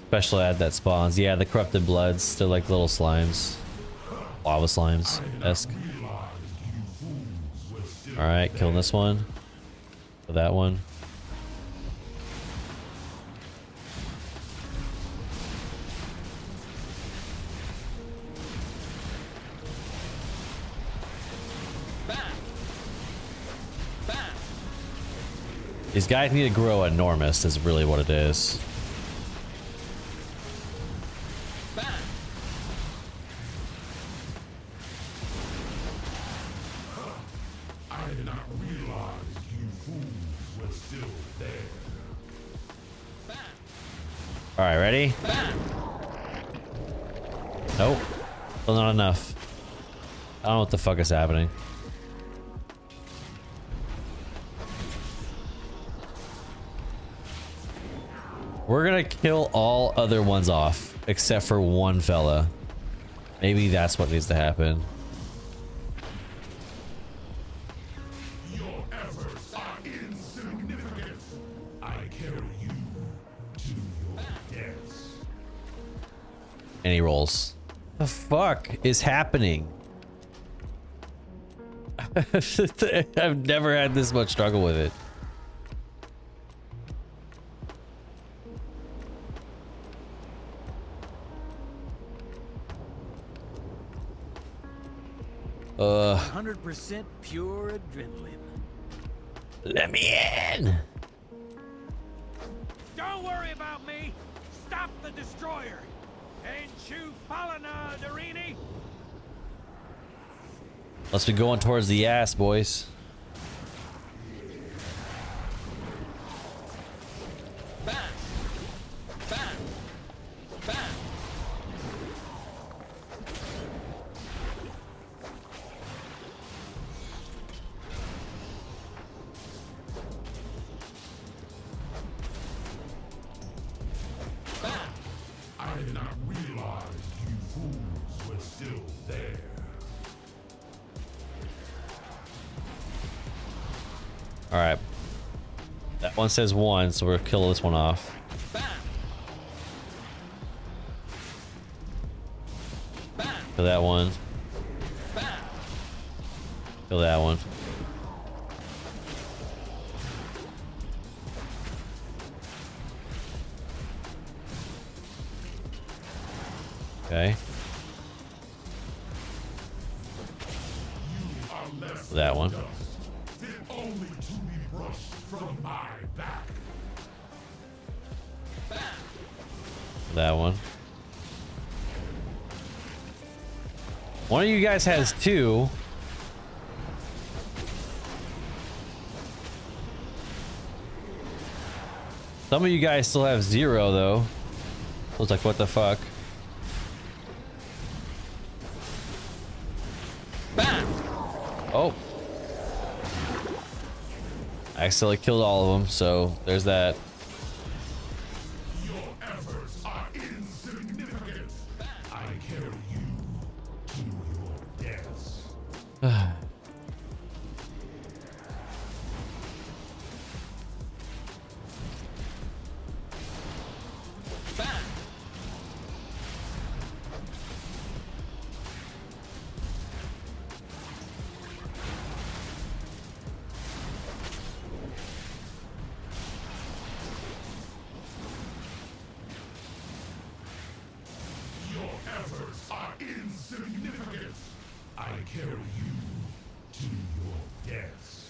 Special ad that spawns. Yeah, the corrupted bloods. They're like little slimes. Lava slimes-esque. Alright, killing this one. Kill that one. These guys need to grow enormous is really what it is. I did not realize you fools were still there. Alright, ready? Nope. Still not enough. I don't know what the fuck is happening. We're gonna kill all other ones off, except for one fella. Maybe that's what needs to happen. Your efforts are insignificant. I carry you to your deaths. And he rolls. The fuck is happening? I've never had this much struggle with it. Uh, 100% pure adrenaline. let me in. Don't worry about me. Stop the destroyer. Ain't you following, Darini? Let's be going towards the ass, boys. Bam. Bam. Bam. I did not realize you fools were still there. All right. That one says one, so we'll kill this one off. Kill that one. Kill that one. Okay. That one. Only to be brushed from my back. That one. One of you guys has 2. Some of you guys still have 0 though. I was like, what the fuck? Oh. I accidentally killed all of them, so there's that. Your efforts are insignificant. I carry you to your deaths. Your efforts are insignificant. I carry you to your deaths.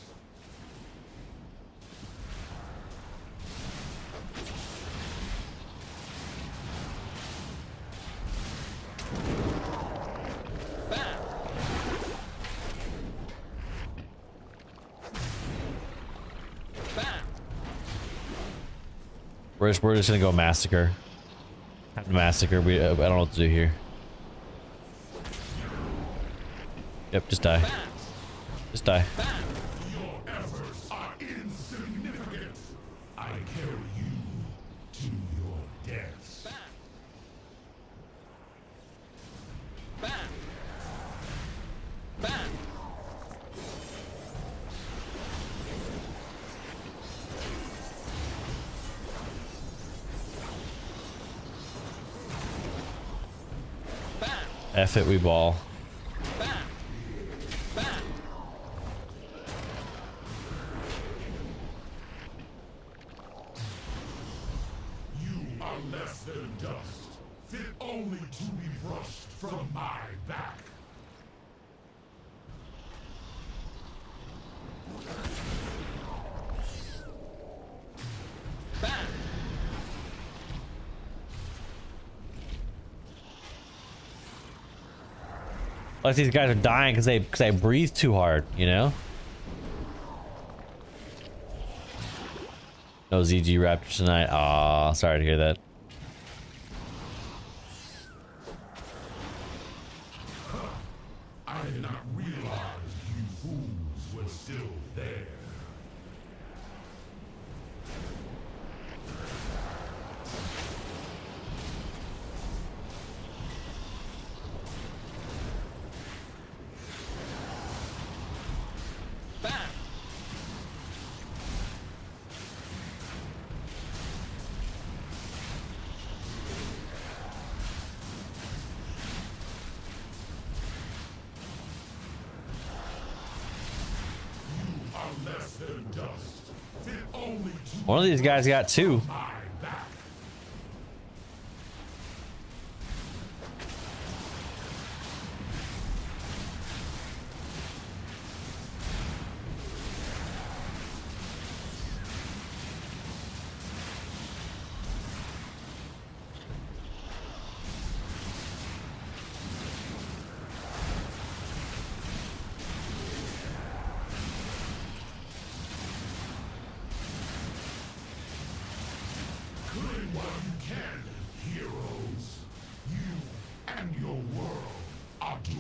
We're just gonna go massacre. Have to massacre. I don't know what to do here. Yep, just die. Just die. Your efforts are insignificant. I carry you to your deaths. F it, we ball. You are less than dust, fit only to be brushed from my back. Like these guys are dying because they breathe too hard, you know? No ZG Raptors tonight. Aw, sorry to hear that. I did not realize you fools were still there. Less than dust, fit only to One of these guys got 2. my back. Good one can, heroes. You and your world are doomed.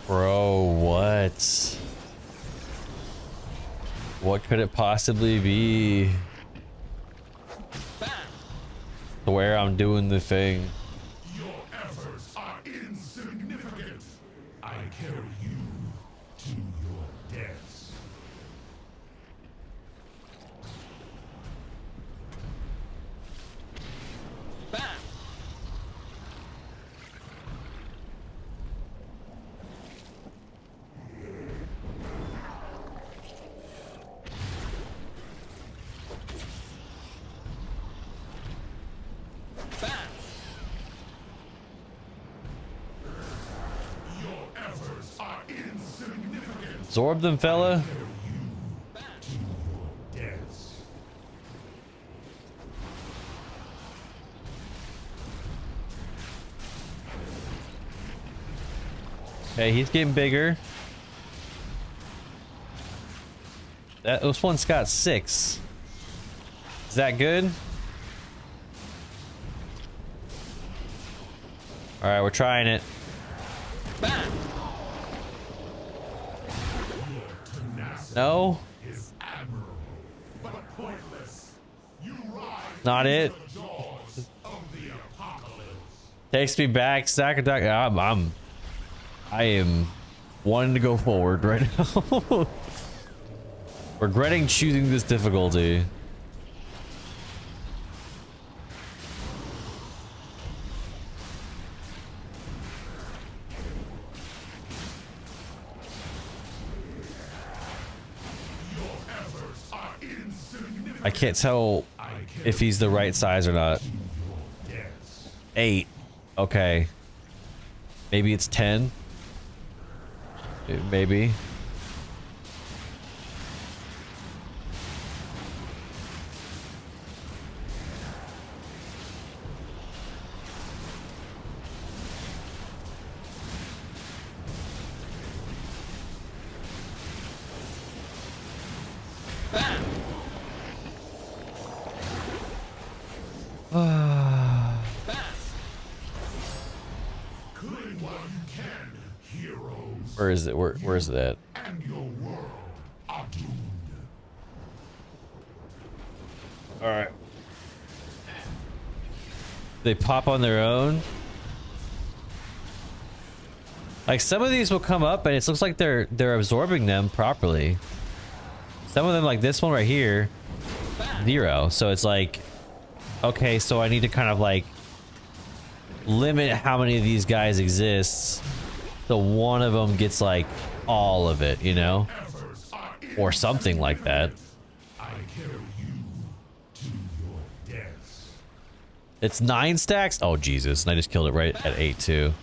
Bro, what? What could it possibly be? Swear I'm doing the thing. Your efforts are insignificant. I carry you to your deaths. Absorb them, fella. Okay, he's getting bigger. This one's got 6. Is that good? All right, we're trying it. No. Not it. Takes me back. Stack attack. I am wanting to go forward right now. Regretting choosing this difficulty. I can't tell if he's the right size or not. 8. Okay. Maybe it's 10. Maybe. Where is it? Where is it at? All right. They pop on their own. Like some of these will come up and it looks like they're absorbing them properly. Some of them, like this one right here, 0. So it's like, okay, so I need to kind of like limit how many of these guys exist. So one of them gets like all of it, you know, or something like that. It's 9 stacks. Oh Jesus! And I just killed it right at 8 too.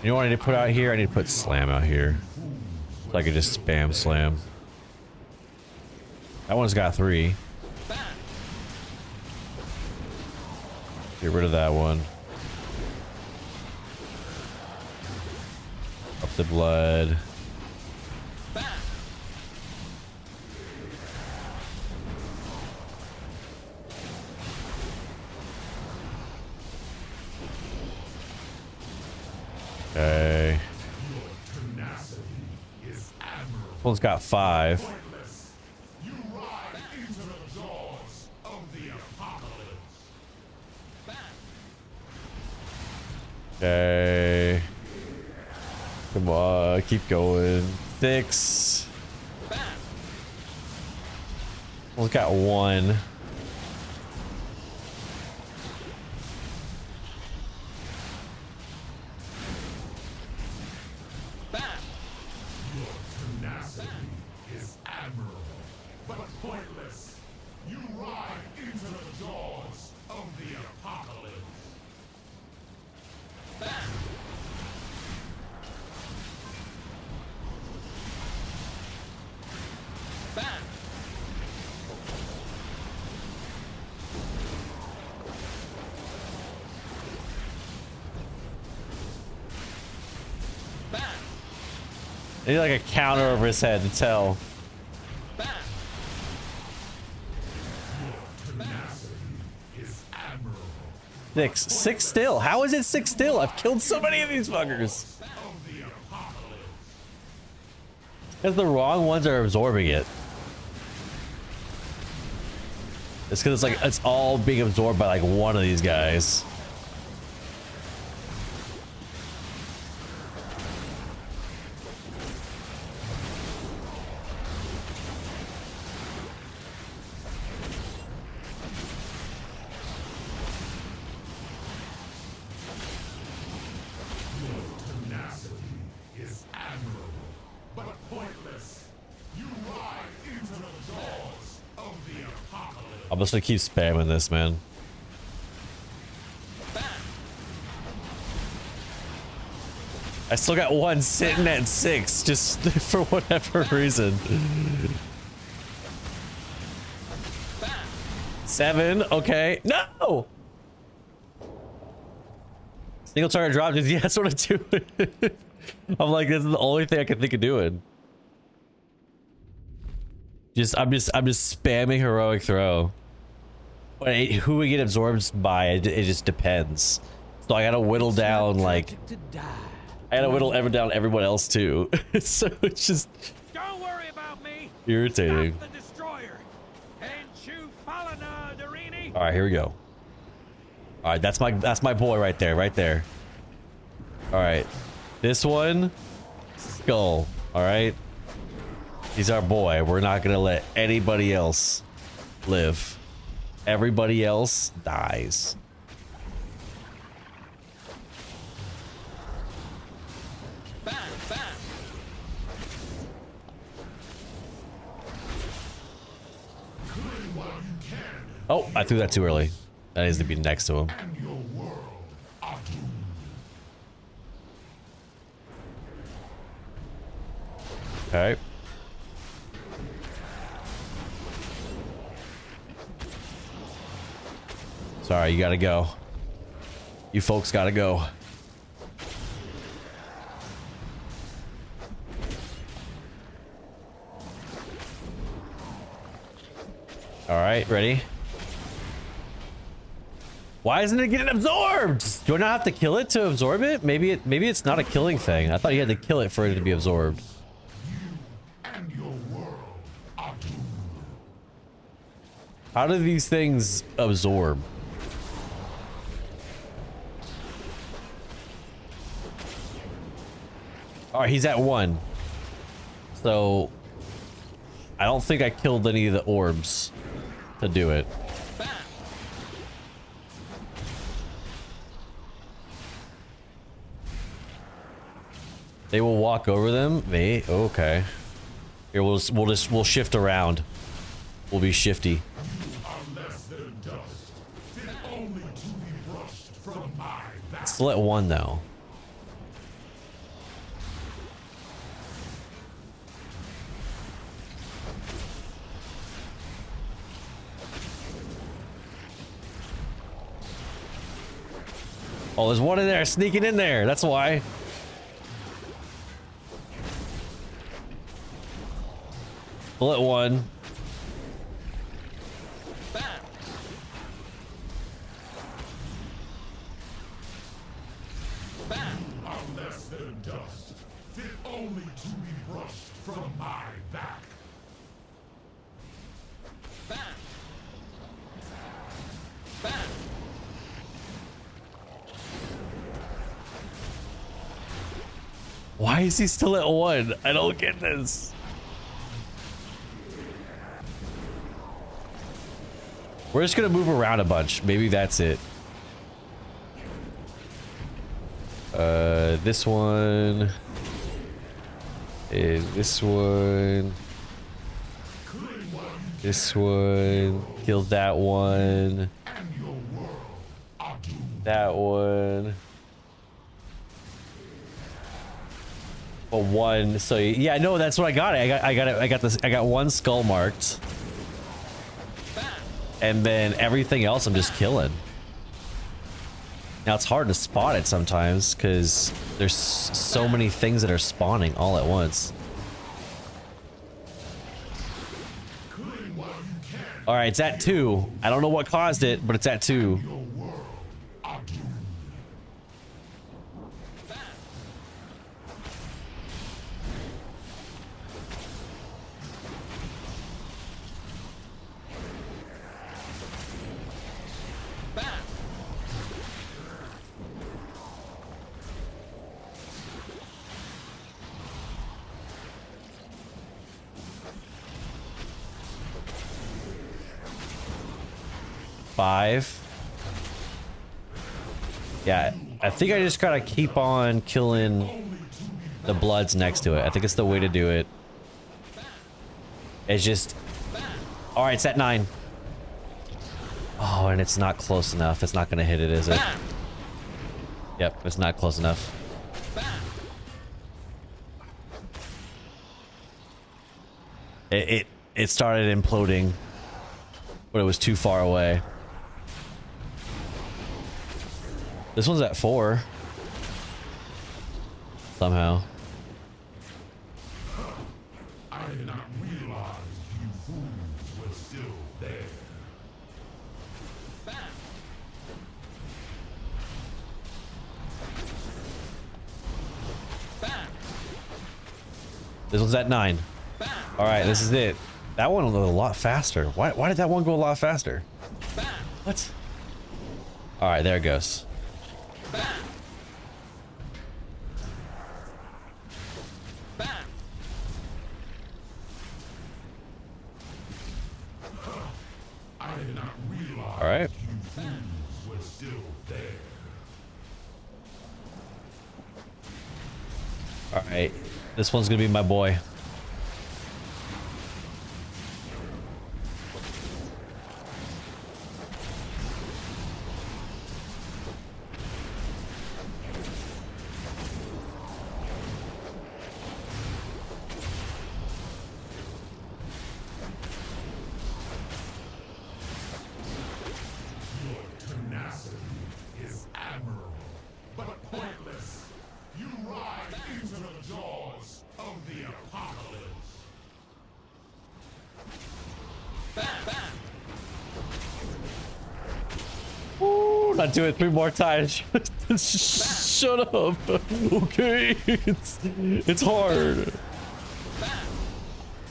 You know what I need to put out here? I need to put slam out here. So I could just spam slam. That one's got 3. Get rid of that one. Up the blood. Okay. This one's got 5. Okay. Come on, keep going. 6. One's got 1. I need like a counter over his head to tell. Six still. How is it 6 still? I've killed so many of these fuckers. Because the wrong ones are absorbing it. It's because it's like it's all being absorbed by like one of these guys. I'm just gonna keep spamming this, man. I still got one sitting at 6, just for whatever reason. 7, okay. No! Single target drop, yeah, that's what I'm doing. I'm like, this is the only thing I can think of doing. I'm just spamming heroic throw. But who we get absorbed by, it just depends. So I gotta whittle down like, I gotta whittle down everyone else too. So it's just Don't worry about me. irritating. Stop the destroyer. All right, here we go. All right, that's my boy right there, All right, this one, Skull. All right, he's our boy. We're not gonna let anybody else live. Everybody else dies. Oh, I threw that too early. That needs to be next to him. Okay. Sorry, you gotta go. You folks gotta go. All right, ready? Why isn't it getting absorbed? Do I not have to kill it to absorb it? Maybe it's not a killing thing. I thought you had to kill it for it to be absorbed. How do these things absorb? All right, he's at 1. So I don't think I killed any of the orbs to do it. They will walk over them. Okay. Here we'll shift around. We'll be shifty. Still at 1 though. Oh, there's one in there sneaking in there. That's why. Bullet 1. Unless they're dust, fit only to be brushed from my back. Why is he still at 1? I don't get this. We're just gonna move around a bunch. Maybe that's it. This one. This one. This one. Killed that one. That one. Well, 1. So yeah, no, that's what I got. I got 1 skull marked. And then everything else I'm just killing. Now it's hard to spot it sometimes because there's so many things that are spawning all at once. All right, it's at 2. I don't know what caused it, but it's at 2. Five. Yeah, I think I just gotta keep on killing the bloods next to it. I think it's the way to do it. It's just... Alright, it's at 9. Oh, and it's not close enough. It's not gonna hit it, is it? Yep, it's not close enough. It started imploding, but it was too far away. This one's at 4. Somehow. I did not realize you fools were still there. This one's at 9. All right, this is it. That one went a lot faster. Why did that one go a lot faster? What? All right, there it goes. All right. All right. This one's gonna be my boy. Not do it 3 more times. Shut up. Okay, it's hard.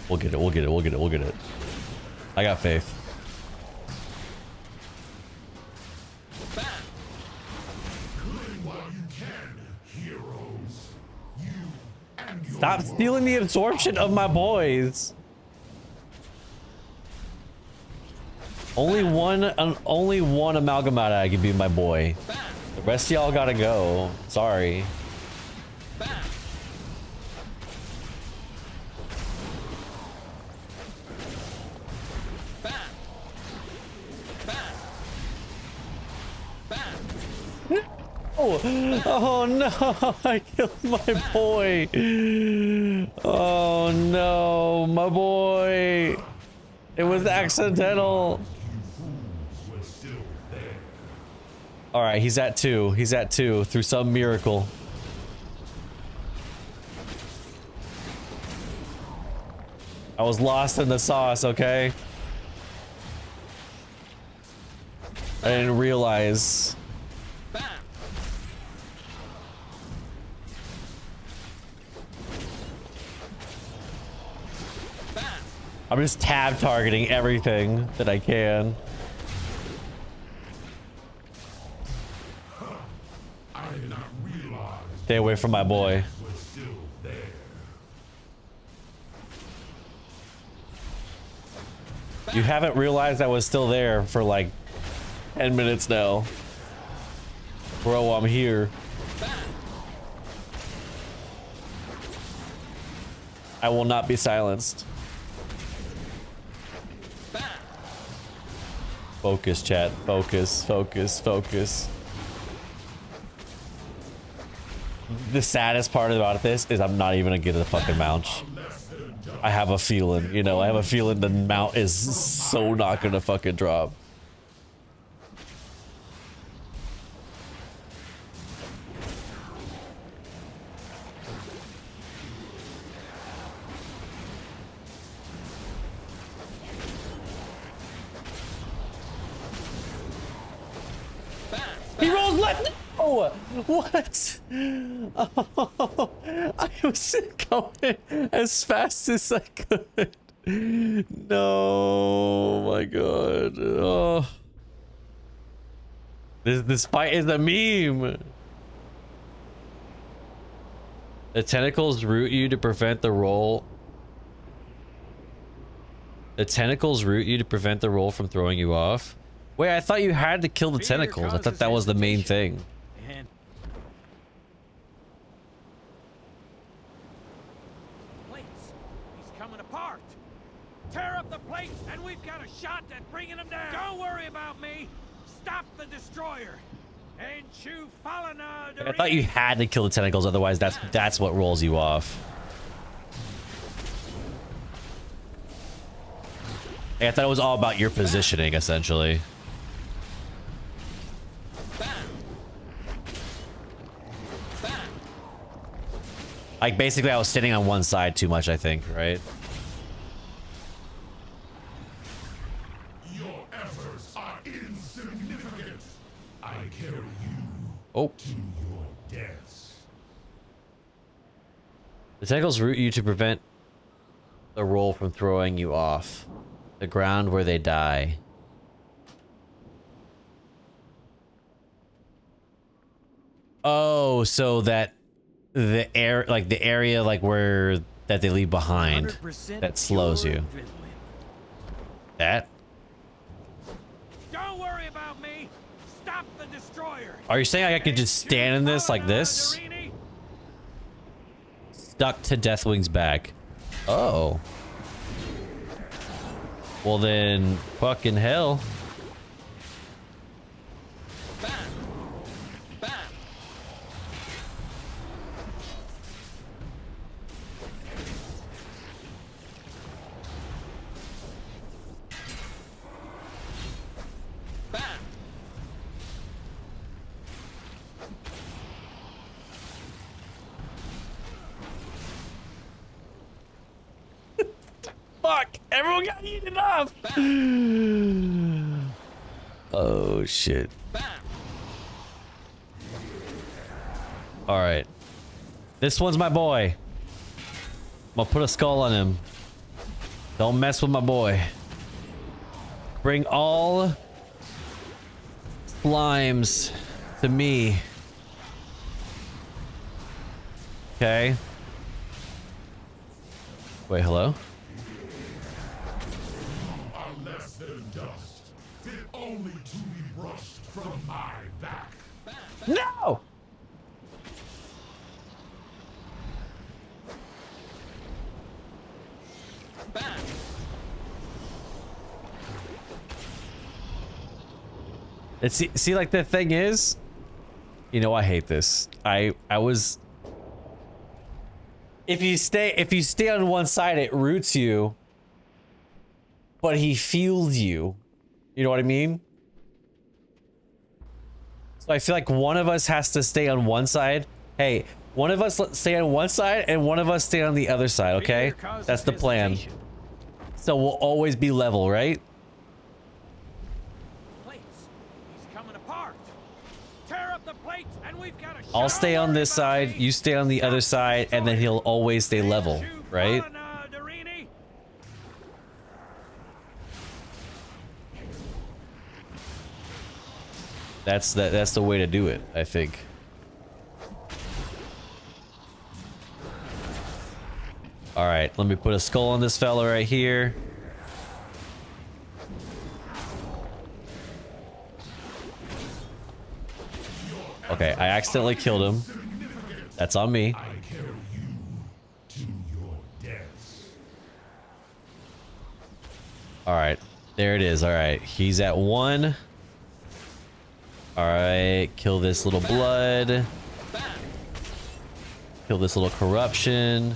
We'll get it. We'll get it. We'll get it. We'll get it. I got faith. Stop stealing the absorption of my boys. Only one amalgamata can be my boy. The rest of y'all gotta go. Sorry. Oh no, I killed my boy. Oh no, my boy. It was accidental. All right, he's at 2. He's at 2 through some miracle. I was lost in the sauce, okay? I didn't realize. I'm just tab targeting everything that I can. Stay away from my boy. You haven't realized I was still there for like 10 minutes now. Bro, I'm here. I will not be silenced. Focus, chat. Focus, focus, focus. The saddest part about this is I'm not even gonna get a fucking mount. I have a feeling, you know, I have a feeling the mount is so not gonna fucking drop. He rolls left. Oh, what? Oh, I was going as fast as I could. No, my God. Oh. This fight is a meme. The tentacles root you to prevent the roll. The tentacles root you to prevent the roll from throwing you off. Wait, I thought you had to kill the tentacles. I thought that was the main thing. And plates. He's coming apart. Tear up the plates, and we've got a shot at bringing him down. Don't worry about me. Stop the destroyer. And you I thought you had to kill the tentacles, otherwise that's what rolls you off. I thought it was all about your positioning, essentially. Like, basically, I was standing on one side too much, I think, right? Your efforts are insignificant. I carry you to your deaths. The tentacles root you to prevent the roll from throwing you off the ground where they die. Oh, so that the air, like the area, like where that they leave behind, that slows you. That. Don't worry about me. Stop the destroyer. Are you saying I could just stand in this like this? Stuck to Deathwing's back. Oh. Well then, fucking hell. Fuck! Everyone got eaten up! Oh, shit. Alright. This one's my boy. I'm gonna put a skull on him. Don't mess with my boy. Bring all slimes to me. Okay. Wait, hello? Less than dust, fit only to be brushed from my back. No! See, like the thing is, you know, I hate this. I was. If you stay on one side, it roots you. But he feels you. You know what I mean? So I feel like one of us has to stay on one side. Hey, one of us stay on one side and one of us stay on the other side, okay? That's the plan. So we'll always be level, right? Plates. He's coming apart. Tear up the plates, and we've got a shot. I'll stay on this side, you stay on the other side, and then he'll always stay level, right? That's the way to do it, I think. All right, let me put a skull on this fella right here. Okay, I accidentally killed him. That's on me. All right, there it is. All right, he's at 1. All right, kill this little blood. Kill this little corruption.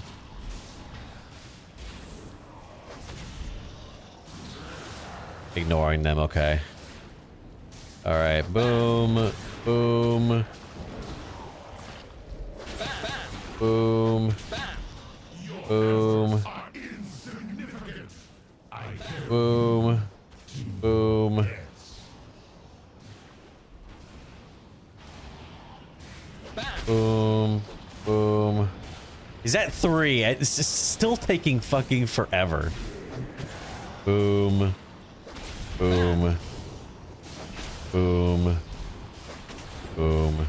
Ignoring them, okay. All right, boom, boom. Boom. Boom. Boom. Boom. Boom. Boom. He's at 3. It's just still taking fucking forever. Boom. Boom. Boom. Boom.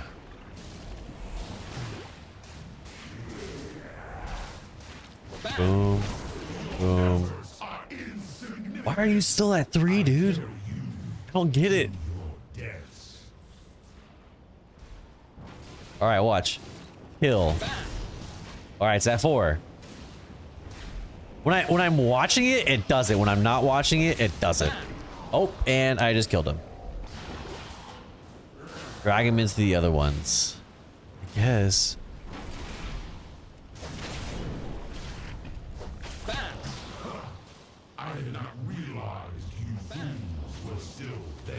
Boom. Boom. Why are you still at 3, dude? I don't get it. All right, watch. Kill. All right, it's at 4. When I'm watching it, it does it. When I'm not watching it, it doesn't. Oh, and I just killed him. Drag him into the other ones. I guess. I did not realize you fools were still there.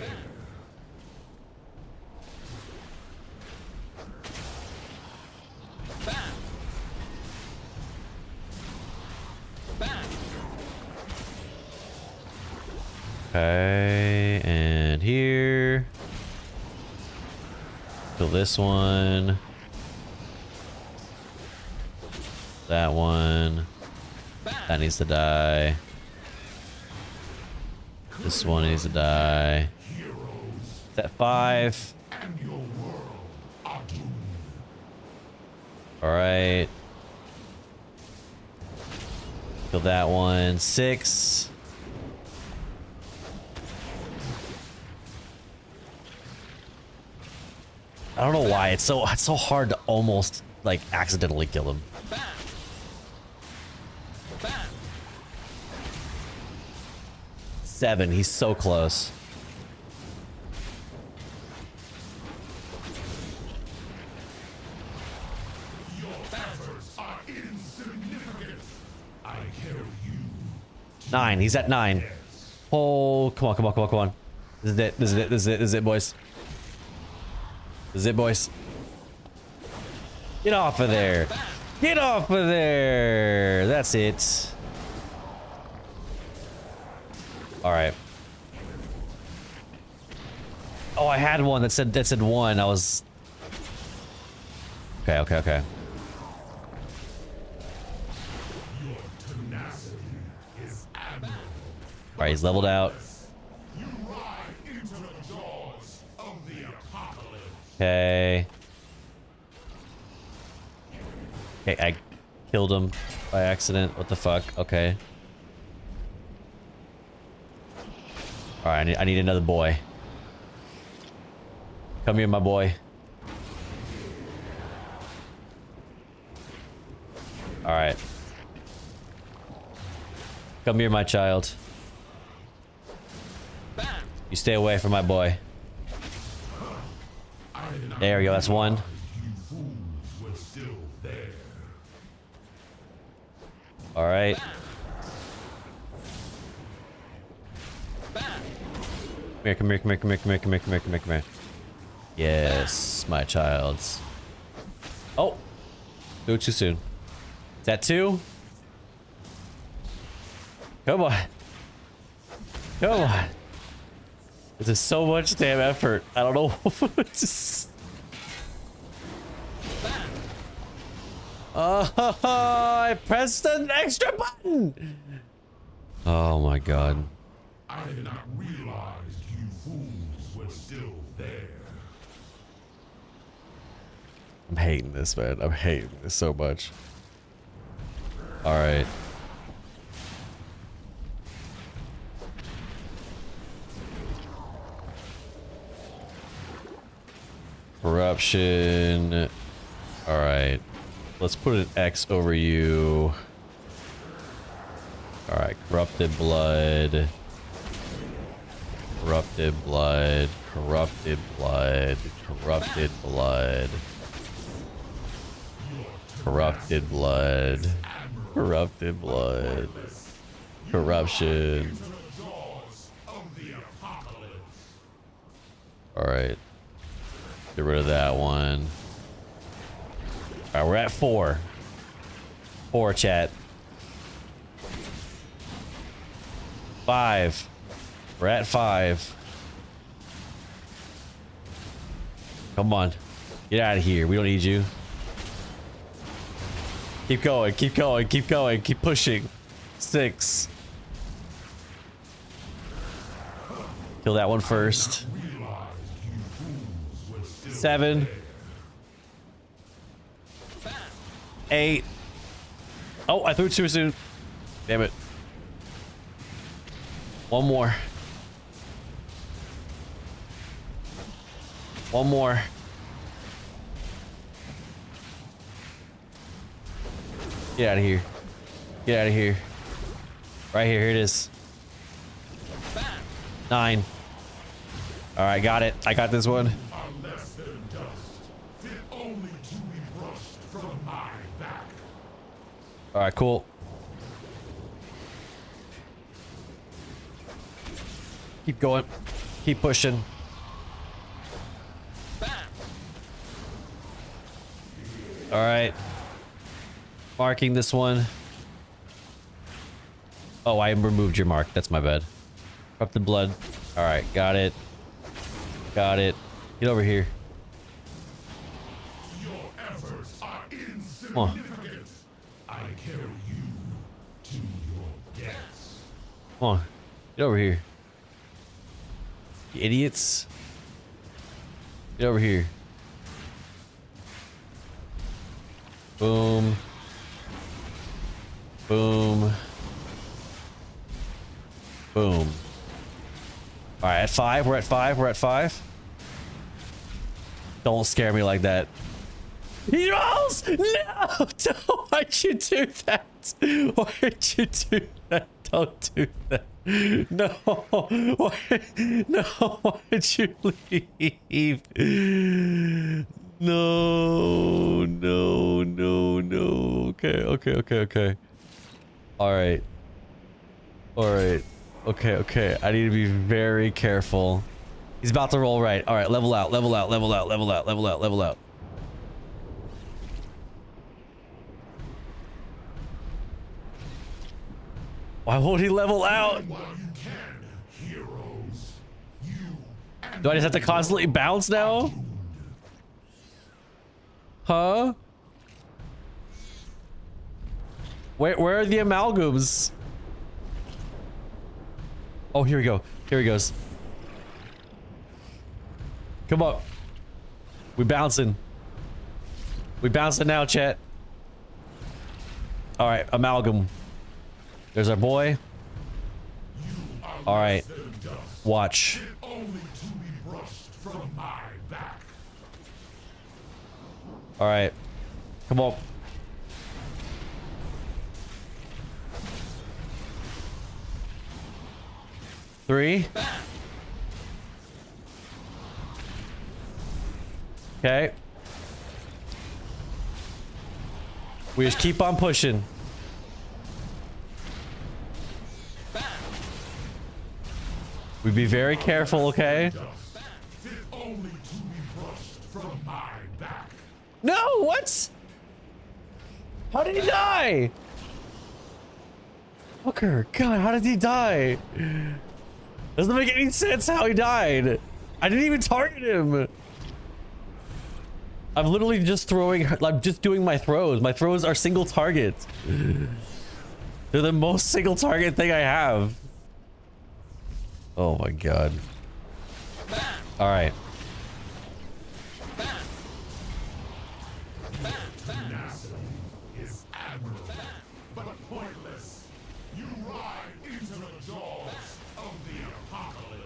Okay, and here. Kill this one. That one. That needs to die. This one needs to die. It's at 5. Alright. Kill that one. 6. I don't know why it's so hard to almost like accidentally kill him. Seven, he's so close. Your efforts are insignificant. I carry you. 9, he's at 9. Oh, come on, come on, come on, come on. This is it, this is it, this is it, this is it, boys. This is it, boys. Get off of there. Get off of there. That's it. All right. Oh, I had one that said 1. I was. Okay, okay, okay. All right, he's leveled out. Okay. Okay, I killed him by accident. What the fuck? Okay. All right, I need another boy. Come here, my boy. All right. Come here, my child. You stay away from my boy. There we go, that's 1. All right. Come here, come here, come here, come here, come here, come here, come here, come here, come here. Yes, my childs. Oh, do it too soon. Is that 2? Come on. Come on. This is so much damn effort. I don't know. It's just... I pressed an extra button. Oh my god. I did not realize you fools were still there. I'm hating this, man. I'm hating this so much. All right. Corruption. All right. Let's put an X over you. All right. Corrupted blood. Corrupted blood. Corrupted blood. Corrupted blood. Corrupted blood. Corrupted blood. Corruption. All right. Get rid of that one. All right, we're at 4. 4, chat. 5. We're at 5. Come on. Get out of here. We don't need you. Keep going. Keep going. Keep going. Keep pushing. 6. Kill that one first. 7. 8. Oh, I threw it too soon. Damn it. One more. One more. Get out of here. Get out of here. Right here. Here it is. 9. All right, got it. I got this one. All right, cool. Keep going. Keep pushing. All right. Marking this one. Oh, I removed your mark. That's my bad. Corrupted blood. All right, got it. Got it. Get over here. Your efforts are Come on. insignificant. I carry you to your death. Come on. Get over here. You idiots. Get over here. Boom. Boom. Boom. All right, at 5. We're at 5. We're at 5. Don't scare me like that. He rolls! No! Why'd you do that? Why'd you do that? Don't do that. No. Why? No. Why'd you leave? No. No. No. No. Okay. Okay. Okay. Okay. All right. All right. Okay. Okay. I need to be very careful. He's about to roll right. All right. Level out. Level out. Level out. Level out. Level out. Level out. Why won't he level out? Do I just have to constantly bounce now? Huh? Where are the amalgams? Oh, here we go. Here he goes. Come on. We bouncing. We bouncing now, chat. All right, amalgam. There's our boy. All right. Watch. All right. Come on. Three. Okay. We just keep on pushing. We be very careful, okay? No, what? How did he die? Fucker, God, how did he die? Doesn't make any sense how he died. I didn't even target him. I'm literally just throwing, I'm just doing my throws. My throws are single target. They're the most single target thing I have. Oh my God. All right. Is admirable, but pointless. You ride into the jaws of the apocalypse.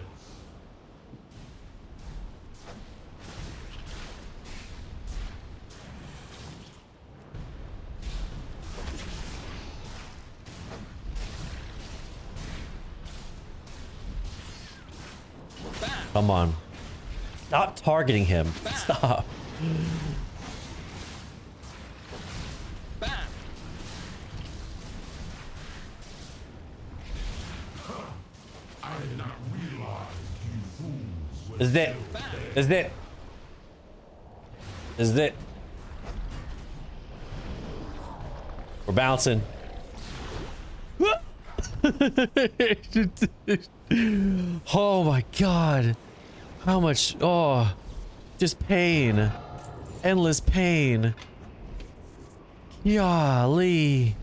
Come on. Stop targeting him. Stop. I did not realize you fools would. This is it. This is it. This is it. We're bouncing. Oh my God. How much? Oh, just pain. endless pain. Golly.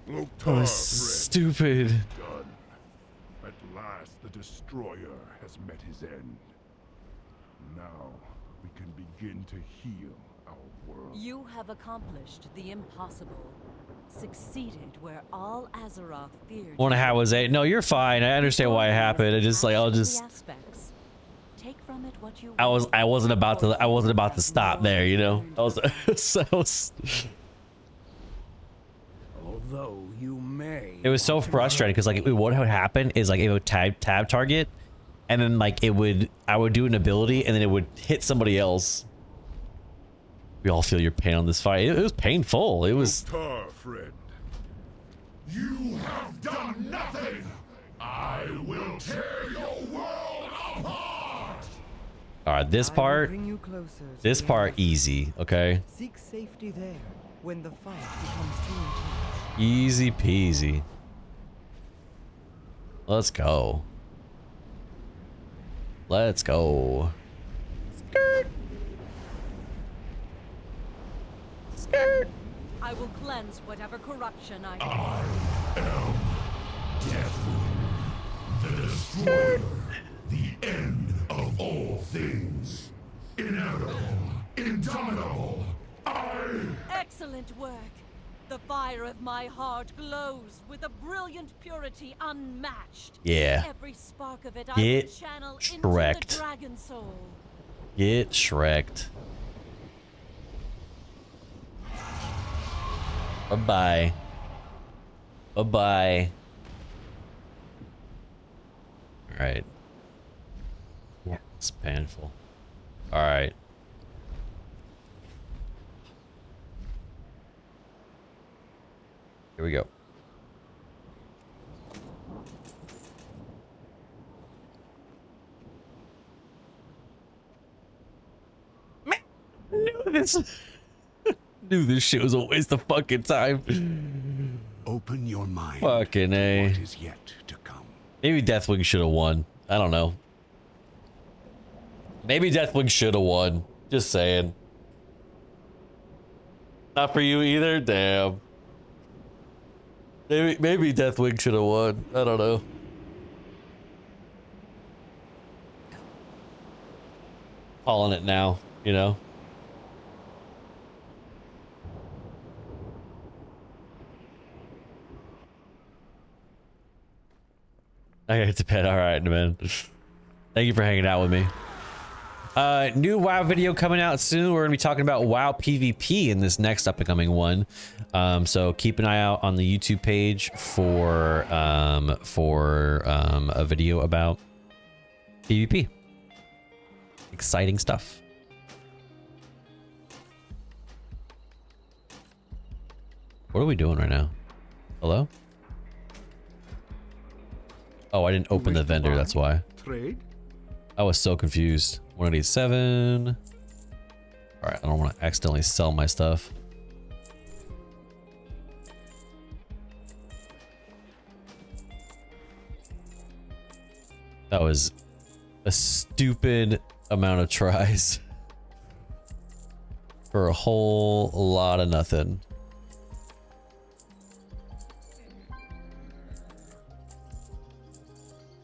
That was stupid. Done. At last, the destroyer has met his end. Now, we can begin to heal our world. You have accomplished the impossible. Succeeded where all Azeroth feared. Wanna have was a no, you're fine. I understand why it happened. I just like I'll just take from it what you I wasn't about to stop there, you know? I was Although you may. it was so frustrating because like what would happen is like it would tab target and then like I would do an ability and then it would hit somebody else. We all feel your pain on this fight. It was painful. It was Friend. You have done nothing. I will tear your world apart. all right, this part easy, okay? Seek safety there when the fight becomes too intense. Easy peasy. Let's go. Let's go. Skirt. Skirt. I will cleanse whatever corruption I am Death, the destroyer, the end of all things. Inevitable, indomitable. Excellent work. The fire of my heart glows with a brilliant purity unmatched. Yeah. Every spark of it I Get will channel into Shrek'd. the dragon soul. Get Shrek'd. Bye-bye. Bye-bye. All right. Yeah, it's painful. All right. Here we go. Man, I knew this shit was a waste of fucking time. Open your mind. Fucking A. What is yet to come. Maybe Deathwing should have won. I don't know. Maybe Deathwing should have won. Just saying. Not for you either? Damn. Maybe Deathwing should have won. I don't know. Calling it now, you know? I gotta get to bed. All right, man. Thank you for hanging out with me. New WoW video coming out soon. We're gonna be talking about WoW PvP in this next upcoming one. So keep an eye out on the YouTube page for a video about PvP. Exciting stuff. What are we doing right now? Hello? Oh, I didn't open the vendor, that's why. Trade? I was so confused. 187. All right, I don't want to accidentally sell my stuff. That was a stupid amount of tries for a whole lot of nothing.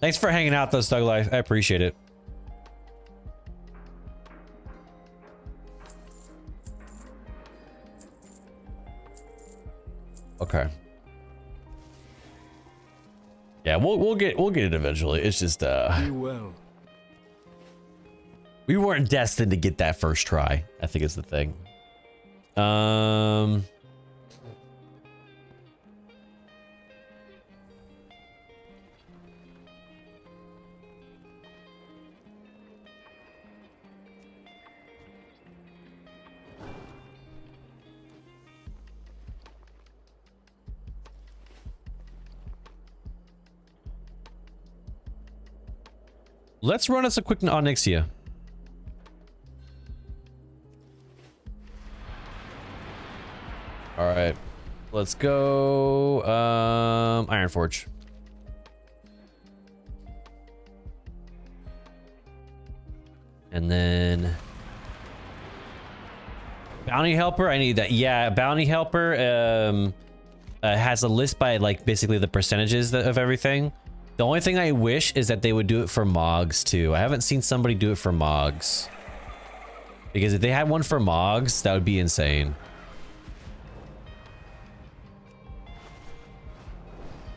Thanks for hanging out though, Stug Life. I appreciate it. Okay. Yeah, we'll get it eventually. It's just Be well. we weren't destined to get that first try. I think is the thing. Let's run us a quick Onyxia. All right, let's go. Ironforge. And then bounty helper, I need that. Yeah, bounty helper has a list by like basically the percentages of everything. The only thing I wish is that they would do it for Mogs too. I haven't seen somebody do it for Mogs. Because if they had one for Mogs, that would be insane.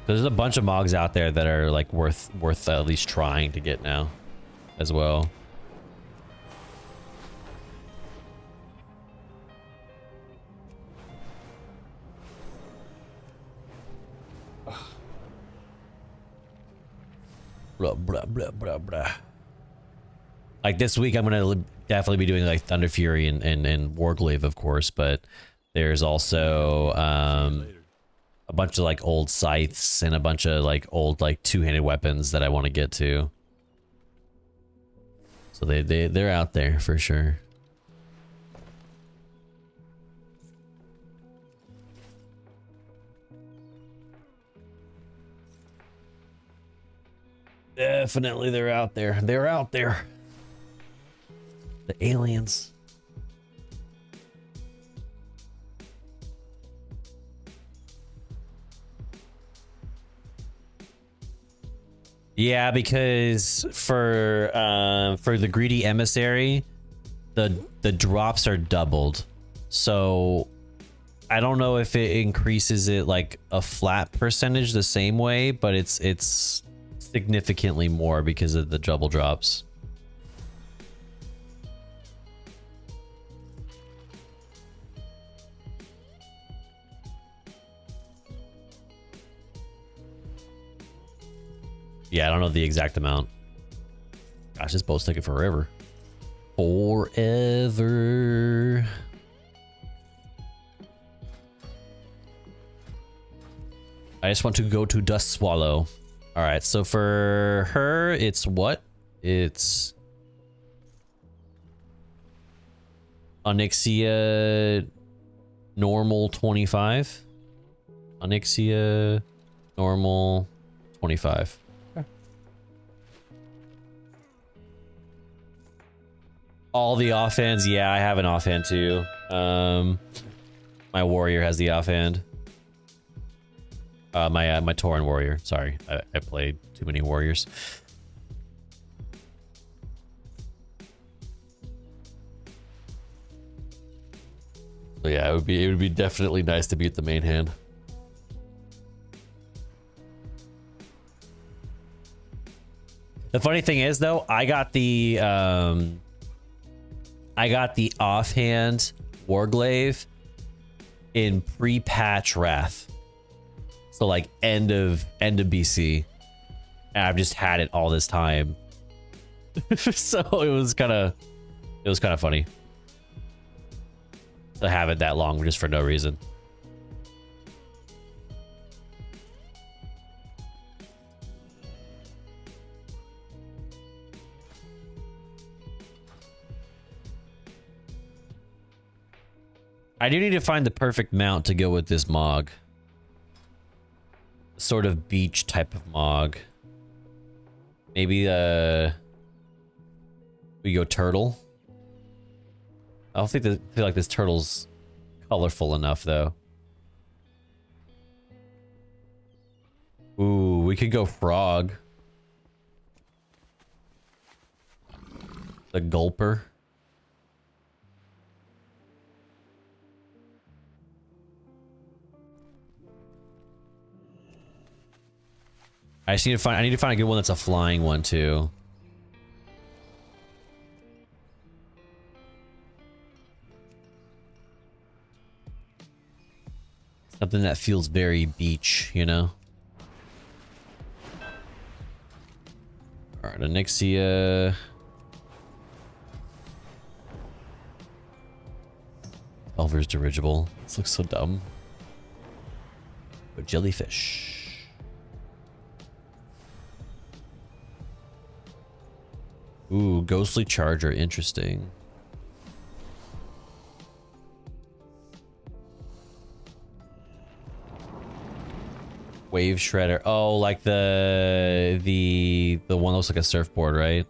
There's a bunch of Mogs out there that are like worth at least trying to get now as well. Blah, blah, blah, blah, blah. Like this week, I'm gonna definitely be doing like Thunder Fury and Warglaive, of course, but there's also a bunch of like old scythes and a bunch of like old like two-handed weapons that I want to get to. So they're out there for sure. Definitely they're out there. They're out there. The aliens. Yeah, because for the greedy emissary, the drops are doubled. So I don't know if it increases it like a flat percentage the same way, but it's significantly more because of the double drops. Yeah, I don't know the exact amount. Gosh, this boat's taking forever. Forever. I just want to go to Dust Swallow. All right, so for her, it's what? It's Onyxia normal 25. Onyxia normal 25. Okay. All the offhands, yeah, I have an offhand too. My warrior has the offhand. My Tauren warrior. Sorry, I played too many warriors. So yeah, it would be definitely nice to beat the main hand. The funny thing is though, I got the offhand Warglaive in pre-patch Wrath. So like end of BC, and I've just had it all this time. So it was kind of funny to have it that long just for no reason. I do need to find the perfect mount to go with this Mog. Sort of beach type of Mog. Maybe we go turtle. I don't feel like this turtle's colorful enough though. Ooh, we could go frog. The gulper. I just need to find a good one that's a flying one too. Something that feels very beach, you know? Alright, Onyxia. Elver's dirigible. This looks so dumb. But jellyfish. Ooh, ghostly charger, interesting. Wave shredder. Oh, like the one that looks like a surfboard, right?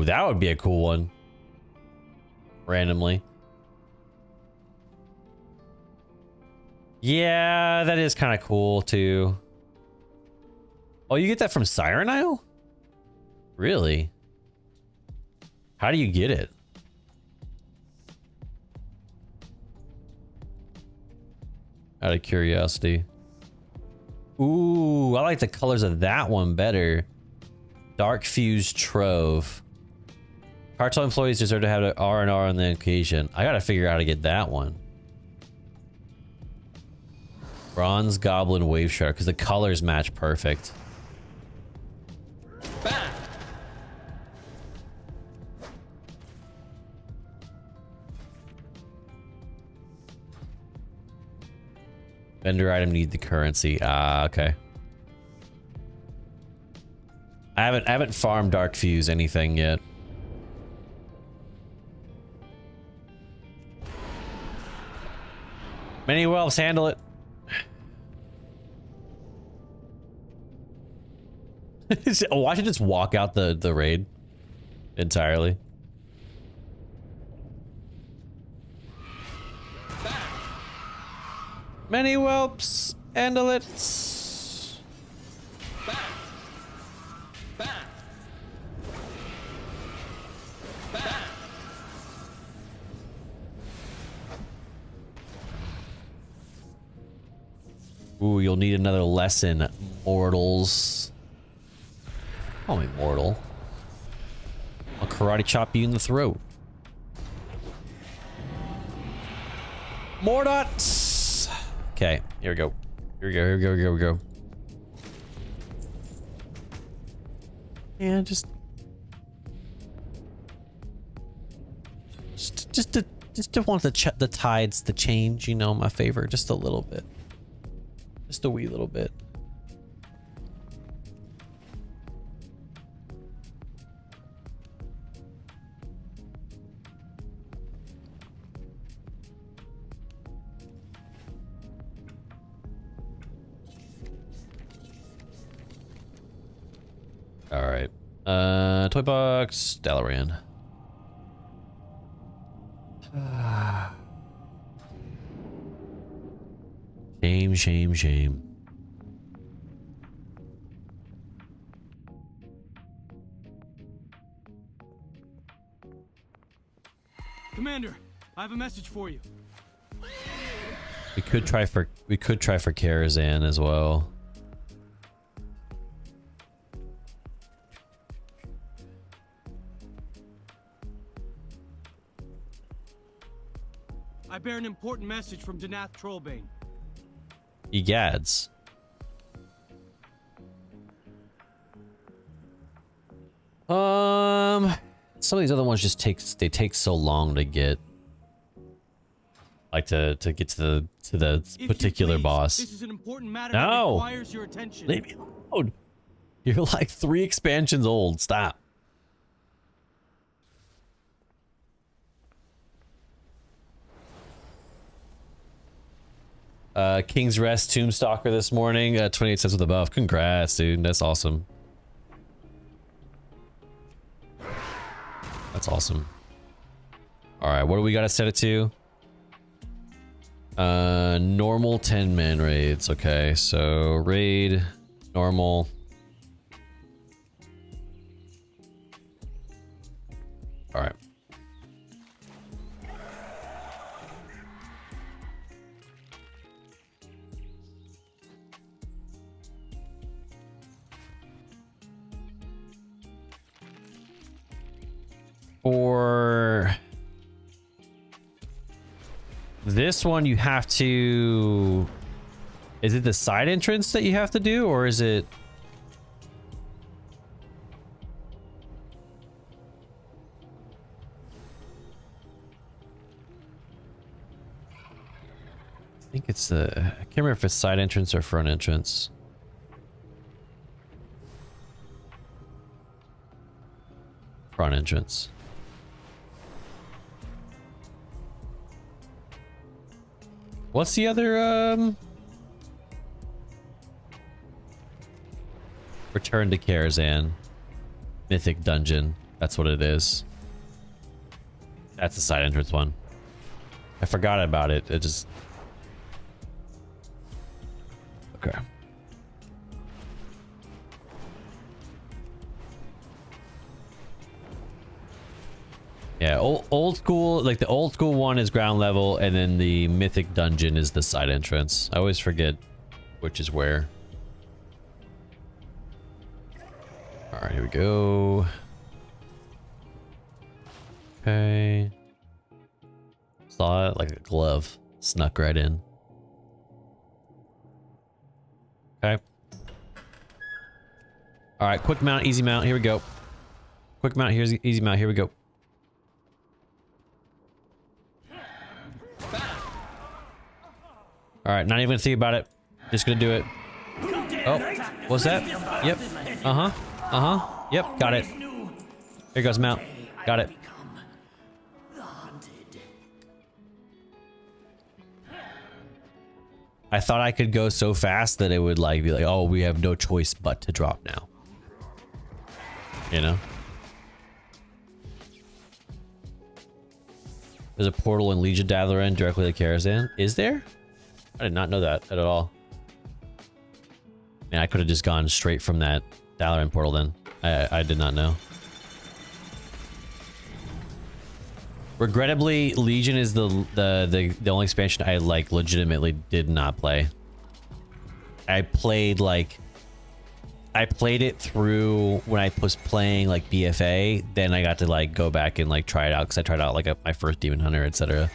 that would be a cool one. Randomly. Yeah, that is kind of cool too. Oh, you get that from Siren Isle? Really? How do you get it? Out of curiosity. Ooh, I like the colors of that one better. Dark Fused Trove. Cartel employees deserve to have an R&R on the occasion. I gotta figure out how to get that one. Bronze Goblin Wave Shard, because the colors match perfect. Bam! Vendor item need the currency. Ah, okay. I haven't farmed Dark Fuse anything yet. Many whelps, handle it. Oh, I should just walk out the raid entirely. Many whelps, handle it. Ooh, you'll need another lesson, mortals. Call me mortal. I'll karate chop you in the throat. Mordots! Okay, here we go. Here we go, here we go, here we go. Yeah, just to want the tides to change, you know, in my favor just a little bit. Just a wee little bit. All right. Toy box, Dalaran. Shame, shame, shame. Commander, I have a message for you. We could try for Karazhan as well. I bear an important message from Danath Trollbane. Egads. Some of these other ones just take so long to get, like to get to the particular boss. This is an important matter no. that requires your attention. Leave me alone. You're like 3 expansions old. Stop. King's Rest Tombstalker this morning, 28 cents with the buff. Congrats, dude. That's awesome. That's awesome. All right, what do we got to set it to? Normal 10-man raids. Okay, so raid, normal. All right. For this one, you have to... Is it the side entrance that you have to do, or is it... I think it's the... I can't remember if it's side entrance or front entrance. Front entrance. What's the other, Return to Karazhan. Mythic Dungeon. That's what it is. That's the side entrance one. I forgot about it. It just... Okay. Yeah, old school, like the old school one is ground level, and then the mythic dungeon is the side entrance. I always forget which is where. All right, here we go. Okay. Saw it like a glove. Snuck right in. Okay. All right, quick mount, easy mount. Here we go. Quick mount, here's easy mount. Here we go. All right, not even gonna think about it. Just gonna do it. Oh, what's that? Yep. Yep, got it. Here goes mount. Got it. I thought I could go so fast that it would like be like, oh, we have no choice but to drop now. You know? There's a portal in Legion Dalaran directly to Karazhan. Is there? I did not know that at all. Man, I could have just gone straight from that Dalaran portal then. I did not know. Regrettably, Legion is the only expansion I like legitimately did not play. I played it through when I was playing like BFA, then I got to like go back and like try it out because I tried out like my first Demon Hunter, etc.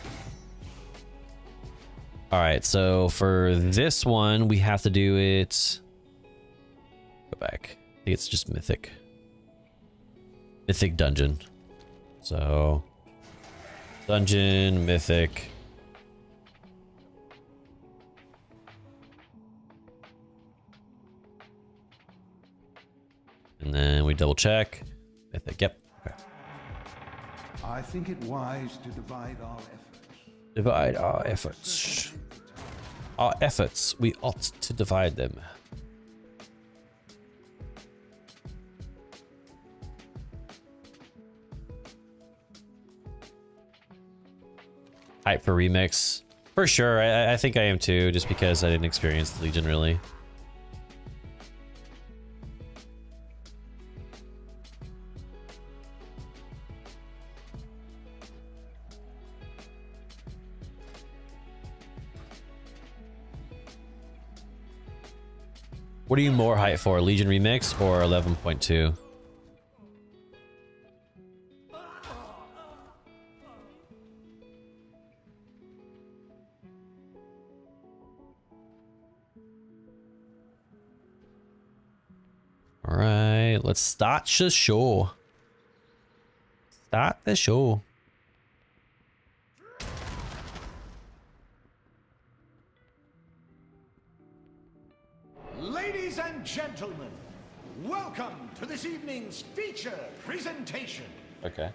All right, so for this one, we have to do it. Go back. I think it's just Mythic. Mythic Dungeon. So, Dungeon, Mythic. And then we double check. Mythic, yep. Okay. I think it wise to divide our efforts. Divide our efforts. Our efforts, we ought to divide them. Hype for remix. For sure, I think I am too, just because I didn't experience the Legion really. What are you more hyped for, Legion Remix or 11.2? All right, let's start the show. Start the show. Ladies and gentlemen, welcome to this evening's feature presentation. Okay.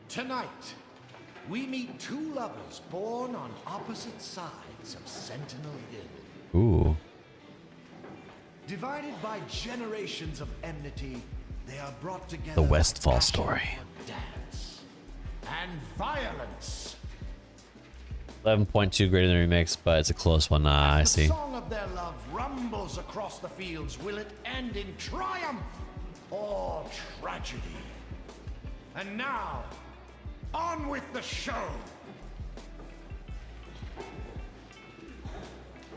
Tonight, we meet two lovers born on opposite sides of Sentinel Hill. Ooh. Divided by generations of enmity, they are brought together. The Westfall story. Dance and violence. 11.2 greater than remix, but it's a close one. Nah, I see. The song of their love rumbles across the fields. Will it end in triumph or tragedy? And now, on with the show.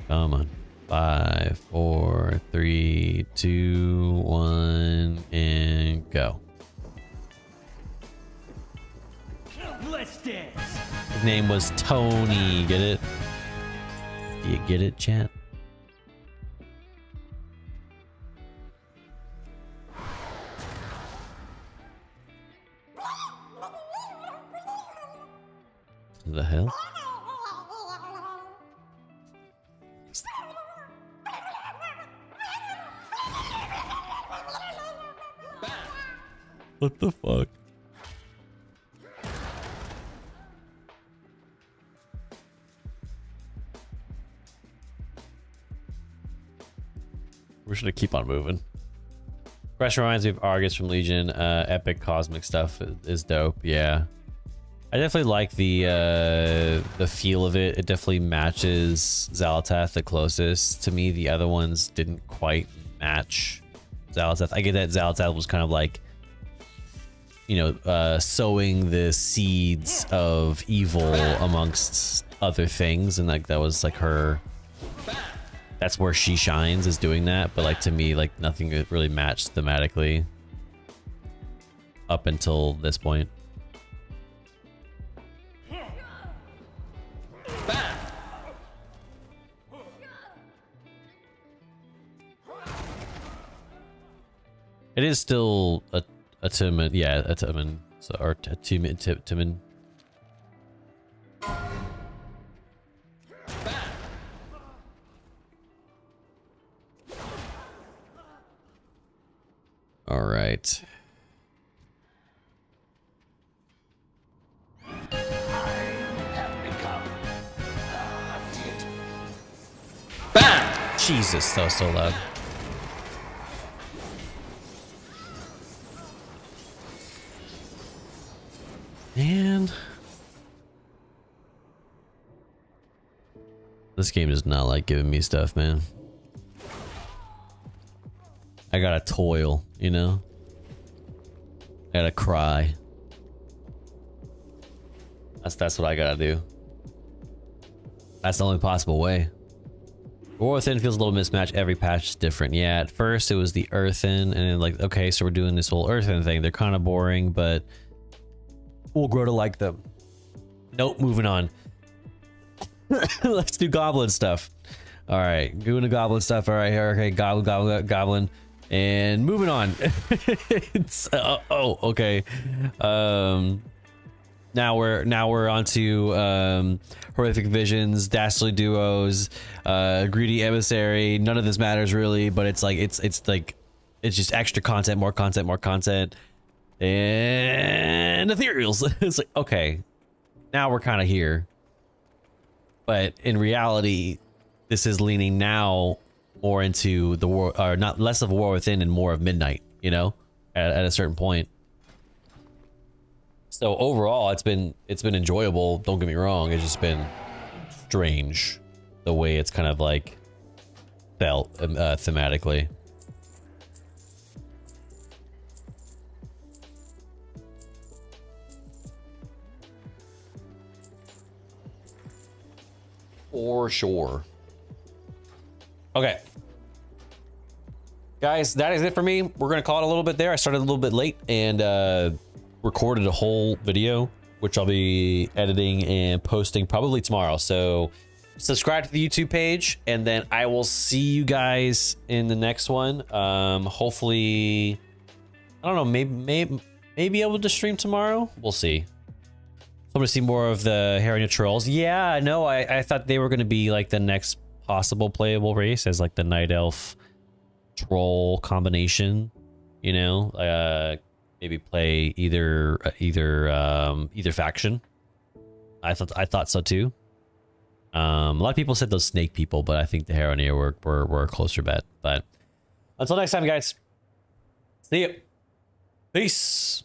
Come on. 5, 4, 3, 2, 1, and go. Let's dance. His name was Tony. Get it? Do you get it, chat? The hell? What the fuck? We're just gonna keep on moving. Question reminds me of Argus from Legion. Epic cosmic stuff is dope. Yeah, I definitely like the feel of it. It definitely matches Xal'atath the closest to me. The other ones didn't quite match Xal'atath. I get that Xal'atath was kind of like, you know, sowing the seeds of evil amongst other things, and like that was like her. That's where she shines, is doing that. But like to me, like nothing really matched thematically up until this point. It is still a Timon, yeah, a Timon, so, or a Timon. All right. Bam! Jesus, that was so loud. Man, this game does not like giving me stuff, man. I gotta toil, you know? I gotta cry. That's what I gotta do. That's the only possible way. War Within feels a little mismatched. Every patch is different. Yeah, at first it was the Earthen, and then like, okay, so we're doing this whole Earthen thing. They're kind of boring, but we'll grow to like them. Nope, moving on. Let's do goblin stuff. All right, doing the goblin stuff. All right, here, okay, goblin. And moving on. It's okay. Now we're on to horrific visions, dastardly duos, greedy emissary. None of this matters really, but it's like it's just extra content, more content, and ethereals. It's like, okay, now we're kind of here, but in reality, this is leaning now more into the war, or not less of War Within and more of Midnight, you know, at a certain point. So overall, it's been enjoyable. Don't get me wrong. It's just been strange the way it's kind of like felt thematically. For sure. Okay. Guys, that is it for me. We're going to call it a little bit there. I started a little bit late and recorded a whole video, which I'll be editing and posting probably tomorrow. So subscribe to the YouTube page, and then I will see you guys in the next one. Hopefully, I don't know, maybe able to stream tomorrow. We'll see. I'm going to see more of the Harrier Trolls. Yeah, no, I thought they were going to be like the next possible playable race as like the Night Elf Troll combination, you know, maybe play either faction. I thought so too. A lot of people said those snake people, but I think the Harrier were a closer bet. But until next time, guys. See you. Peace.